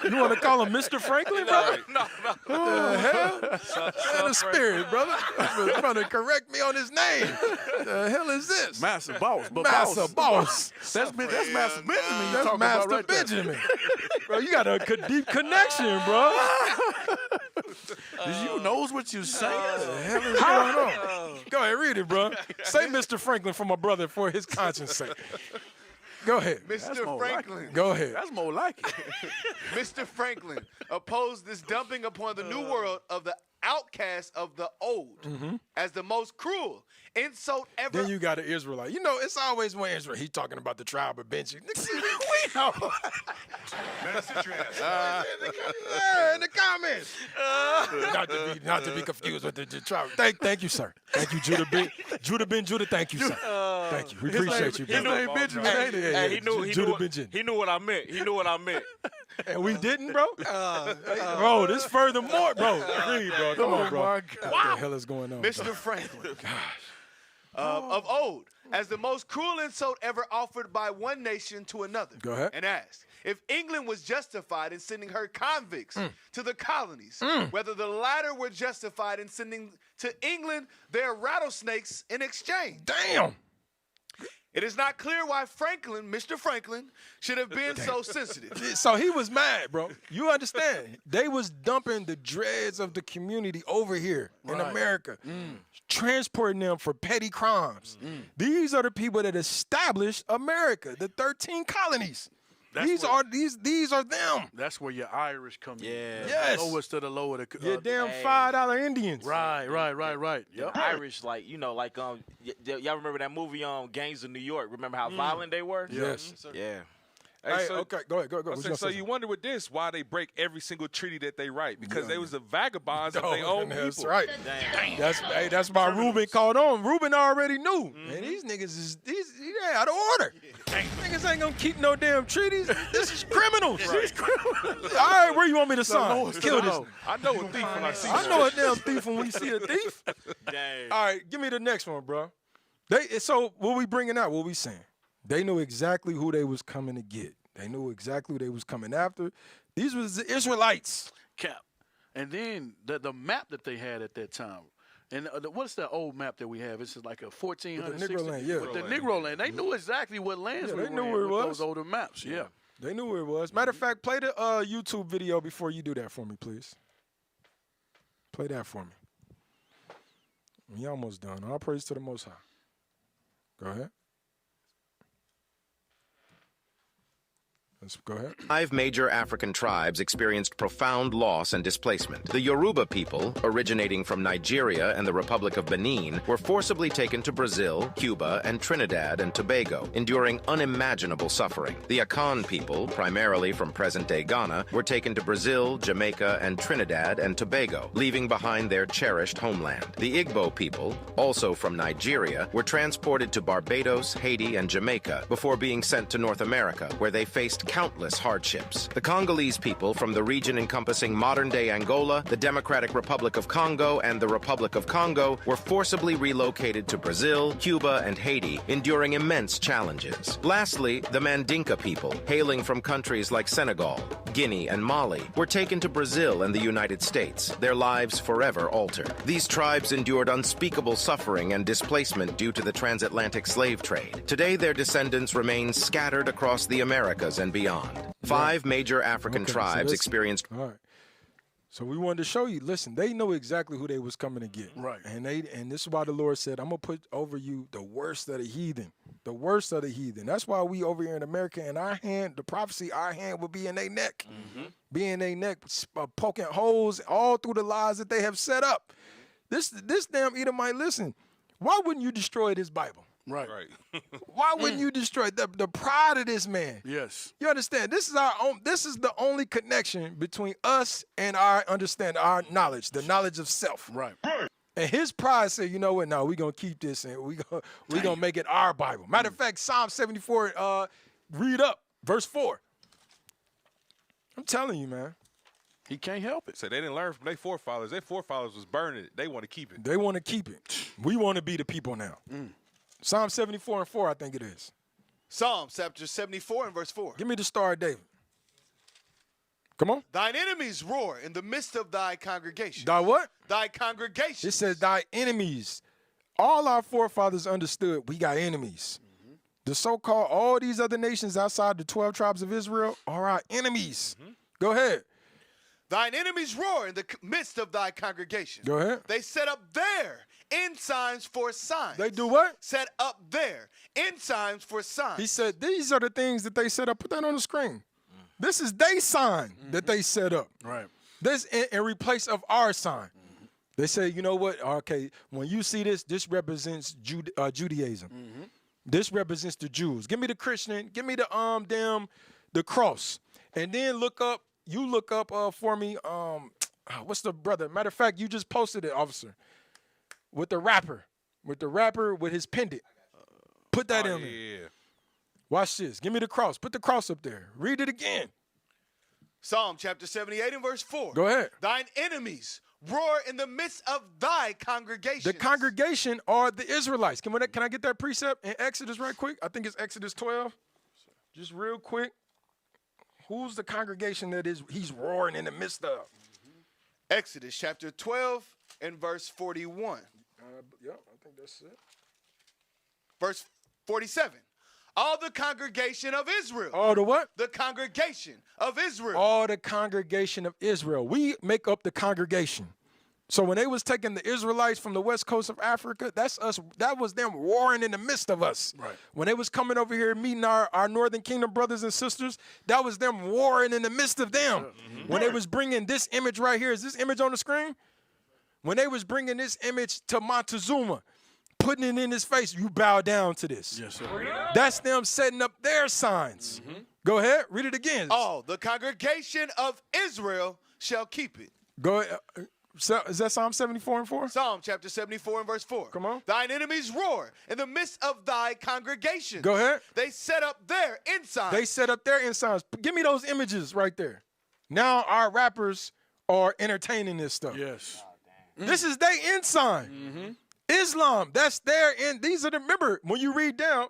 You want to call him Mr. Franklin, brother? No. What the hell? Man of spirit, brother. You're trying to correct me on his name. The hell is this? Master Boss. But Master Boss. That's Master Benjamin you're That's talking Master about right there. Benjamin. Bro, you got a deep connection, bro. You knows what you saying? What the hell is going on? Go ahead, read it, bro. Say Mr. Franklin for my brother for his conscience sake. Go ahead. Mr. Franklin. Go ahead. That's more like it. Mr. Franklin opposed this dumping upon the New World of the outcasts of the old as the most cruel insult ever. Then you got an Israelite. You know, it's always when Israel, he talking about the tribe of Benjamin. We know. In the comments. Not to be confused with the tribe. Thank you, sir. Thank you, Judah Ben. Judah, thank you, sir. Thank you. We appreciate you, His brother. name Benjamin, ain't it? Hey, he knew what I meant. He knew what I meant. And we didn't, bro? Bro, this furthermore, bro. Read, bro. Come on, bro. What the hell is going on? Mr. Franklin. Of old, as the most cruel insult ever offered by one nation to another. Go ahead. And asked if England was justified in sending her convicts to the colonies, whether the latter were justified in sending to England their rattlesnakes in exchange. Damn. It is not clear why Mr. Franklin, should have been so sensitive. So he was mad, bro. You understand? They was dumping the dregs of the community over here in America, transporting them for petty crimes. These are the people that established America, the 13 colonies. These are them. That's where your Irish come in. Yes. Lowest to the lower. Your damn $5 Indians. Right. Yep. Irish, y'all remember that movie Gangs of New York? Remember how violent they were? Yes. Yeah. Hey, okay, go ahead. So you wonder with this why they break every single treaty that they write because they was the vagabonds of their own people. That's right. That's why Ruben called on. Ruben already knew. Man, these niggas they out of order. Niggas ain't gonna keep no damn treaties. This is criminals. All right, where you want me to sign? Kill this. I know a thief when I see I know a damn thief when we see a thief. Dang. All right, give me the next one, bro. So what we bringing out? What we saying? They knew exactly who they was coming to get. They knew exactly who they was coming after. These was the Israelites. Cap. And then the map that they had at that time. And what's that old map that we have? It's like a 1460. With the Negro land, yeah. With the Negro land. They knew exactly what lands we they were knew in where it with was. those older maps. Yeah. They knew where it was. Matter of fact, play the YouTube video before you do that for me, please. Play that for me. We almost done. All praise to the Most High. Go ahead. Go ahead. 5 major African tribes experienced profound loss and displacement. The Yoruba people, originating from Nigeria and the Republic of Benin, were forcibly taken to Brazil, Cuba, and Trinidad and Tobago, enduring unimaginable suffering. The Akan people, primarily from present-day Ghana, were taken to Brazil, Jamaica, and Trinidad and Tobago, leaving behind their cherished homeland. The Igbo people, also from Nigeria, were transported to Barbados, Haiti, and Jamaica before being sent to North America, where they faced countless hardships. The Congolese people from the region encompassing modern-day Angola, the Democratic Republic of Congo, and the Republic of Congo were forcibly relocated to Brazil, Cuba, and Haiti, enduring immense challenges. Lastly, the Mandinka people, hailing from countries like Senegal, Guinea, and Mali, were taken to Brazil and the United States, their lives forever altered. These tribes endured unspeakable suffering and displacement due to the transatlantic slave trade. Today, their descendants remain scattered across the Americas and beyond. 5 major African tribes experienced... All right. So we wanted to show you, listen, they know exactly who they was coming to get. Right. And this is why the Lord said, I'm going to put over you the worst of the heathen. The worst of the heathen. That's why we over here in America, in our hand, the prophecy, our hand will be in their neck. Mm-hmm. Be in their neck, poking holes all through the lies that they have set up. This damn Edomite, listen, why wouldn't you destroy this Bible? Right. Why wouldn't you destroy the pride of this man? Yes. You understand? This is our own. This is the only connection between us and our understanding, our knowledge, the knowledge of self. Right. And his pride said, you know what? No, we're gonna keep this and we gonna make it our Bible. Matter of fact, Psalm 74, read up, verse 4. I'm telling you, man. He can't help it. So they didn't learn from their forefathers. Their forefathers was burning it. They want to keep it. They want to keep it. We want to be the people now. Psalm 74 and 4, I think it is. Psalm chapter 74 and verse 4. Give me the Star of David. Come on. Thine enemies roar in the midst of thy congregation. Thy what? Thy congregation. It says thy enemies. All our forefathers understood we got enemies. Mm-hmm. The so-called all these other nations outside the 12 tribes of Israel are our enemies. Mm-hmm. Go ahead. Thine enemies roar in the midst of thy congregation. Go ahead. They set up their ensigns for signs. They do what? Set up their ensigns for signs. He said these are the things that they set up. Put that on the screen. This is their sign that they set up. Right. This in replace of our sign. They say, you know what? Okay, when you see this, this represents Judaism. This represents the Jews. Give me the Christian. Give me the cross. And then look up. You look up for me. What's the brother? Matter of fact, you just posted it, officer. With the rapper with his pendant. Put that in there. Watch this. Give me the cross. Put the cross up there. Read it again. Psalm chapter 78 and verse 4. Go ahead. Thine enemies roar in the midst of thy congregation. The congregation are the Israelites. Can I get that precept in Exodus right quick? I think it's Exodus 12. Just real quick. Who's the congregation that he's roaring in the midst of? Exodus chapter 12 and verse 41. Yep, I think that's it. Verse 47. All the congregation of Israel. All the what? The congregation of Israel. All the congregation of Israel. We make up the congregation. So when they was taking the Israelites from the west coast of Africa, that's us. That was them warring in the midst of us. Right. When they was coming over here meeting our Northern Kingdom brothers and sisters, that was them warring in the midst of them. Mm-hmm. When they was bringing this image right here, is this image on the screen? When they was bringing this image to Montezuma, putting it in his face, you bow down to this. Yes, sir. That's them setting up their signs. Mm-hmm. Go ahead, read it again. All the congregation of Israel shall keep it. Go ahead. So, is that Psalm 74 and 4? Psalm chapter 74 and verse 4. Come on. Thine enemies roar in the midst of thy congregation. Go ahead. They set up their ensigns. They set up their ensigns. Give me those images right there. Now our rappers are entertaining this stuff. Yes. This is their ensign. Mm-hmm. Islam, that's their end. These are the, remember, when you read down,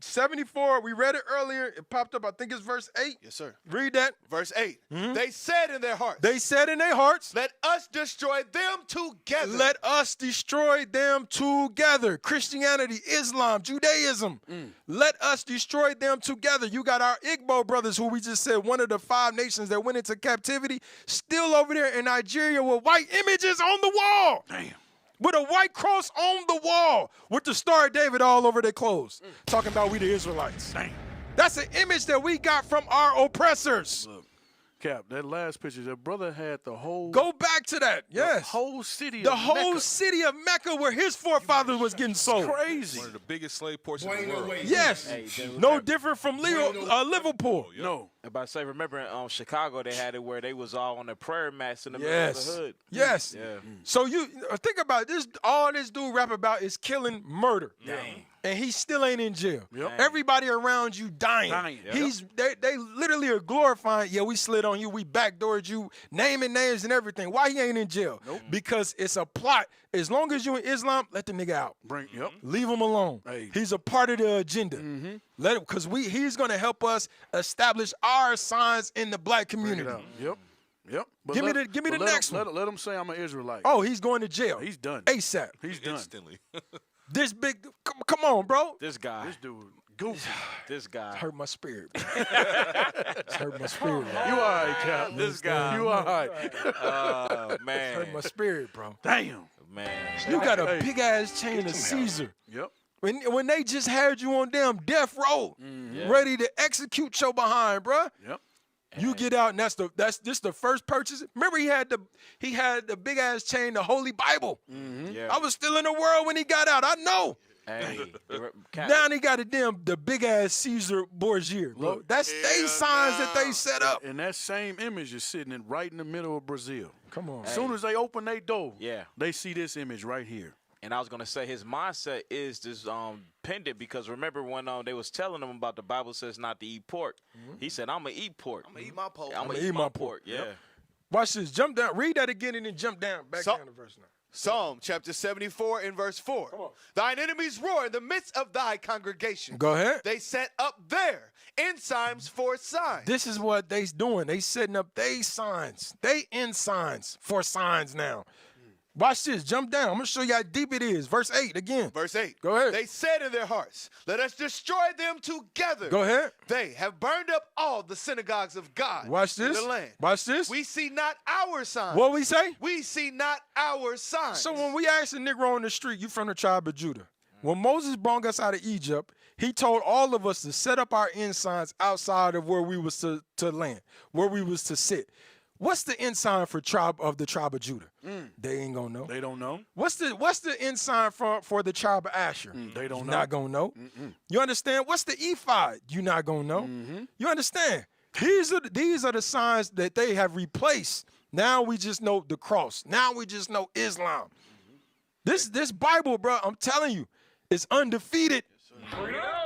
74, we read it earlier. It popped up, I think it's verse 8. Yes, sir. Read that. Verse 8. Mm-hmm. They said in their hearts. They said in their hearts. Let us destroy them together. Let us destroy them together. Christianity, Islam, Judaism. Let us destroy them together. You got our Igbo brothers, who we just said, one of the 5 nations that went into captivity, still over there in Nigeria with white images on the wall. Damn. With a white cross on the wall, with the Star of David all over their clothes. Talking about we the Israelites. Dang. That's an image that we got from our oppressors. Look, Cap, that last picture, that brother had the whole... Go back to that, yes. The whole city the of whole Mecca. City of Mecca where his forefathers was getting sold. Crazy. One of the biggest slave ports in the world. Yes. No different from Liverpool. No. About to say, remember in Chicago, they had it where they was all on the prayer mats in the middle of the hood. Yes. Yeah. So you think about it. All this dude rap about is killing, murder. Dang. and he still ain't in jail. Yep. Everybody around you dying. They literally are glorifying, yeah, we slid on you, we backdoored you, naming names and everything. Why he ain't in jail? Nope. Because it's a plot. As long as you in Islam, let the nigga out. Leave him alone. Hey. He's a part of the agenda. Let him, because he's gonna help us establish our signs in the black community. Yep. But Give me the next one. Let him say I'm an Israelite. Oh, he's going to jail. He's done. ASAP. He's done. Instantly. This big, come on, bro. This guy. This dude, goofy. This guy. It's hurt my spirit. It's hurt my spirit. Bro. You all right, Cap? This guy. You all right? Oh, man. It's hurt my spirit, bro. Damn. Man. You got a big ass chain of Caesar. Yep. When they just had you on damn death row, ready to execute your behind, bro. Yep. You get out, and that's the first purchase. Remember, he had the big ass chain, the Holy Bible. Yeah. I was still in the world when he got out. I know. Hey. Now he got the big ass Caesar Borgia, bro. Look, That's they signs that they set up. And that same image is sitting right in the middle of Brazil. Come on. As soon as they open their door, Yeah. they see this image right here. And I was gonna say his mindset is this pendant, because remember when they was telling him about the Bible says not to eat pork, he said, "I'm gonna eat pork. I'm gonna eat my pork. I'm gonna eat my pork." Yeah. Yep. Watch this. Jump down. Read that again and then jump down. Back down to verse 9. Psalm chapter 74 and verse 4. Thine enemies roar in the midst of thy congregation. Go ahead. They set up their ensigns for signs. This is what they doing. They setting up they signs. They ensigns for signs now. Watch this. Jump down. I'm going to show you how deep it is. Verse 8 again. Verse 8. Go ahead. They said in their hearts, let us destroy them together. Go ahead. They have burned up all the synagogues of God. Watch in this. the land. Watch this. We see not our signs. What we say? We see not our signs. So when we asked a Negro on the street, you from the tribe of Judah. When Moses brought us out of Egypt, he told all of us to set up our ensigns outside of where we was to land, where we was to sit. What's the ensign for the tribe of Judah? They ain't gonna know. They don't know. What's the ensign for the tribe of Asher? They don't know. Not gonna know. You understand? What's the ephod? You not gonna know. You understand? These are the signs that they have replaced. Now we just know the cross. Now we just know Islam. This Bible, bro, I'm telling you, is undefeated.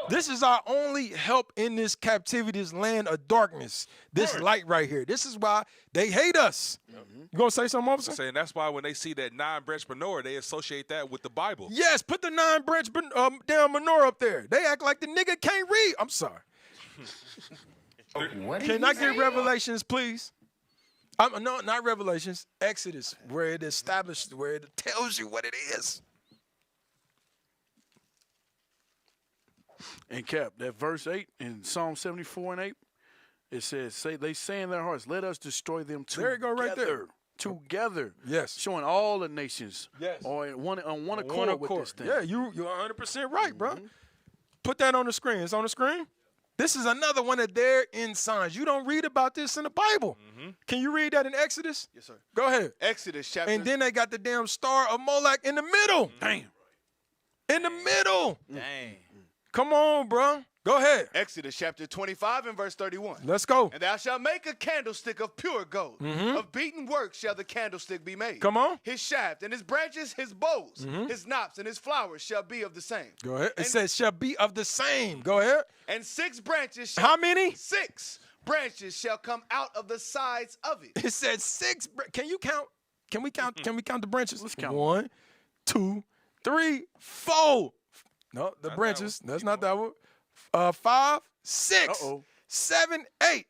This is our only help in this captivity, this land of darkness, this light right here. This is why they hate us. You gonna say something, officer? Saying that's why when they see that 9-branch menorah, they associate that with the Bible. Yes, put the 9-branch damn menorah up there. They act like the nigga can't read. I'm sorry. Can I get Revelations, please? No, not Revelations. Exodus, where it established, where it tells you what it is. And Cap, that verse 8 in Psalm 74 and 8, it says, they say in their hearts, let us destroy them together. There you go, right there. Together. Yes. Showing all the nations. Yes. Or on one accord with this thing. Yeah, you're 100% right, bro. Put that on the screen. It's on the screen. This is another one of their ensigns. You don't read about this in the Bible. Can you read that in Exodus? Yes, sir. Go ahead. Exodus chapter. And then they got the damn star of Moloch in the middle. Damn. In the middle. Dang. Come on, bro. Go ahead. Exodus chapter 25 and verse 31. Let's go. And thou shalt make a candlestick of pure gold. Of beaten work shall the candlestick be made. Come on. His shaft and his branches, his boughs, his knops and his flowers shall be of the same. Go ahead. It says shall be of the same. Go ahead. And 6 branches shall. How many? 6 branches shall come out of the sides of it. It said 6. Can you count? Can we count? Can we count the branches? Let's count. 1, 2, 3, 4. No, the branches. That's not that one. 5, 6, 7, 8.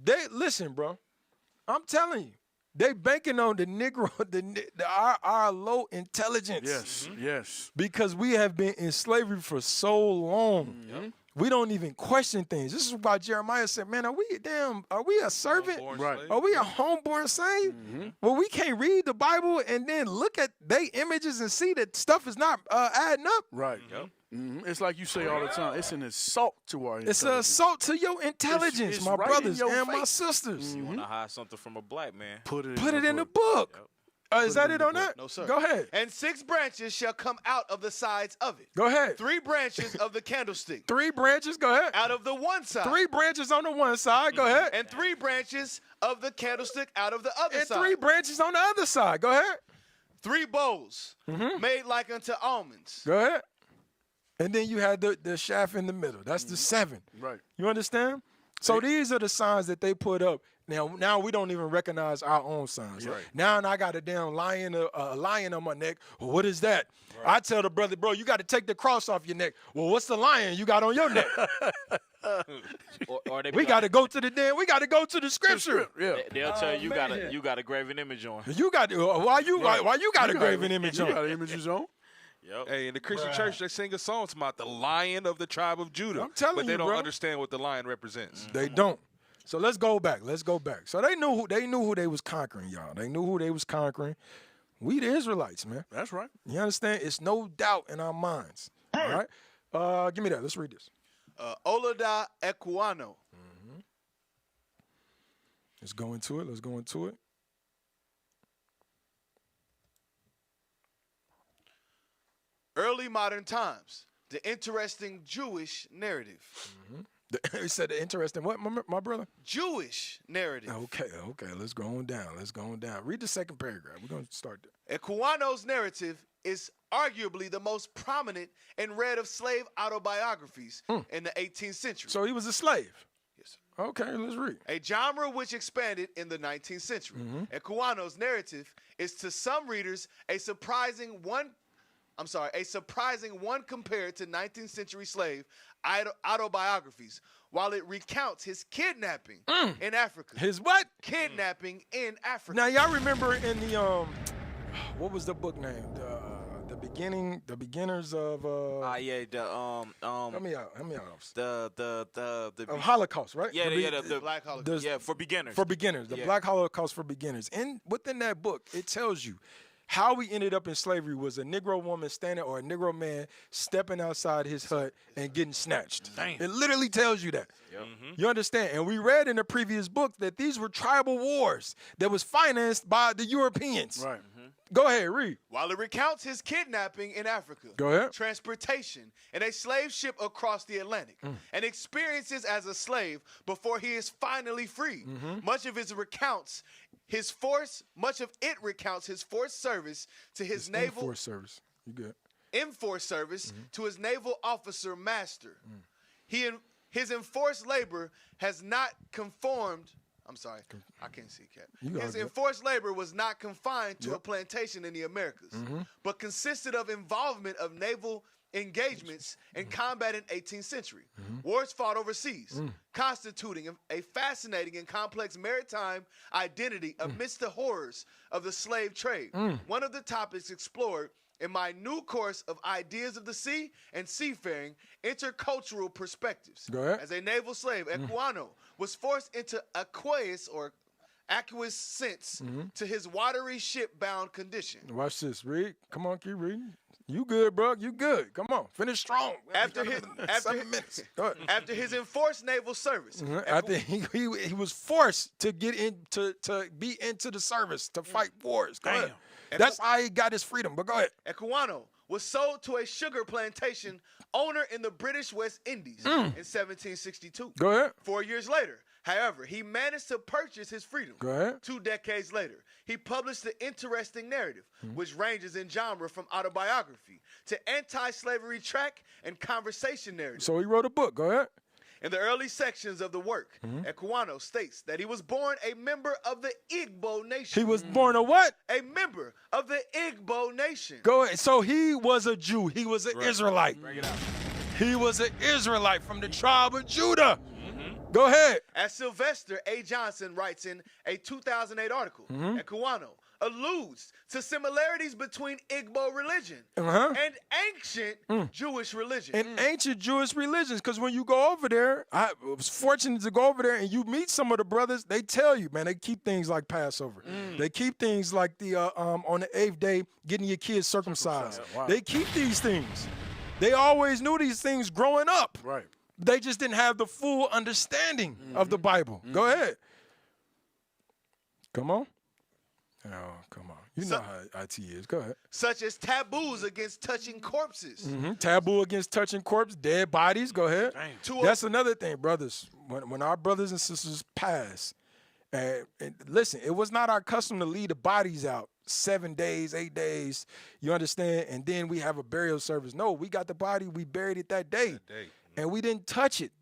They listen, bro. I'm telling you, they banking on the Negro, our low intelligence. Yes, yes. Because we have been in slavery for so long. We don't even question things. This is why Jeremiah said, man, are we a servant? Right. Are we a homeborn slave? Well, we can't read the Bible and then look at they images and see that stuff is not adding up. Right. It's like you say all the time. It's an assault to our intelligence. It's an assault to your intelligence, It's my right brothers in your and my face. sisters. You want to hide something from a black man? Put it in the book. Is that it on that? No, sir. Go ahead. And 6 branches shall come out of the sides of it. Go ahead. 3 branches of the candlestick. 3 branches. Go ahead. Out of the one side. 3 branches on the one side. Go ahead. And 3 branches of the candlestick out of the other And side. 3 branches on the other side. Go ahead. 3 bowls made like unto almonds. Go ahead. And then you had the shaft in the middle. That's the 7. Right. You understand? So these are the signs that they put up. Now we don't even recognize our own signs. Right. Now I got a damn lion on my neck. Well, what is that? Right. I tell the brother, bro, you got to take the cross off your neck. Well, what's the lion you got on your neck? We got to go to the scripture. Yeah. They'll tell you you got a graven image on. You got why you got a graven image on? You got images on. Yep. Hey, in the Christian church, they sing a song about the Lion of the tribe of Judah. I'm telling but they you, don't bro. understand what the lion represents. They don't. So let's go back. So they knew who they was conquering, y'all. They knew who they was conquering. We the Israelites, man. That's right. You understand? It's no doubt in our minds. All right. Give me that. Let's read this. Olada Equano. Let's go into it. Early modern times. The interesting Jewish narrative. He said the interesting what, my brother? Jewish narrative. Okay. Let's go on down. Read the second paragraph. We're going to start there. Equano's narrative is arguably the most prominent and read of slave autobiographies in the 18th century. So he was a slave? Yes, sir. Okay, let's read. A genre which expanded in the 19th century. Equano's narrative is to some readers a surprising one compared to 19th century slave autobiographies, while it recounts his kidnapping in Africa. His what? Kidnapping in Africa. Now y'all remember in the what was the book name? The beginners of Help me out. The of Holocaust, right? the Black Holocaust. for beginners. For beginners, the Black Holocaust for beginners. And within that book, it tells you how we ended up in slavery was a Negro woman standing or a Negro man stepping outside his hut and getting snatched. Damn. It literally tells you that. Yep. You understand? And we read in the previous book that these were tribal wars that was financed by the Europeans. Right. Go ahead, read. While it recounts his kidnapping in Africa, Go ahead. transportation in a slave ship across the Atlantic, and experiences as a slave before he is finally freed. Much of it recounts his forced service to his naval Force service. You good? enforced service to his naval officer master. His enforced labor has not conformed. I'm sorry, I can't see, Cap. His enforced labor was not confined to a plantation in the Americas, but consisted of involvement of naval engagements and combat in 18th century. Wars fought overseas, constituting a fascinating and complex maritime identity amidst the horrors of the slave trade. One of the topics explored in my new course of Ideas of the Sea and Seafaring, Intercultural Perspectives. Go ahead. As a naval slave, Equano was forced into aqueous sense to his watery ship-bound condition. Watch this. Read. Come on, keep reading. You good, bro. You good. Come on. Finish strong. After his 7 minutes. Go ahead. After his enforced naval service, After he was forced to get to be into the service to fight wars. Go ahead. That's how he got his freedom. But go ahead. Equano was sold to a sugar plantation owner in the British West Indies in 1762. Go ahead. 4 years later, however, he managed to purchase his freedom. Go ahead. 2 decades later, he published the interesting narrative, which ranges in genre from autobiography to anti-slavery tract and conversation narrative. So he wrote a book. Go ahead. In the early sections of the work, Equano states that he was born a member of the Igbo nation. He was born a what? A member of the Igbo nation. Go ahead. So he was a Jew. He was an Israelite. Bring it out. He was an Israelite from the tribe of Judah. Go ahead. As Sylvester A. Johnson writes in a 2008 article, Equano alludes to similarities between Igbo religion and ancient Jewish religion. And ancient Jewish religions, because when you go over there, I was fortunate to go over there and you meet some of the brothers, they tell you, man, they keep things like Passover. They keep things like the on the 8th day, getting your kids circumcised. Wow. They keep these things. They always knew these things growing up. Right. They just didn't have the full understanding of the Bible. Go ahead. Come on. Oh, come on. You know how IT is. Go ahead. Such as taboos against touching corpses. Taboo against touching corpse, dead bodies. Go ahead. That's another thing, brothers. When our brothers and sisters pass, and listen, it was not our custom to leave the bodies out 7 days, 8 days. You understand? And then we have a burial service. No, we got the body. We buried it that day. And we didn't touch it.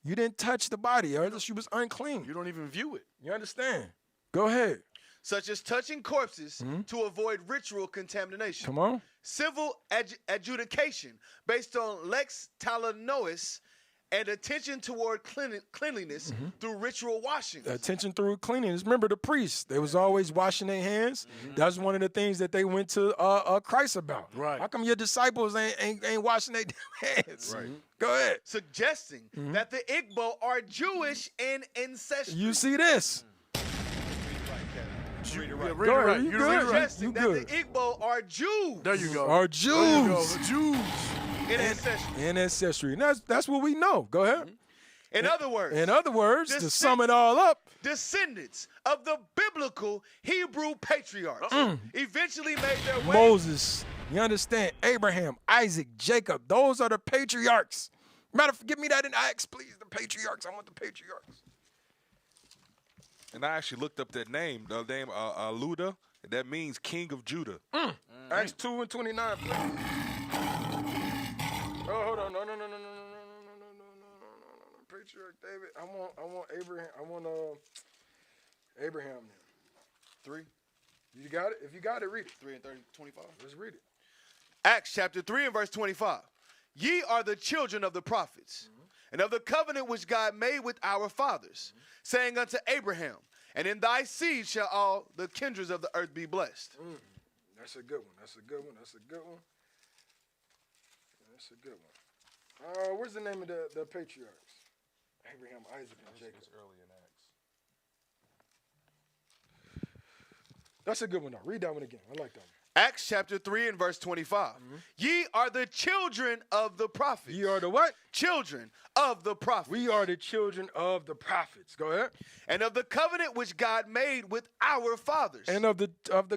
You didn't touch the body, or else she was unclean. You don't even view it. You understand? Go ahead. Such as touching corpses to avoid ritual contamination. Come on. Civil adjudication based on lex talionis and attention toward cleanliness through ritual washings. Attention through cleanliness. Remember the priests, they was always washing their hands. That's one of the things that they went to Christ about. Right. How come your disciples ain't washing their hands? Right. Go ahead. Suggesting that the Igbo are Jewish and ancestral. You see this? Read it Go right. ahead. You You read it good. right. Suggesting You that good. the Igbo are Jews. There you go. Are There you go. Jews. The Jews. In ancestry. In ancestry. And that's what we know. Go ahead. In other words, To sum it all up, descendants of the biblical Hebrew patriarchs eventually made their way. Moses, you understand? Abraham, Isaac, Jacob, those are the patriarchs. Matter of fact, give me that in Acts, please. The patriarchs. I want the patriarchs. And I actually looked up that name. The name Luda. That means King of Judah. Acts 2:29, please. Oh, hold on. No. Patriarch David. I want Abraham. I want Abraham now. 3. You got it? If you got it, read it. 3 and 30, 25. Let's read it. Acts chapter 3 and verse 25. Ye are the children of the prophets, and of the covenant which God made with our fathers, saying unto Abraham, and in thy seed shall all the kindreds of the earth be blessed. That's a good one. That's a good one. Where's the name of the patriarchs? Abraham, Isaac, and Jacob. It's early in Acts. That's a good one, though. Read that one again. I like that one. Acts chapter 3 and verse 25. Ye are the children of the prophets. Ye are the what? Children of the prophets. We are the children of the prophets. Go ahead. And of the covenant which God made with our fathers. And of the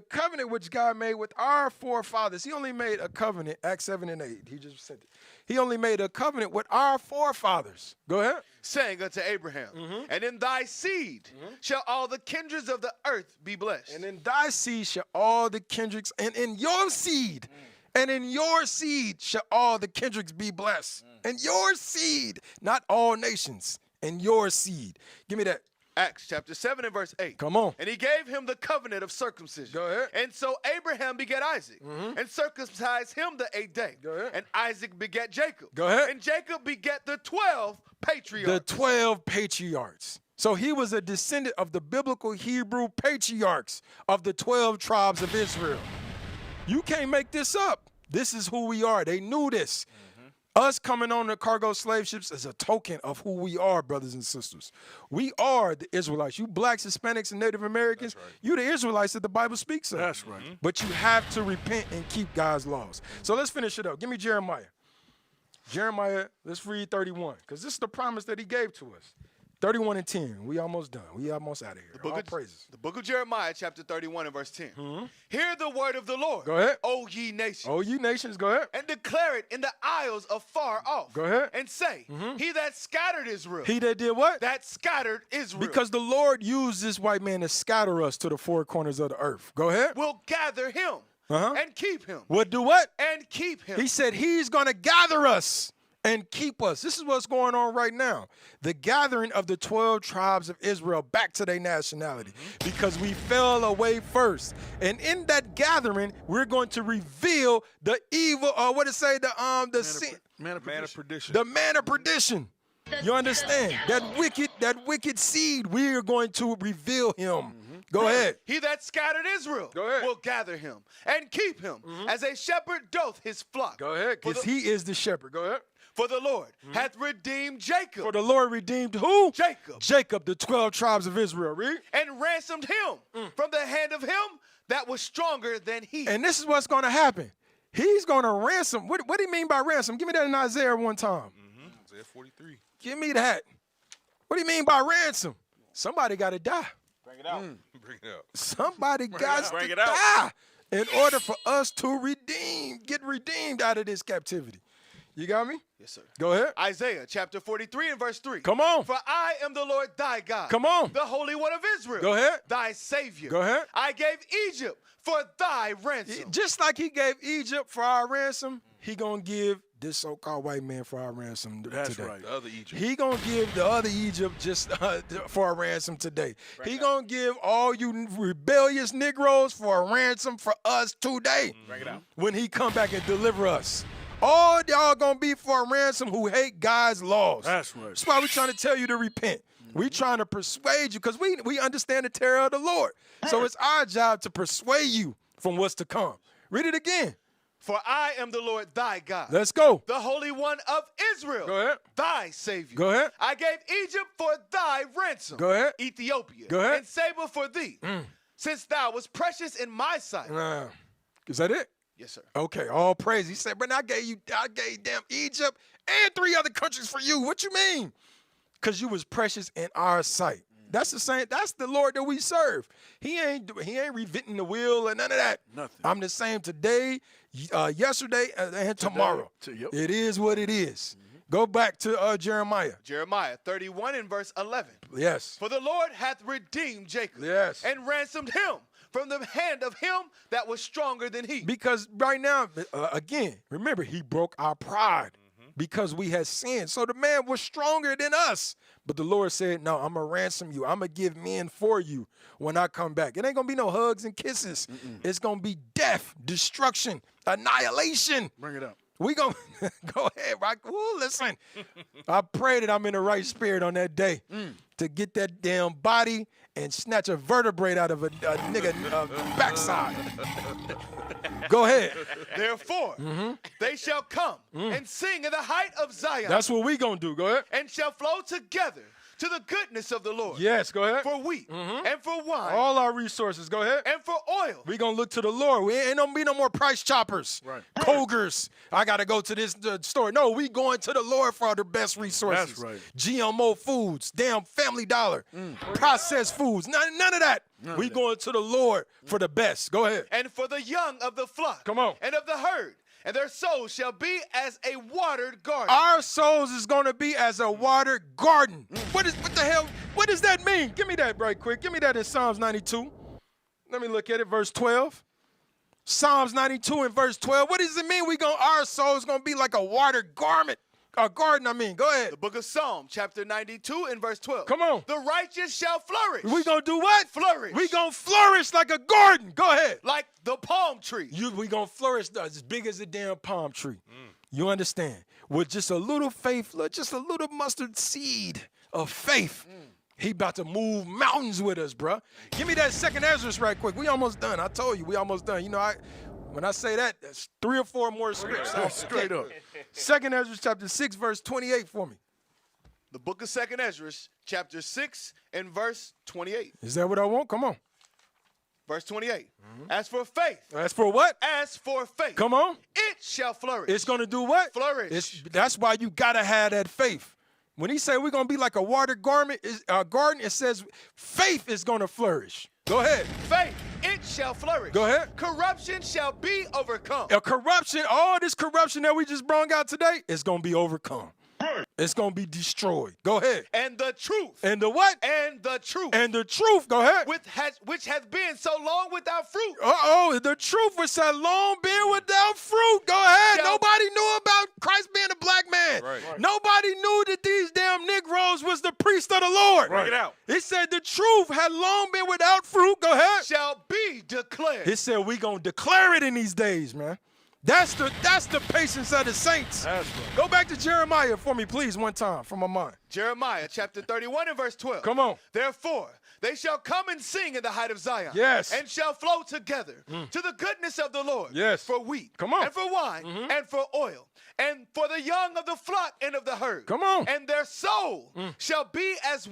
covenant which God made with our forefathers. He only made a covenant, Acts 7 and 8. He just said it. He only made a covenant with our forefathers. Go ahead. Saying unto Abraham, and in thy seed shall all the kindreds of the earth be blessed. And in thy seed shall all the kindreds, and in your seed, and in your seed shall all the kindreds be blessed. In your seed, not all nations, in your seed. Give me that. Acts chapter 7 and verse 8. Come on. And he gave him the covenant of circumcision. Go ahead. And so Abraham begat Isaac, and circumcised him the 8th day. Go ahead. And Isaac begat Jacob. Go ahead. And Jacob begat the 12 patriarchs. The 12 patriarchs. So he was a descendant of the biblical Hebrew patriarchs of the 12 tribes of Israel. You can't make this up. This is who we are. They knew this. Us coming on the cargo slave ships is a token of who we are, brothers and sisters. We are the Israelites. You blacks, Hispanics, and Native Americans, you the Israelites that the Bible speaks of. That's right. But you have to repent and keep God's laws. So let's finish it up. Give me Jeremiah. Jeremiah, let's read 31, because this is the promise that he gave to us. 31 and 10. We almost done. We almost out of here. All praises. The book of Jeremiah, chapter 31 and verse 10. Hear the word of the Lord. Go ahead. O ye nations. Oh, you nations, go ahead. And declare it in the isles afar off. Go ahead. And say, he that scattered Israel. He that did what? That scattered Israel. Because the Lord used this white man to scatter us to the four corners of the earth. Go ahead. Will gather him and keep him. Will do what? And keep him. He said he's going to gather us and keep us. This is what's going on right now. The gathering of the 12 tribes of Israel back to their nationality, because we fell away first. And in that gathering, we're going to reveal the evil, or what it say, the sin. Man of perdition. The man of perdition. You understand? That wicked seed, we are going to reveal him. Go ahead. He that scattered Israel will gather him and keep him as a shepherd doth his flock. Go ahead, because he is the shepherd. Go ahead. For the Lord hath redeemed Jacob. For the Lord redeemed who? Jacob. Jacob, the 12 tribes of Israel. Read. And ransomed him from the hand of him that was stronger than he. And this is what's going to happen. He's going to ransom. What do you mean by ransom? Give me that in Isaiah one time. Isaiah 43. Give me that. What do you mean by ransom? Somebody got to die. Bring it out. Bring it up. Somebody got Bring to it out. die in order for us to get redeemed out of this captivity. You got me? Yes, sir. Go ahead. Isaiah chapter 43 and verse 3. Come on. For I am the Lord thy God. Come on. The Holy One of Israel. Go ahead. Thy Savior. Go ahead. I gave Egypt for thy ransom. Just like he gave Egypt for our ransom, he gonna give this so-called white man for our ransom That's today. right. The other Egypt. He gonna give the other Egypt just for a ransom today. He gonna give all you rebellious Negroes for a ransom for us today. Bring it out. When he come back and deliver us. All y'all gonna be for a ransom who hate God's laws. That's right. That's why we trying to tell you to repent. We trying to persuade you because we understand the terror of the Lord. So it's our job to persuade you from what's to come. Read it again. For I am the Lord thy God. Let's go. The Holy One of Israel. Go ahead. Thy Savior. Go ahead. I gave Egypt for thy ransom. Go ahead. Ethiopia. Go ahead. And Saba for thee. Since thou was precious in my sight. Is that it? Yes, sir. Okay, all praise. He said, but I gave them Egypt and 3 other countries for you. What you mean? Because you was precious in our sight. That's the same. That's the Lord that we serve. He ain't reinventing the wheel and none of that. Nothing. I'm the same today, yesterday, and tomorrow. Yep. It is what it is. Go back to Jeremiah. Jeremiah 31 and verse 11. Yes. For the Lord hath redeemed Jacob. Yes. And ransomed him from the hand of him that was stronger than he. Because right now, again, remember, he broke our pride because we had sinned. So the man was stronger than us. But the Lord said, no, I'm going to ransom you. I'm going to give men for you when I come back. It ain't going to be no hugs and kisses. It's going to be death, destruction, annihilation. Bring it up. We going to go ahead, right? Woo, listen. I pray that I'm in the right spirit on that day to get that damn body and snatch a vertebrae out of a nigga backside. Go ahead. Therefore, they shall come and sing in the height of Zion. That's what we going to do. Go ahead. And shall flow together to the goodness of the Lord. Yes, go ahead. For wheat and for wine. All our resources. Go ahead. And for oil. We going to look to the Lord. We ain't going to be no more price choppers. Right. Cogers. I got to go to this store. No, we going to the Lord for the best resources. That's right. GMO foods, damn Family Dollar, processed foods, none of that. We going to the Lord for the best. Go ahead. And for the young of the flock. Come on. And of the herd. And their souls shall be as a watered garden. Our souls is going to be as a watered garden. What the hell? What does that mean? Give me that right quick. Give me that in Psalms 92. Let me look at it, verse 12. Psalms 92 and verse 12. What does it mean? Our souls going to be like a watered garment. A garden, I mean. Go ahead. The book of Psalm, chapter 92 and verse 12. Come on. The righteous shall flourish. We going to do what? Flourish. We going to flourish like a garden. Go ahead. Like the palm tree. We going to flourish as big as a damn palm tree. You understand? With just a little faith, just a little mustard seed of faith. He about to move mountains with us, bro. Give me that second Ezra right quick. We almost done. I told you, we almost done. You know, when I say that, that's 3 or 4 more scripts. Straight up. Second Ezra chapter 6, verse 28 for me. The book of Second Ezra, chapter 6 and verse 28. Is that what I want? Come on. Verse 28. As for faith. As for what? As for faith. Come on. It shall flourish. It's going to do what? Flourish. That's why you got to have that faith. When he say we're going to be like a watered garden, it says faith is going to flourish. Go ahead. Faith, it shall flourish. Go ahead. Corruption shall be overcome. All this corruption that we just brought out today is going to be overcome. It's going to be destroyed. Go ahead. And the truth. And the what? And the truth. And the truth. Go ahead. Which has been so long without fruit. The truth which has long been without fruit. Go ahead. Nobody knew about Christ being a black man. Right. Nobody knew that these damn Negroes was the priest of the Lord. Bring it out. It said the truth had long been without fruit. Go ahead. Shall be declared. It said we going to declare it in these days, man. That's the patience of the saints. That's right. Go back to Jeremiah for me, please, one time, from my mind. Jeremiah chapter 31 and verse 12. Come on. Therefore, they shall come and sing in the height of Zion. Yes. And shall flow together to the goodness of the Lord. Yes. For wheat. Come on. And for wine. And for oil. And for the young of the flock and of the herd. Come on. And their soul shall be as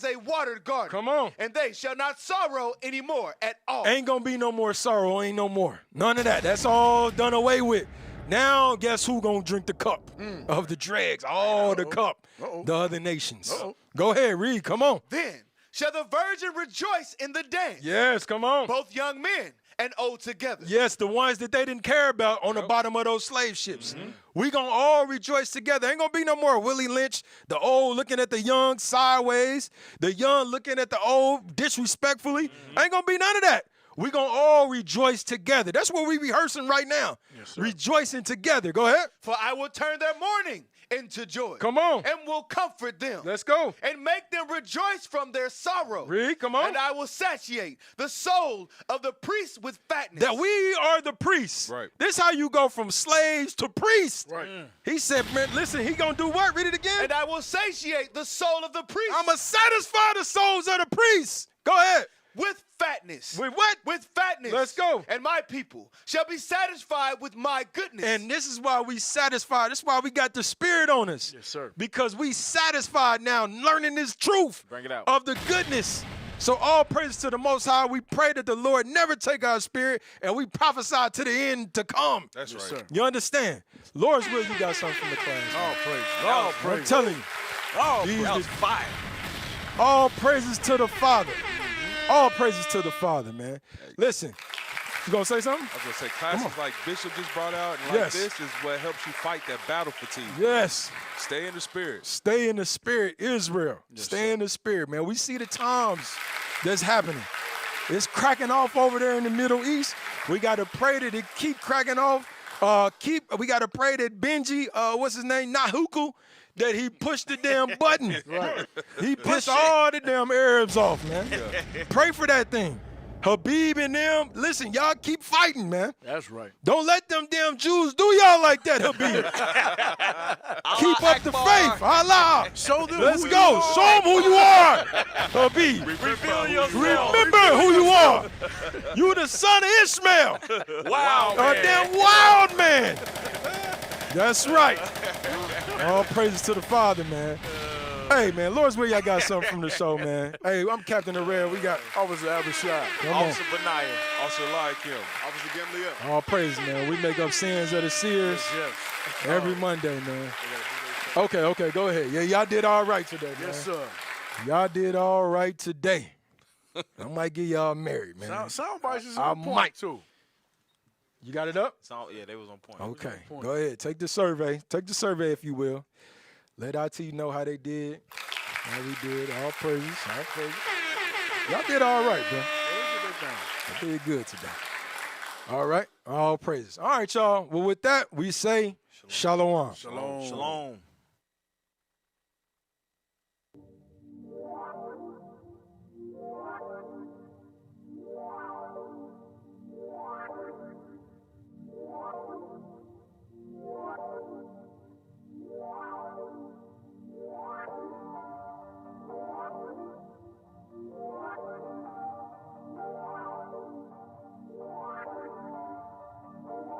a watered garden. Come on. And they shall not sorrow anymore at all. Ain't gonna be no more sorrow, ain't no more. None of that. That's all done away with. Now, guess who gonna drink the cup of the dregs? The cup. The other nations. Go ahead, read. Come on. Then shall the virgin rejoice in the dance. Yes, come on. Both young men and old together. Yes, the ones that they didn't care about on the bottom of those slave ships. We gonna all rejoice together. Ain't gonna be no more Willie Lynch, the old looking at the young sideways, the young looking at the old disrespectfully. Ain't gonna be none of that. We gonna all rejoice together. That's what we rehearsing right now. Yes, sir. Rejoicing together. Go ahead. For I will turn their mourning into joy. Come on. And will comfort them. Let's go. And make them rejoice from their sorrow. Read, come on. And I will satiate the soul of the priests with fatness. That we are the priests. Right. This how you go from slaves to priests. Right. He said, man, listen, he gonna do what? Read it again. And I will satiate the soul of the priests. I'm gonna satisfy the souls of the priests. Go ahead. With fatness. With what? With fatness. Let's go. And my people shall be satisfied with my goodness. And this is why we satisfied. This is why we got the Spirit on us. Yes, sir. Because we satisfied now, learning this truth Bring it out. of the goodness. So all praise to the Most High. We pray that the Lord never take our spirit, and we prophesy to the end to come. That's right. sir. You understand? Lord's will, you got something from the class. All praise. All I'm praise. telling you. Oh, These that was the- fire. All praises to the Father. All praises to the Father, man. Listen, you gonna say something? I was gonna say classes like Bishop just brought out, and like Yes. this is what helps you fight that battle fatigue. Yes. Stay in the spirit. Stay in the spirit, Israel. Stay in the spirit, man. We see the times that's happening. It's cracking off over there in the Middle East. We got to pray that it keep cracking off. We got to pray that Benji, what's his name, Nahuku, that he pushed the damn button. Right. He pissed all the damn Arabs off, man. Pray for that thing. Habib and them, listen, y'all keep fighting, man. That's right. Don't let them damn Jews do y'all like that, Habib. Keep up the faith. Allah. Show them Let's who go. you are. Show them who you are. Habib. Reveal yourself. Remember who you are. You the son of Ishmael. Wow, A damn wild man. That's right. All praises to the Father, man. Hey, man, Lord's will, y'all got something from the show, man. Hey, I'm Captain Herrera. We got Officer Abishai. Come on. Officer Benaiah. Also like him. Officer Gamliel. All praise, man. We make up sins of the Seers Yes. every Monday, man. Okay, go ahead. Yeah, y'all did all right today, man. Yes, sir. Y'all did all right today. I might get y'all married, man. Sound bites is I on point, might. too. You got it up? So, yeah, they was on point. Okay, go ahead. Take the survey. Take the survey, if you will. Let IT know how they did. How we did. All praises. All praises. Y'all did all right, bro. Y'all did good today. All right. All praises. All right, y'all. Well, with that, we say shalom. Shalom. Shalom.